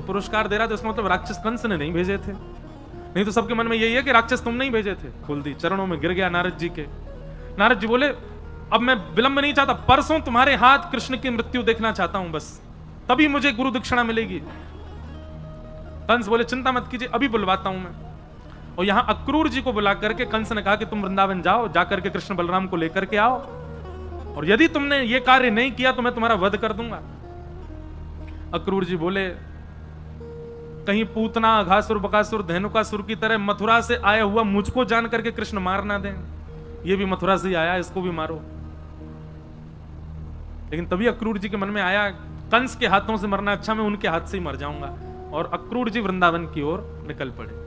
पुरस्कार दे रहा था, इसका मतलब राक्षस कंस ने नहीं भेजे थे। नहीं तो सबके मन में यही है कि राक्षस तुम नहीं भेजे थे। खुलदी चरणों में गिर गया नारद जी के। नारद जी बोले अब मैं विलंब नहीं चाहता, परसों तुम्हारे हाथ कृष्ण की मृत्यु देखना चाहता हूं, बस तभी मुझे गुरु दीक्षिणा मिलेगी। कंस बोले चिंता मत कीजिए, अभी बुलवाता हूं मैं। और यहां अक्रूर जी को बुला करके कंस ने कहा कि तुम वृंदावन जाओ, जाकर के कृष्ण बलराम को लेकर के आओ, और यदि तुमने ये कार्य नहीं किया तो मैं तुम्हारा वध कर दूंगा। अक्रूर जी बोले कहीं पूतना, अघासुर, बकासुर, धेनुकासुर की तरह मथुरा से आया हुआ मुझको जान करके कृष्ण मार ना दें, ये भी मथुरा से ही आया, इसको भी मारो। लेकिन तभी अक्रूर जी के मन में आया कंस के हाथों से मरना अच्छा, मैं उनके हाथ से ही मर जाऊंगा। और अक्रूर जी वृंदावन की ओर निकल पड़े।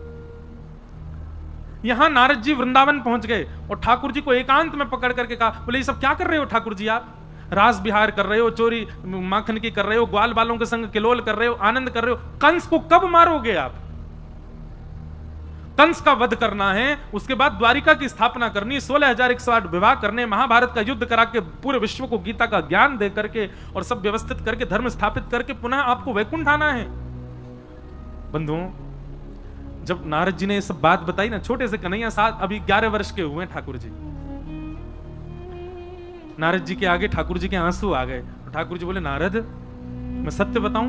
यहां नारद जी वृंदावन पहुंच गए और ठाकुर जी को एकांत में पकड़ करके कहा, बोले ये सब क्या कर रहे हो ठाकुर जी? आप रास विहार कर रहे हो, चोरी माखन की कर रहे हो, ग्वाल बालों के संग किलोल कर रहे हो, आनंद कर रहे हो, कंस को कब मारोगे आप? कंस का वध करना है, उसके बाद द्वारिका की स्थापना करनी, 16,108 विवाह करने, महाभारत का युद्ध करा के पूरे विश्व को गीता का ज्ञान दे करके और सब व्यवस्थित करके धर्म स्थापित करके पुनः आपको वैकुंठ आना है। बंधुओं, जब नारद जी ने ये सब बात बताई ना, छोटे से कन्हैया साथ अभी 11 वर्ष के हुए ठाकुर जी, नारद जी के आगे ठाकुर जी के आंसू आ गए। ठाकुर जी बोले नारद मैं सत्य बताऊं,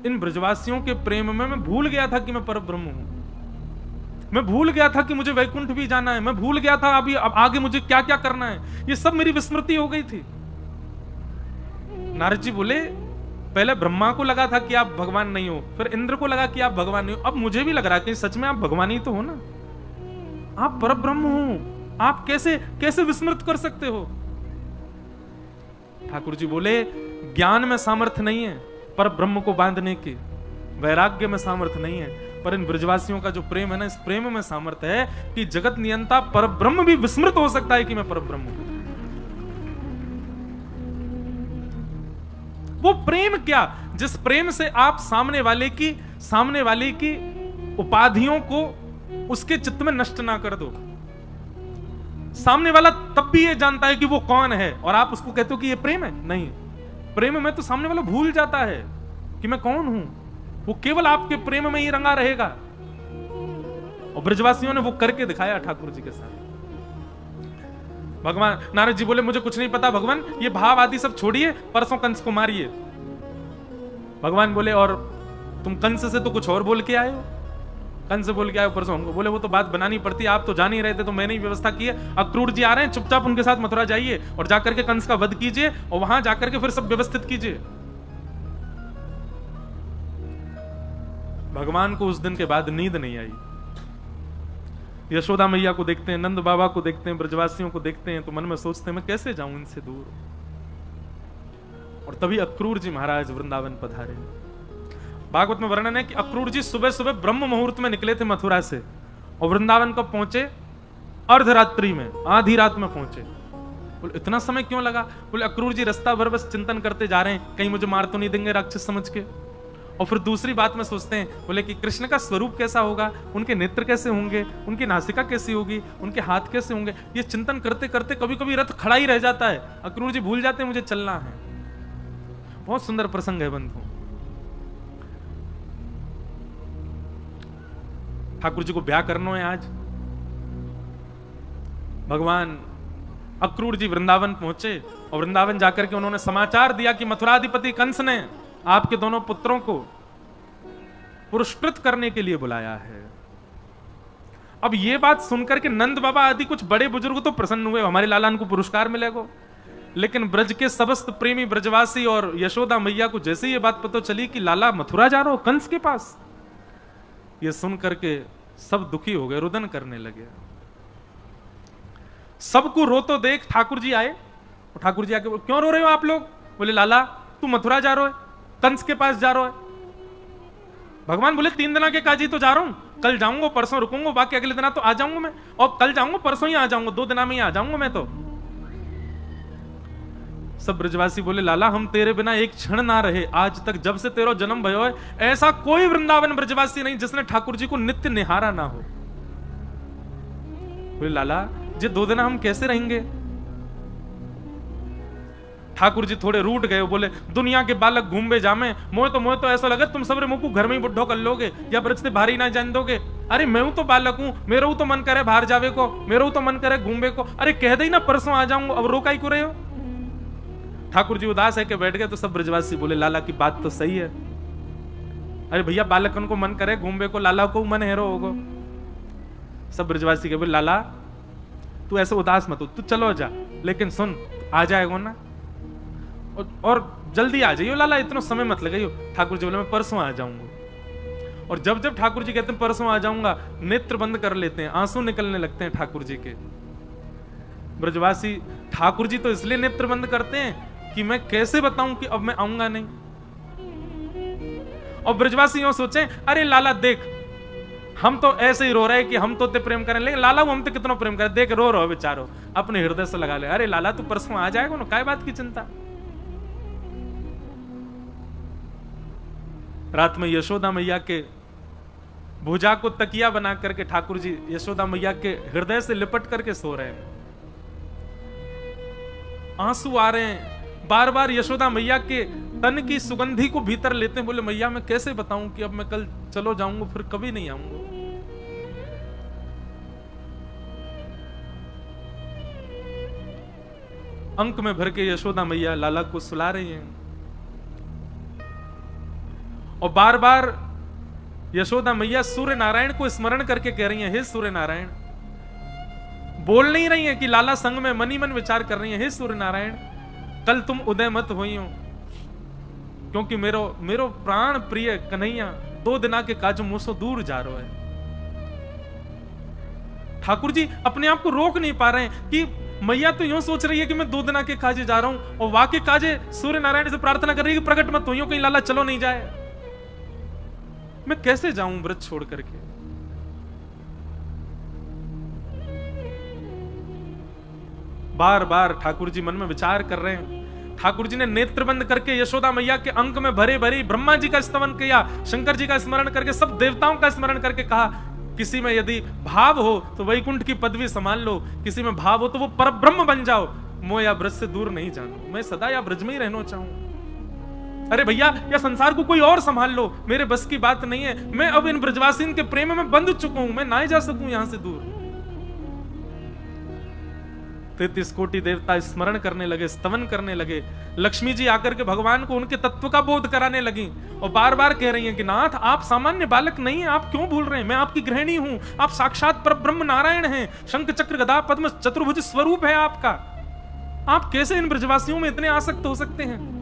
इन ब्रजवासियों के प्रेम में मैं भूल गया था कि मैं परब्रह्म हूं, मैं भूल गया था कि मुझे वैकुंठ भी जाना है, मैं भूल गया था अभी अब आगे मुझे क्या क्या करना है, ये सब मेरी विस्मृति हो गई थी। नारद जी बोले पहले ब्रह्मा को लगा था कि आप भगवान नहीं हो, फिर इंद्र को लगा कि आप भगवान नहीं हो, अब मुझे भी लग रहा है कि सच में आप भगवान ही तो हो ना, आप परब्रह्म हो, आप कैसे कैसे विस्मृत कर सकते हो? ठाकुर जी बोले ज्ञान में सामर्थ्य नहीं है पर ब्रह्म को बांधने की, वैराग्य में सामर्थ्य नहीं है, पर इन ब्रजवासियों का जो प्रेम है ना, इस प्रेम में सामर्थ्य है कि जगत नियंता परब्रह्म भी विस्मृत हो सकता है कि मैं परब्रह्म हूं। वो प्रेम क्या, जिस प्रेम से आप सामने वाले की उपाधियों को उसके चित्त में नष्ट ना कर दो। सामने वाला तब भी ये जानता है कि वो कौन है और आप उसको कहते हो कि ये प्रेम है। नहीं, प्रेम में तो सामने वाला भूल जाता है कि मैं कौन हूं, वो केवल आपके प्रेम में ही रंगा रहेगा। और ब्रजवासियों ने वो करके दिखाया ठाकुर जी के साथ। भगवान नारद जी बोले मुझे कुछ नहीं पता भगवान, ये भाव आदि सब छोड़िए, परसों कंस को मारिए। भगवान बोले और तुम कंस से तो कुछ और बोल के आए हो, कंस बोल के आए हो परसों हमको। बोले वो तो बात बनानी पड़ती है, आप तो जान ही रहे थे तो मैंने ही व्यवस्था की है। अक्रूर जी आ रहे हैं, चुपचाप उनके साथ मथुरा जाइए और जाकर के कंस का वध कीजिए और वहां जाकर के फिर सब व्यवस्थित कीजिए। भगवान को उस दिन के बाद नींद नहीं आई। यशोदा मैया को देखते हैं, नंद बाबा को देखते हैं, ब्रजवासियों को देखते हैं तो मन में सोचते हैं मैं कैसे जाऊं इनसे दूर। और तभी अक्रूर जी महाराज वृंदावन पधारे। भागवत में वर्णन है कि अक्रूर जी सुबह सुबह ब्रह्म मुहूर्त में निकले थे मथुरा से और वृंदावन को पहुंचे अर्धरात्रि में, आधी रात में पहुंचे। बोले इतना समय क्यों लगा? बोले अक्रूर जी रास्ता भर बस चिंतन करते जा रहे हैं कहीं मुझे मार तो नहीं देंगे राक्षस समझ के। और फिर दूसरी बात में सोचते हैं, बोले कि कृष्ण का स्वरूप कैसा होगा, उनके नेत्र कैसे होंगे, उनकी नासिका कैसी होगी, उनके हाथ कैसे होंगे। ये चिंतन करते करते कभी कभी रथ खड़ा ही रह जाता है, अक्रूर जी भूल जाते हैं मुझे चलना है। बहुत सुंदर प्रसंग है बंधु। ठाकुर जी को ब्याह करना है आज। भगवान अक्रूर जी वृंदावन पहुंचे और वृंदावन जाकर के उन्होंने समाचार दिया कि मथुराधिपति कंस ने आपके दोनों पुत्रों को पुरस्कृत करने के लिए बुलाया है। अब ये बात सुनकर के नंद बाबा आदि कुछ बड़े बुजुर्ग तो प्रसन्न हुए, हमारे लाला को पुरस्कार मिलेगा। लेकिन ब्रज के समस्त प्रेमी ब्रजवासी और यशोदा मैया को जैसे ये बात पता चली कि लाला मथुरा जा रहा हो कंस के पास, ये सुन करके सब दुखी हो गए, रुदन करने लगे। सबको रोतो देख ठाकुर जी आए, और ठाकुर जी आके क्यों रो रहे हो आप लोग? बोले लाला तू मथुरा जा रहा है, कंस के पास जा रहा है। भगवान बोले 3 दिन के काजी तो जा रहा हूं, कल जाऊंगा परसों रुकूंगा, बाकी अगले दिन तो आ जाऊंगा मैं, और कल जाऊंगा परसों ही आ जाऊंगा, 2 दिन में ही आ जाऊंगा मैं तो। सब ब्रजवासी बोले लाला हम तेरे बिना एक क्षण ना रहे, आज तक जब से तेरा जन्म भयो है ऐसा कोई वृंदावन ब्रजवासी नहीं जिसने ठाकुर जी को नित्य निहारा ना हो। बोले लाला जी 2 दिन हम कैसे रहेंगे? ठाकुर जी थोड़े रूठ गए, बोले दुनिया के बालक घूमे जामे, मोह तो ऐसा लगे तुम सबरे मुंह को घर में ही बुढ़ो कर लोगे या ब्रज से बाहर ही ना जान दोगे। अरे मैं तो बालक हूं, मेरा तो मन करे बाहर जावे को, मेरा तो मन करे घूमे को, अरे कह दे ना परसों आ जाऊंगा, अब रोका ही को रहे हो। ठाकुर जी उदास है के बैठ गए। तो सब ब्रजवासी बोले लाला की बात तो सही है, अरे भैया बालकन को मन करे घूमे को, लाला को मन हेरो होगो। सब ब्रजवासी के बोले लाला तू ऐसे उदास मत हो, तू चलो जा, लेकिन सुन आ जाएगा ना, और जल्दी आ जाइयो लाला, इतना समय मत लगाइयो। ठाकुर जी बोले मैं परसों आ जाऊंगा। और जब जब ठाकुर जी कहते हैं परसों आ जाऊंगा, नेत्र बंद कर लेते हैं, आंसू निकलने लगते हैं ठाकुर जी के। ब्रजवासी ठाकुर जी तो इसलिए नेत्र बंद करते हैं कि मैं कैसे बताऊं कि अब मैं आऊंगा नहीं। और ब्रजवासी यूं सोचे अरे लाला देख हम तो ऐसे ही रो रहे हैं कि हम तो ते प्रेम करें, लेकिन लाला वो हम तो कितना प्रेम करें, देख रो बेचारो, अपने हृदय से लगा ले। अरे लाला तू परसों आ जाएगा ना, काय बात की चिंता। रात में यशोदा मैया के भुजा को तकिया बना करके ठाकुर जी यशोदा मैया के हृदय से लिपट करके सो रहे हैं, आंसू आ रहे हैं, बार बार यशोदा मैया के तन की सुगंधी को भीतर लेते हैं। बोले मैया मैं कैसे बताऊं कि अब मैं कल चलो जाऊंगा फिर कभी नहीं आऊंगा। अंक में भर के यशोदा मैया लाला को सुला रही हैं, और बार बार यशोदा मैया सूर्य नारायण को स्मरण करके कह रही हैं हे सूर्य नारायण। बोल नहीं रही हैं कि लाला संग में मनी मन विचार कर रही हैं हे सूर्य नारायण कल तुम उदय मत होई हो, क्योंकि मेरो प्राण प्रिय कन्हैया 2 दिना के काज मुझसे दूर जा रहा है। ठाकुर जी अपने आप को रोक नहीं पा रहे हैं कि मैया तो यूं सोच रही है कि मैं 2 दिना के काजे जा रहा हूं, और वाके काजे सूर्य नारायण से प्रार्थना कर रही है कि प्रकट मत होइयो, कहीं लाला चलो नहीं जाए। मैं कैसे जाऊं व्रत छोड़ करके। बार बार ठाकुर जी मन में विचार कर रहे हैं। ठाकुर जी ने नेत्र बंद करके यशोदा मैया के अंक में भरे भरी ब्रह्मा जी का स्तवन किया, शंकर जी का स्मरण करके सब देवताओं का स्मरण करके कहा किसी में यदि भाव हो तो वैकुंठ की पदवी संभाल लो, किसी में भाव हो तो वो परब्रह्म बन जाओ, मोह या ब्रज से दूर नहीं जानो, मैं सदा या ब्रज में ही रहना चाहूं। अरे भैया या संसार को कोई और संभाल लो, मेरे बस की बात नहीं है, मैं अब इन ब्रजवासियों के प्रेम में बंध चुका हूं, मैं ना ही जा सकूं यहां से दूर। 33 कोटि देवता स्मरण करने लगे, स्तवन करने लगे। लक्ष्मी जी आकर के भगवान को उनके तत्व का बोध कराने लगी, और बार बार कह रही हैं कि नाथ आप सामान्य बालक नहीं हैं, आप क्यों भूल रहे हैं, मैं आपकी गृहिणी हूं, आप साक्षात परब्रह्म नारायण हैं, शंख चक्र गदा पद्म चतुर्भुज स्वरूप है आपका, आप कैसे इन ब्रजवासियों में इतने आसक्त हो सकते हैं।